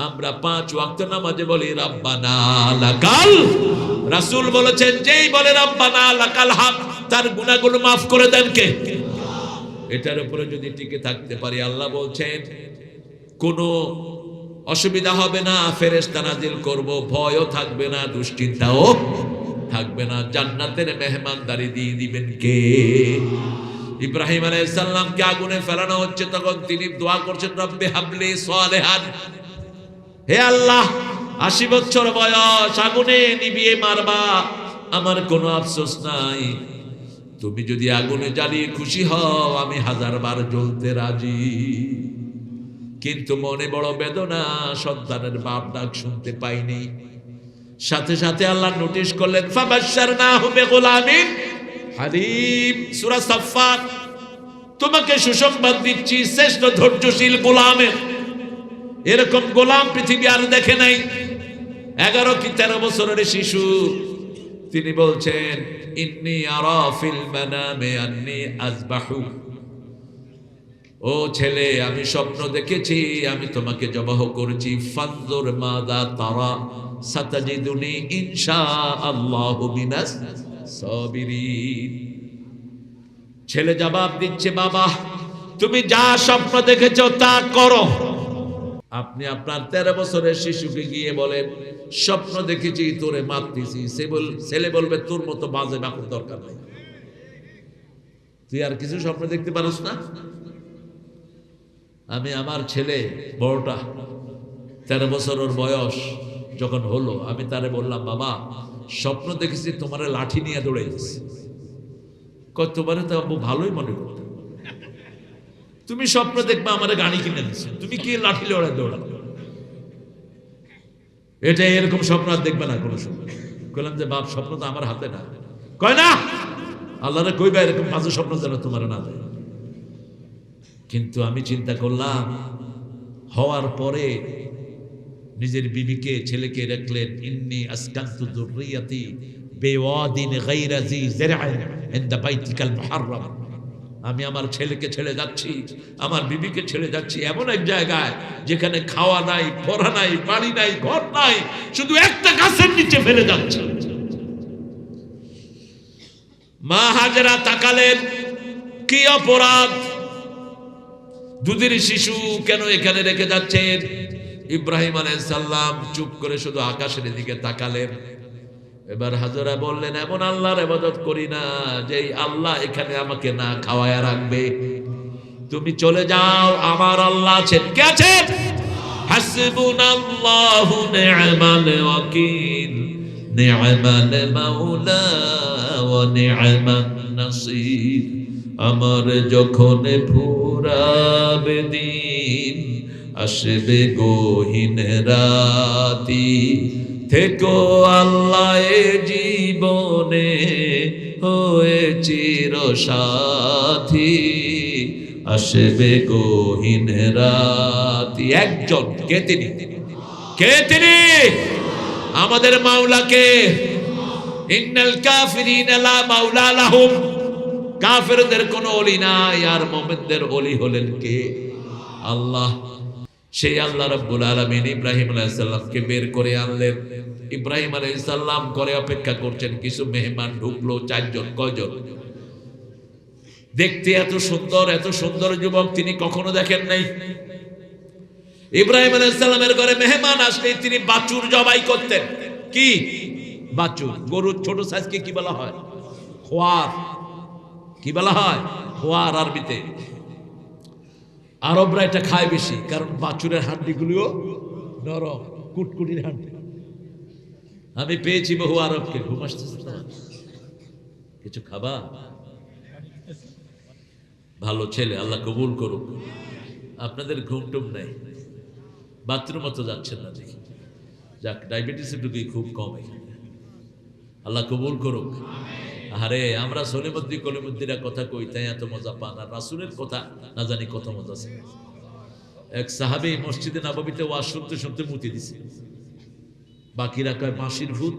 আমরা 5 ওয়াক্ত নামাজে বলি রাব্বানা লাকাল। রাসূল বলেছেন যেই বলে রাব্বানা লাকাল হাম, তার গুনাহগুলো maaf করে দেন কে? এটার উপরে যদি টিকে থাকতে পারি, আল্লাহ বলছেন কোনো অসুবিধা হবে না, ফেরেশতা নাজিল করব, ভয়ও থাকবে না, দুশ্চিন্তাও থাকবে না, জান্নাতের মেহমানদারি দিয়ে দিবেন কে? ইব্রাহিম আলাইহিস সালামকে আগুনে ফেলানো হচ্ছে, তখন তিনি দোয়া করছেন রব্বি হাবলি সালেহান, হে আল্লাহ 80 বছর বয়স, আগুনে নিভিয়ে মারবা, আমার কোনো আফসোস নাই, তুমি যদি আগুনে জ্বালিয়ে খুশি হও আমি 1000 বার জ্বলতে রাজি। কিন্তু মনে বড় বেদনা, সন্তানের বাপ ডাক শুনতে পাইনি। সাথে সাথে আল্লাহ নোটিশ করলেন ফাবাশশারনাহু বিগুলামিন হালিম, সূরা সাফফাত। তোমাকে সুসংবাদ দিচ্ছি শ্রেষ্ঠ ধৈর্যশীল গোলামের, এরকম গোলাম পৃথিবী আর দেখে নাই। 11 কি 13 বছরের শিশু, তিনি বলছেন ইন্নী আরা ফিল মানামে আন্নী আযবাহু, ও ছেলে আমি স্বপ্ন দেখেছি আমি তোমাকে জবাহ করেছি, ফানজুর মাযা তারা সাতাজিদুনি ইনশাআল্লাহু মিনাস সাবিরিন। ছেলে জবাব দিচ্ছে বাবা তুমি যা স্বপ্ন দেখেছো তা করো। আপনি আপনার 13 বছরের শিশুকে গিয়ে বলেন স্বপ্ন দেখেছি তোরে মারতেছি, ছেলে বলবে তোর মতো বাজে বাকুর দরকার নাই, তুই আর কিছু স্বপ্ন দেখতে পারিস না। আমি আমার ছেলে বড়টা 13 বছরের বয়স যখন হলো, আমি তারে বললাম বাবা স্বপ্ন দেখেছি তোমারে লাঠি নিয়ে দৌড়াইতেছি। কতবারে তো আব্বু ভালোই মনে করতে, তুমি স্বপ্ন দেখবে আমারে গাড়ি কিনে দিচ্ছে, তুমি কি লাঠি লড়াই দৌড়াবে? এটা এরকম স্বপ্ন আর দেখবে না কোনো সময়। কইলাম যে বাপ স্বপ্ন তো আমার হাতে না, কয় না আল্লাহরে কইবা এরকম বাজে স্বপ্ন যেন তোমার না দেয়। কিন্তু আমি চিন্তা করলাম হওয়ার পরে নিজের বিবিকে ছেলেকে রাখলেন ইন্নী আসকানতু যুররিয়াতি বিওয়াদিন গায়রা জি যারআন ইনদা বাইতিকাল মুহাররাম। আমি আমার ছেলেকে ছেড়ে যাচ্ছি, আমার বিবিকে ছেড়ে যাচ্ছি এমন এক জায়গায় যেখানে খাওয়া নাই, পড়া নাই, বাড়ি নাই, ঘর নাই, শুধু একটা গাছের নিচে ফেলে যাচ্ছে। মা হাজেরা তাকালেন, কি অপরাধ, দুধের শিশু কেন এখানে রেখে যাচ্ছেন? ইব্রাহিম আলাইহিস সালাম চুপ করে শুধু আকাশের দিকে তাকালেন। এবার হাজরা বললেন এমন আল্লাহর ইবাদত করি না যে আল্লাহ এখানে আমাকে না খাওয়ায়া রাখবে, তুমি চলে যাও, আমার আল্লাহ আছেন। কে আছেন? হাসবুনাল্লাহু নি'মাল ওয়াকিল নি'মাল মাওলা ওয়া নি'মান নাসির। আমার যখন ফুরাবে দিন আসবে গহীন রাতি, থেকো আল্লাহ এ জীবনে হয়ে চির সাথী, আসবে গহীন রাতি। একজন কে তিনি? কে তিনি? আমাদের মাওলাকে। ইন্নাল কাফিরিনা লা মাওলা লাহুম, কাফেরদের কোনো ওলি নাই, আর মুমিনদের ওলি হলেন কে? আল্লাহ। সেই আল্লাহ রাব্বুল আলামিন ইব্রাহিম আলাইহিস সালামকে বের করে আনলেন। ইব্রাহিম আলাইহিস সালাম করে অপেক্ষা করছেন, কিছু মেহমান ঢুকলো, 4 জন। কয়জন? দেখতে এত সুন্দর যুবক তিনি কখনো দেখেন নাই। ইব্রাহিম আলাইহিস সালামের ঘরে মেহমান আসলে তিনি বাছুর জবাই করতেন। কি বাছুর? গরুর ছোট সাইজকে কি বলা হয়? খোয়ার। কি বলা হয়? খোয়ার আরবিতে। আরবরা এটা খায় বেশি, কারণ বাছুরের হাড্ডিগুলিও নরম, কুটকুটির হাড্ডি। আমি পেয়েছি বহু আরবকে। ঘুম আসতেছে না? কিছু খাবা? ভালো ছেলে, আল্লাহ কবুল করুক। আপনাদের ঘুমটুম নেই, বাথরুমও তো যাচ্ছেন না দেখি। যাক, ডায়াবেটিসের ঢুকি খুব কম এখানে, আল্লাহ কবুল করুক। আরে আমরা সলিমুদ্দিন কলিমুদ্দিরা কথা কই তাই এত মজা পান, আর রাসূলের কথা না জানি কত মজা আছে। এক সাহাবী মসজিদে নববীতে ওয়াজ শুনতে শুনতে মুতি দিছে, বাকিরা কয় বাঁশির ভূত,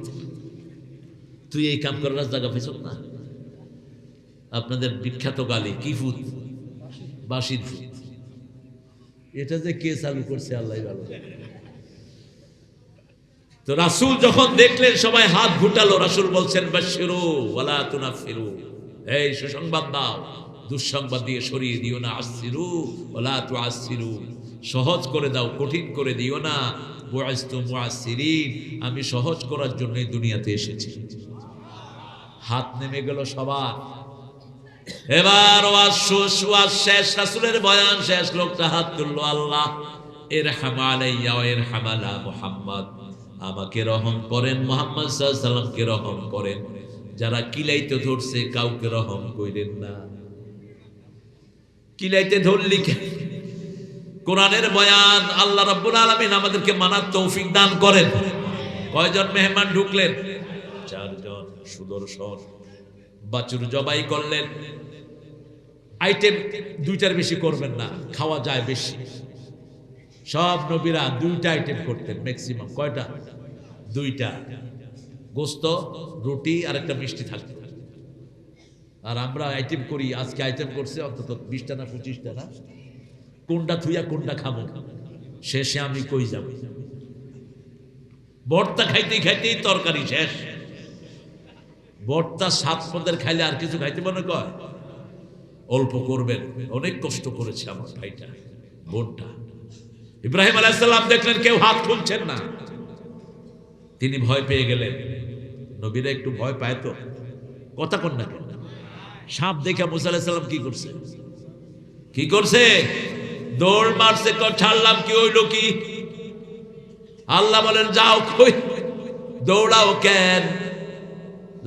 তুই এই কাম করার জায়গা পেছ না। আপনাদের বিখ্যাত গালি কি ভূত? বাঁশির ভূত। এটা যে কে চালু করছে আল্লাহ ভালো জানে। তো রাসূল যখন দেখলেন সবাই হাত ঘুটালো, রাসূল বলছেন বাশশিরু ওয়ালা তুনাফিরু, এই সুসংবাদ দাও, দুঃসংবাদ দিয়ে সরিয়ে দিও না। আসসিরু ওয়ালা তুআসসিরু, সহজ করে দাও, কঠিন করে দিও না। বুইস্তু মুআসসিরিন, আমি সহজ করার জন্য এই দুনিয়াতে এসেছি। হাত নেমে গেল সবার। এবার ওয়াজ শেষ, রাসূলের বয়ান শেষ, লোকটা হাত তুললো, আল্লাহ ইরহাম আলাইয়া ওয়া ইরহাম আলা মুহাম্মদ, আমাকে রহম করেন, মুহাম্মদ সাল্লাল্লাহু আলাইহি সাল্লামকে রহম করেন, যারা কিলাইতে ধরছে কাউকে রহম কইরেন না। কিলাইতে ধরলি কে? কোরআনের বয়ান, আল্লাহ রাব্বুল আলামিন আমাদেরকে মানার তৌফিক দান করেন। কয়জন মেহমান ঢুকলেন? 4 জন। সুদর্শন বাছুর জবাই করলেন। আইটেম 2টার বেশি করবেন না, খাওয়া যায় বেশি। সব নবীরা 2টা আইটেম করতেন ম্যাক্সিমাম। কয়টা? 2টা। গোস্ত, রুটি আর একটা মিষ্টি থাকতো। আর আমরা আইটেম করি, আজকে আইটেম করছে অন্তত 20টা না 25টা না। কোনটা থুইয়া কোনটা খাবো, শেষে আমি কই যাব। ভর্তা খাইতে খাইতেই তরকারি শেষ। ভর্তা 7 পদের খাইলে আর কিছু খাইতে মনে কয়? অল্প করবেন। অনেক কষ্ট করেছে আমার ভাইটা, বোনটা। ইব্রাহিম আলাইহিস সালাম দেখলেন কেউ হাত খুলছেন না, তিনি ভয় পেয়ে গেলেন। নবীরা একটু ভয় পায় তো, কথা কোন না কেন? সাপ দেখে মুসা আলাইহিস সালাম কি করছে? কি করছে? দৌড় মারছে, ছাড়লাম। কি হইল কি? আল্লাহ বলেন যাও। কই দৌড়াও কেন?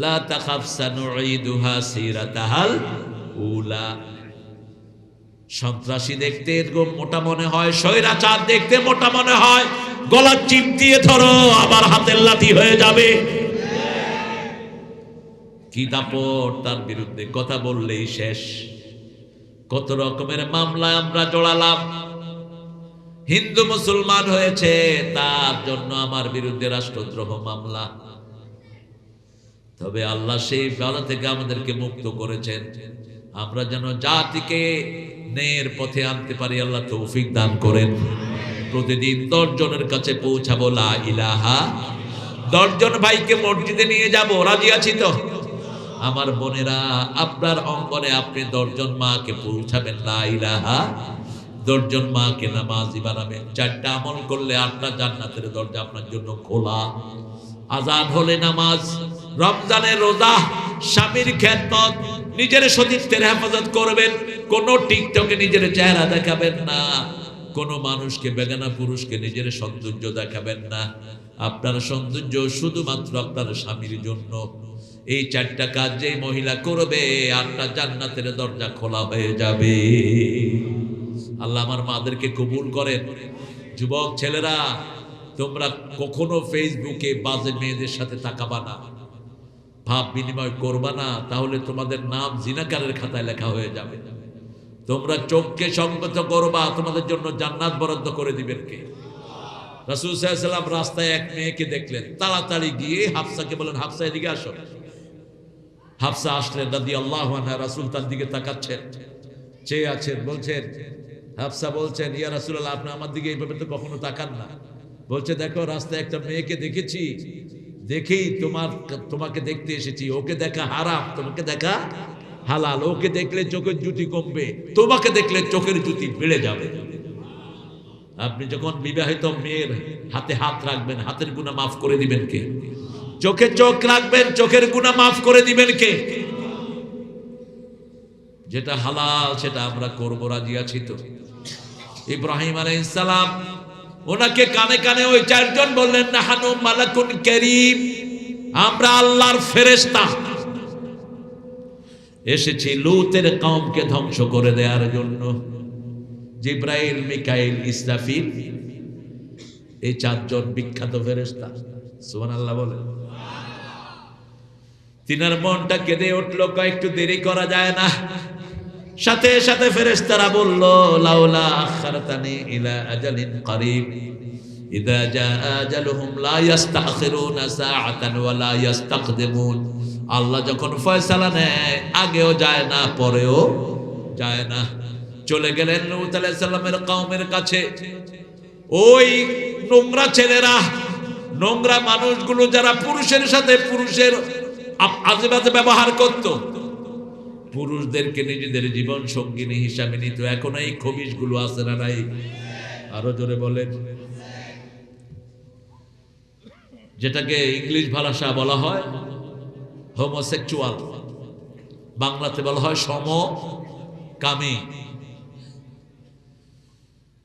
লা তাখাফ সানুঈদুহা সিরাতাহাল উলা। সন্ত্রাসী দেখতে এরকম মোটা মনে হয়, স্বৈরাচার দেখতে মোটা মনে হয়, গলার চিপ দিয়ে ধরো, আবার হাতের লাঠি হয়ে যাবে। কি দাপট তার বিরুদ্ধে কথা বললেই শেষ। কত রকমের মামলা আমরা জড়ালাম। হিন্দু মুসলমান হয়েছে, তার জন্য আমার বিরুদ্ধে রাষ্ট্রদ্রোহ মামলা। তবে আল্লাহ সেই বালা থেকে আমাদেরকে মুক্ত করেছেন, আমরা যেন জাতিকে ন্যায়ের পথে আনতে পারি। আল্লাহ তৌফিক দান করেন। প্রতিদিন 10 জনের কাছে পৌঁছাবো লা ইলাহা। 10 জন ভাইকে মসজিদে নিয়ে যাব, রাজি আছি তো? আমার বোনেরা, আপনার অঙ্গনে আপনি 10 জন মাকে পৌঁছাবেন লা ইলাহা। 10 জন মাকে নামাজি বানাবেন। 4টা আমল করলে 8টা জান্নাতের দরজা আপনার জন্য খোলা। আজান হলে নামাজ, রমজানের রোজা, স্বামীর খেদমত, নিজের সতীত্বের হেফাজত করবেন। কোন টিকটকে নিজের চেহারা দেখাবেন না, কোন মানুষকে, বেগানা পুরুষকে নিজের সৌন্দর্য দেখাবেন না। আপনার সৌন্দর্য শুধুমাত্র আপনার স্বামীর জন্য। এই 4টা কাজ যে মহিলা করবে, 8টা জান্নাতের দরজা খোলা হয়ে যাবে। আল্লাহ আমার মাদেরকে কবুল করেন। যুবক ছেলেরা, তোমরা কখনো ফেসবুকে বাজে মেয়েদের সাথে তাকাবা না, ভাব বিনিময় করবা না, তাহলে তোমাদের নাম জিনাকারের খাতায় লেখা হয়ে যাবে। তোমরা চোখকে সংযত করবা, তোমাদের জন্য জান্নাত বরাদ্দ করে দিবেন কে? রাসূল সাল্লাল্লাহু আলাইহি ওয়াসাল্লাম রাস্তায় এক মেয়েকে দেখলেন, তাড়াতাড়ি গিয়ে হাফসাকে বলেন, হাফসা এদিকে আসো। হাফসা আসলেন রাদিয়াল্লাহু আনহা। রাসূল তার দিকে তাকাচ্ছেন, চেয়ে আছেন। বলছেন, হাফসা বলছেন, ইয়া রাসূলুল্লাহ, আপনি আমার দিকে এইভাবে তো কখনো তাকান না। বলছে, দেখো রাস্তায় একটা মেয়েকে দেখেছি, দেখেই তোমাকে দেখতে এসেছি। ওকে দেখা হারাম, তোমাকে দেখা হালাল। ওকে দেখলে চোখের জুতি কমবে, তোমাকে দেখলে চোখের জুতি বেড়ে যাবে। আপনি যখন বিবাহিত মেয়ের হাতে হাত রাখবেন, হাতের গুনাহ মাফ করে দিবেন কে? চোখে চোখ রাখবেন, চোখের গুনাহ মাফ করে দিবেন কে? যেটা হালাল সেটা আমরা করব, রাজি আছি তো? ইব্রাহিম আলাইহিস সালাম, ওনাকে কানে কানে ওই 4 জন বললেন, নাহানু মালাকুন কারীম, আমরা আল্লাহর ফেরেশতা। এসেছি লূতের কওমকে ধ্বংস করে দেওয়ার জন্য। জিব্রাইল, মিকাইল, ইসরাফিল, এই চারজন বিখ্যাত ফেরেশতা। সুবহানাল্লাহ বলে। তিনার মনটা কেঁদে উঠলো, একটু দেরি করা যায় না। সাথে সাথে ফেরেশতারা বলল, লাউলা আখারতানি ইলা আজালিন করিব ইযা জাআ আজালুহুম লা ইস্তাখিরুনা সাআতান ওয়া লা ইস্তাকদিমুন। আল্লাহ যখন ফয়সালা নেয় আগেও যায় না, পরেও যায় না। চলে গেলেন লূত আলাইহিস সালামের কওমের কাছে। ওই নোংরা ছেলেরা, নোংরা মানুষগুলো যারা পুরুষের সাথে পুরুষের আজে বাজে ব্যবহার করত, পুরুষদেরকে নিজেদের জীবন সঙ্গিনী হিসাবে নিত, এখন এই খবিশগুলো আছে না নাই? আরো জোরে বলেন। যেটাকে ইংলিশ ভাষা বলা হয় হোমোসেক্সুয়াল, বাংলাতে বলা হয় সমকামী।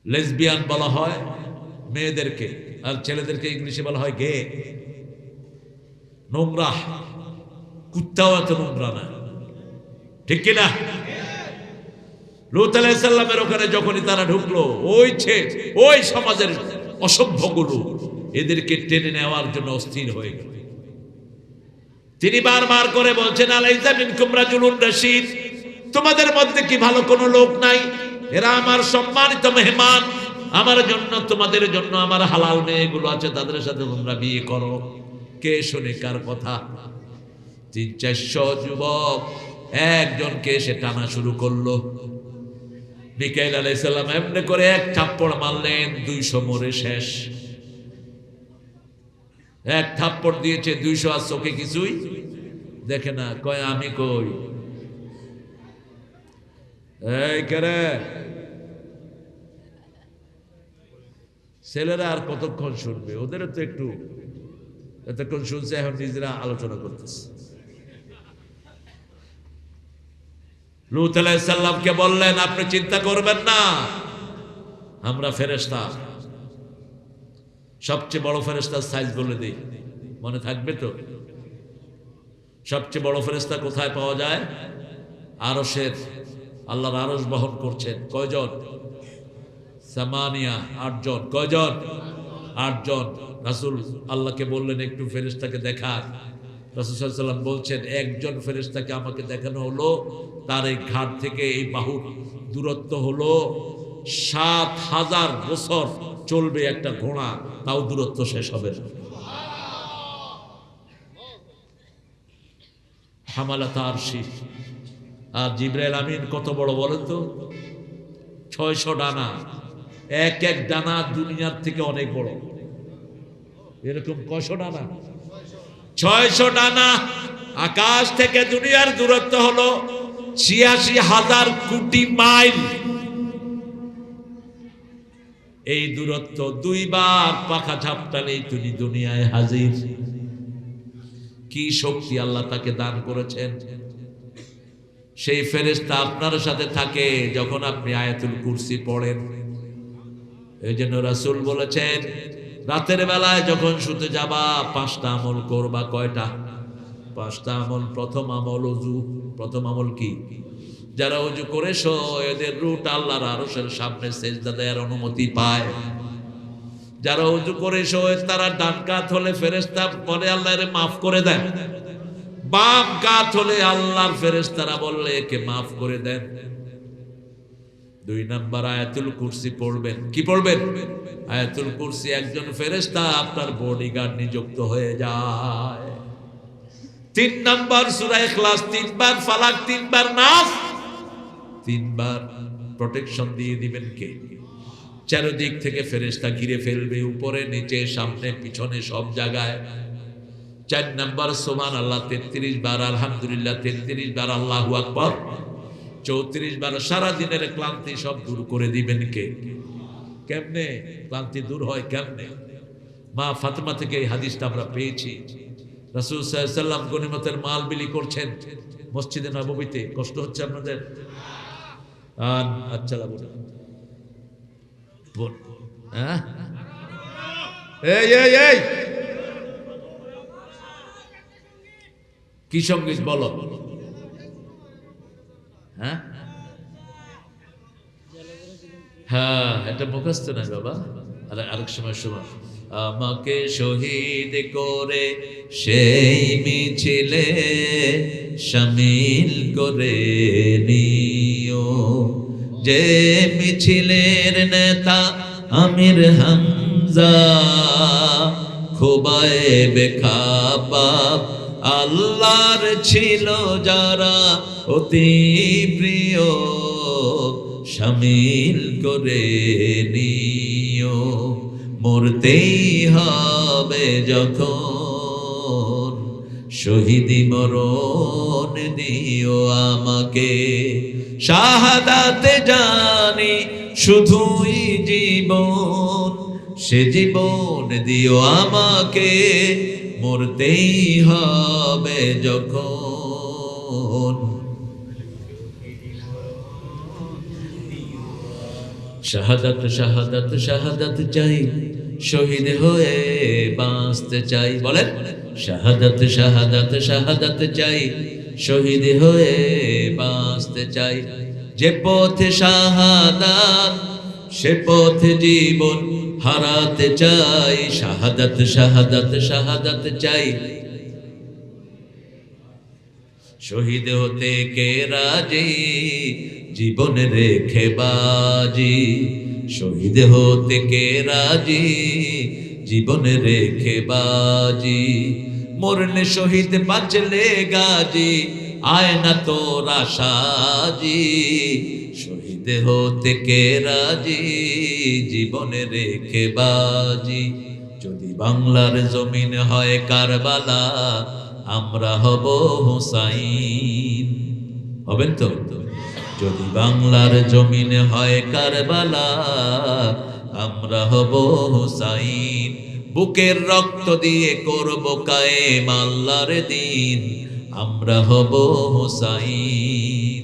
লেসবিয়ান বলা হয় মেয়েদেরকে, আর ছেলেদেরকে ইংলিশে বলা হয় গে। নোংরা, কুত্তাও এত নোংরা না, ঠিক কিনা? লূত আলাইহিস সালামের ওখানে যখনই তারা ঢুকলো, ওই সমাজের অসভ্যগুলো এদেরকে টেনে নেওয়ার জন্য অস্থির হয়ে গেল। তিনি বারবার করে বলছেন, আলাইসা মিনকুম রাজুলুন রাশীদ, তোমাদের মধ্যে কি ভালো কোনো লোক নাই? এরা আমার সম্মানিত মেহমান, আমার জন্য, তোমাদের জন্য আমার হালাল মেয়েগুলো আছে, তাদের সাথে তোমরা বিয়ে করো। কে শোনে কার কথা? 300-400 যুবক একজনকে এসে টানা শুরু করলো। মিকাইল আলাইহিস সালাম এমনি করে এক থাপ্পড় মারলেন, 200 মরে শেষ। এক থাপ্পড় দিয়েছে, 200 আর চোখে কিছুই দেখে না। কয় আমি কই, এই করে ছেলেরা আর কতক্ষণ শুনবে? ওদেরও তো একটু, এতক্ষণ শুনছে, এখন নিজেরা আলোচনা করতেছে। লূত আলাইহিস সালামকে বললেন, আপনি চিন্তা করবেন না, আমরা ফেরেশতা। সবচেয়ে বড় ফেরেশতার সাইজ বলে দেই, মনে থাকবে তো? সবচেয়ে বড় ফেরেশতা কোথায় পাওয়া যায়? আরশের। আল্লাহর আরশ বহন করছেন কয়জন? সামানিয়া, 8 জন। কয়জন? 8 জন। রাসূল আল্লাহকে বললেন একটু ফেরেশতাকে দেখা। রাসূল সাল্লাল্লাহু আলাইহি ওয়াসাল্লাম বলছেন, একজন ফেরেশতাকে আমাকে দেখানো হলো, তার এই ঘাট থেকে এই বাহুর দূরত্ব হলো 7000 বছর চলবে একটা ঘোড়া, তাও দূরত্ব শেষ হবে না। হামালাত আরশি। আর জিবরাইল আমিন কত বড় বলেন তো? 600 ডানা। এক এক ডানা দুনিয়ার থেকে অনেক বড়। এরকম কয়শো ডানা? 600 ডানা। আকাশ থেকে দুনিয়ার দূরত্ব হলো 86,000 কোটি মাইল। এই দূরত্ব 2 বার পাখা ঝাপটালেই তুমি দুনিয়ায় হাজির। কি শক্তি আল্লাহ তাকে দান করেছেন। সেই ফেরেশতা আপনার সাথে থাকে যখন আপনি আয়াতুল কুরসি পড়েন। এই জন্য রাসূল বলেছেন, রাতের বেলায় যখন শুতে যাবা 5টা আমল করবা। কয়টা? 5টা আমল। প্রথম আমল ওযু। প্রথম আমল কি? যারা ওযু করে এদের রূট আল্লাহর আরশের সামনে সেজদা দেওয়ার অনুমতি পায়। যারা ওযু করে তারা ডান কাত হলে ফেরেশতা বলে আল্লাহরে মাফ করে দেন, বাম কাত হলে আল্লাহর ফেরেশতারা বললে একে মাফ করে দেন। 2 নাম্বার আয়াতুল কুরসি পড়বেন। কি পড়বেন? আয়াতুল কুরসি। একজন ফেরেশতা আপনার বডিগার্ড নিযুক্ত হয়ে যায়। 3 নাম্বার সূরা ইখলাস 3 বার, ফালাক 3 বার, নাস 3 বার প্রোটেকশন দিয়ে দিবেন কে? চারদিক থেকে ফেরেশতা ঘিরে ফেলবে, উপরে নিচে সামনে পিছনে সব জায়গায়। 4 নাম্বার সুবহানাল্লাহ 33 বার, আলহামদুলিল্লাহ 33 বার, আল্লাহু আকবার 34 বার। সারা দিনের ক্লান্তি সব দূর করে দিবেন কে? কেমনে ক্লান্তি দূর হয়? কেমনে? মা ফাতেমা থেকে এই হাদিসটা আমরা পেয়েছি। রাসূল সাল্লাল্লাহু আলাইহি ওয়াসাল্লাম গনিমতের মাল বিলি করছেন মসজিদে নববীতে। কষ্ট হচ্ছে আপনাদের? আচ্ছা বলুন। হ্যাঁ, এই কি সঙ্গীত বলো? একটা মুখস্থ না বাবা, আরেক সময় সময় আমাকে শহীদ করে সেই মিছিলে শামিল করে নিও, যে মিছিলের নেতা আমির হামজা, খোবায়েবে খাবাব আল্লাহর ছিল যারা অতি প্রিয়, শামিল করে নিও। মরতেই হবে যখন শহীদি মরণ দিও আমাকে, শাহাদাতে জানি শুধুই জীবন, সে জীবন দিও আমাকে, মরতেই হবে যখন। শাহাদাত শাহাদাত শাহাদাত চাই, শহীদ হয়ে বাঁচতে চাই। বলেন শাহাদাত শাহাদাত শাহাদাত চাই, শহীদ হয়ে বাঁচতে চাই। যে পথে শাহাদাত সে পথে জীবন হারাতে চাই, শাহাদাত শাহাদাত শাহাদাত চাই। শহীদ হতে কে রাজি, জীবন রেখে বাজি, শহীদ হতে কে রাজি, জীবন রেখে বাজি। মরলে শহীদ বাঁচলে গাজী, আয় না তোরা সাজি, শহীদ হতে কে রাজি, জীবন রেখে বাজি। যদি বাংলার জমিন হয় কারবালা, আমরা হব হুসাইন। হবেন তো? যদি বাংলার জমিন হয় কারবালা, আমরা হব হুসাইন। বুকের রক্ত দিয়ে করব কায়েম আল্লাহর দিন, আমরা হব হুসাইন।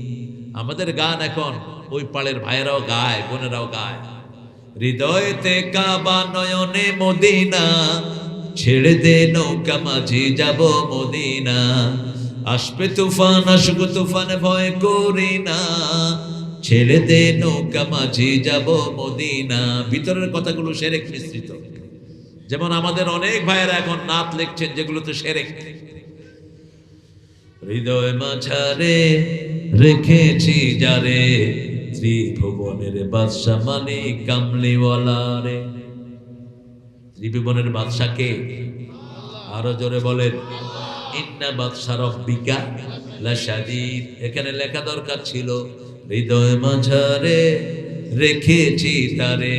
আমাদের গান এখন ওই পাড়ের ভাইরাও গায়, বোনেরাও গায়। হৃদয়তে কাবা নয়নে মদিনা, ছেড়ে দে নৌকা মাঝি যাব মদিনা। আসবে তুফান আসুক তুফান ভয় করি না, ছেড়ে দে নৌকা মাঝি যাব মদিনা। ভিতরের কথাগুলো শিরক মিশ্রিত। যেমন আমাদের অনেক ভাইয়েরা এখন নাত লিখছেন যেগুলোতে শিরক। হৃদয় মাঝারে রেখেছি যারে, ত্রিভুবনের বাদশা মালিক কামলিওয়ালা রে। ত্রিভুবনের বাদশাকে আরো জোরে বলেন, ইন্না বাদশা রব্বিকা লাশাদীদ। এখানে লেখা দরকার ছিল হৃদয় মাঝারে রেখেছি তারে,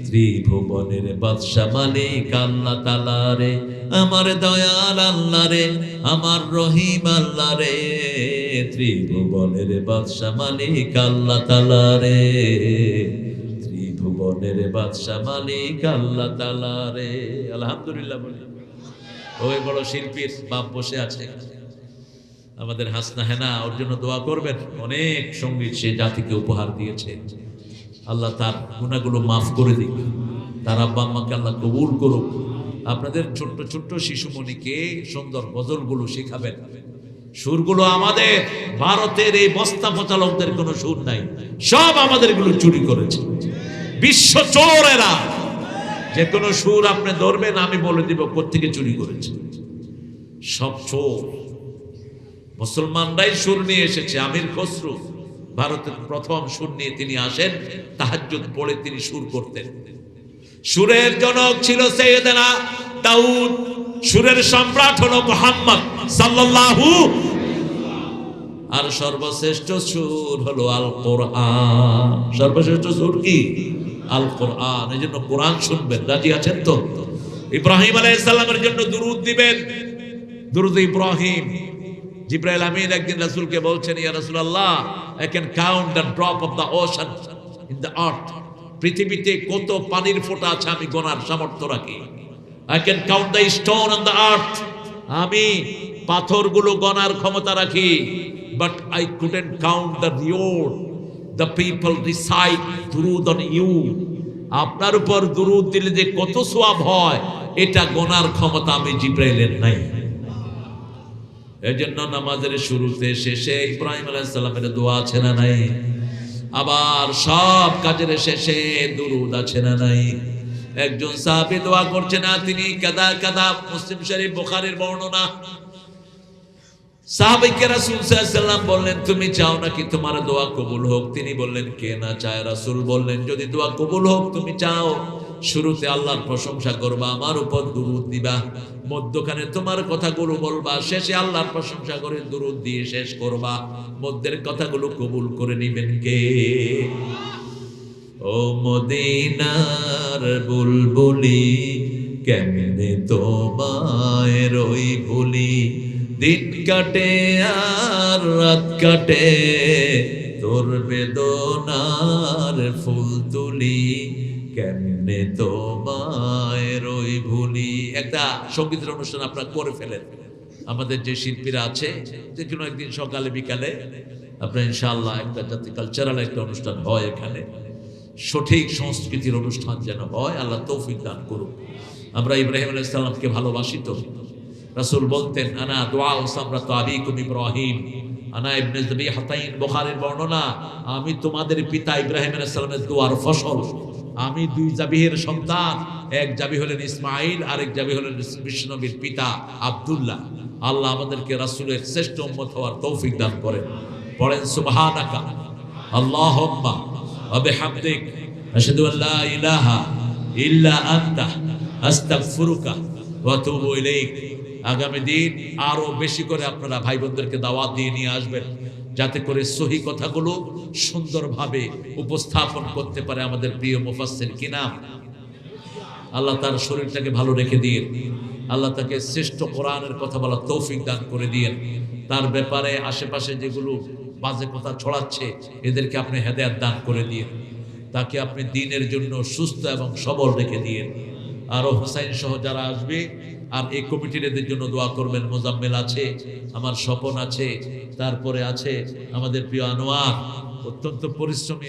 ত্রিভুবনের বাদশা মালিক আল্লাহ তাআলা রে। আমার দয়াল আল্লাহ রে, আমার রহিম আল্লাহ রে, ত্রিভুবনের বাদশা মালিক আল্লাহ তাআলা রে, ত্রিভুবনের বাদশা মালিক আল্লাহ তাআলা রে। আলহামদুলিল্লাহ বলি। ওই বড় শিল্পীর বাপ বসে আছে আমাদের হাসনা হেনা, ওর জন্য দোয়া করবেন। অনেক সঙ্গীত সে জাতিকে উপহার দিয়েছে, আল্লাহ তার গুনাহগুলো মাফ করে দিক, তার আব্বা আম্মাকে আল্লাহ কবুল করুক। আপনাদের ছোট্ট ছোট্ট শিশুমণিকে সুন্দর গজলগুলো শেখাবেন। সুরগুলো আমাদের ভারতের এই বস্তা পচালকদের কোনো সুর নাই, সব আমাদের গুলো চুরি করেছে বিশ্ব চোরেরা। যে কোনো সুর আপনি ধরবেন, আমি বলে দিব কোত্থেকে চুরি করেছে। সব চোর। মুসলমানরাই সুর নিয়ে এসেছে। আমির খসরু ভারতের প্রথম সুর নিয়ে তিনি আসেন, তাহাজ্জুদ পড়ে তিনি সুর করতেন। সুরের জনক ছিল সৈয়দনা দাউদ, সুরের সম্রাট হলো মুহাম্মদ সাল্লাল্লাহু, আর সর্বশ্রেষ্ঠ সুর হলো আল কোরআন। সর্বশ্রেষ্ঠ সুর কি? আল কোরআন। এই জন্য কোরআন শুনবেন। রাজি আছেন তো? ইব্রাহিম আলাইহিস সালামের জন্য দুরূদ দিবেন, দুরূদ ইব্রাহিম। জিবরাইল আমিন একদিন রাসূলকে বলছেন, ইয়া রাসূলুল্লাহ, I can count the drop of the ocean in the earth. পৃথিবীতে কত পানির ফোঁটা আছে আমি গোনার সামর্থ্য রাখি। I can count the stone on the earth. আমি পাথরগুলো গণার ক্ষমতা রাখি। But I couldn't count the reward the people recite দুরূদ on you. আপনার উপর দুরূদ দিলে যে কত সওয়াব হয়, এটা গণার ক্ষমতা আমি জিবরাইলের নাই। এজন্য নামাজের শুরুতে শেষে ইব্রাহিম আলাইহিস সালামের দোয়া আছে না নাই? আবার সব কাজের শেষে দুরূদ আছে না নাই? একজন সাহাবী দোয়া করছে না, তিনি কাদা কাদা, মুসলিম শরীফ বুখারীর বর্ণনা। সাহাবায়ে রাসূল সাল্লাল্লাহু আলাইহি ওয়াসাল্লাম বললেন, তুমি চাও নাকি তোমার দোয়া কবুল হোক? তিনি বললেন, কে না চায়? রাসূল বললেন, যদি দোয়া কবুল হোক তুমি চাও, শুরুতে আল্লাহর প্রশংসা করবা, আমার উপর দুরূদ দিবা, মধ্যখানে তোমার কথাগুলো বলবা, শেষে আল্লাহর প্রশংসা করে দুরূদ দিয়ে শেষ করবা। মধ্যের কথাগুলো কবুল করে নেবেন কে? ও মদিনার বুলবুলি, কেমনে তোমায় রই ভুলি, দিন কাটে আর রাত কাটে, তোর বেদনার ফুল তুলি, কেমনে তোমায় রই ভুলি। একটা সঙ্গীতের অনুষ্ঠান আপনারা করে ফেলেন, আমাদের যে শিল্পীরা আছে, যে কোনো একদিন সকালে বিকালে আপনার ইনশাআল্লাহ একটা জাতীয় কালচারাল একটা অনুষ্ঠান হয় এখানে, সঠিক সংস্কৃতির অনুষ্ঠান যেন হয়, আল্লাহ তৌফিক দান করুন। আমরা ইব্রাহিম আলাইহিস সালামকে ভালোবাসি তো। রাসূল বলতেন, আনা দুআ সামরাত আবিকুম ইব্রাহিম, আনা ইবনে যাবিহাতাইন, বুখারীর বর্ণনা, আমি তোমাদের পিতা ইব্রাহিম আলাইহিস সালামের দোয়ার ফসল। আমি দুই জাবিহের সন্তান, এক জাবি হলেন ইসমাঈল, আরেক জাবি হলেন বিশ্বনবীর পিতা আব্দুল্লাহ। আল্লাহ আমাদেরকে রাসূলের শ্রেষ্ঠ উম্মত হওয়ার তৌফিক দান করেন। পড়েন সুবহানাকা আল্লাহুম্মা ওয়া বিহামদিক, আশহাদু আল্লা ইলাহা ইল্লা আনতা, আস্তাগফিরুকা ওয়া আতুবু ইলাইক। আগামী দিন আরো বেশি করে আপনারা ভাই বোনদেরকে দাওয়াত দিয়ে নিয়ে আসবেন, যাতে করে সহি কথাগুলো সুন্দরভাবে উপস্থাপন করতে পারে আমাদের প্রিয় মুফাসসির কিনাম। আল্লাহ তার শরীরটাকে ভালো রেখে দিয়েন, আল্লাহ তাকে শ্রেষ্ঠ কোরআনের কথা বলার তৌফিক দান করে দিয়েন। তার ব্যাপারে আশেপাশে যেগুলো বাজে কথা ছড়াচ্ছে, এদেরকে আপনি হেদায়েত দান করে দিয়েন, তাকে আপনি দ্বীনের জন্য সুস্থ এবং সবল রেখে দিয়েন। আরো হোসাইন সহ যারা আসবে, আর এই কমিটির এদের জন্য দোয়া করবেন। মোজাম্মেল আছে, আমার স্বপন আছে, তারপরে আছে আমাদের প্রিয় আনোয়ার, অত্যন্ত পরিশ্রমী।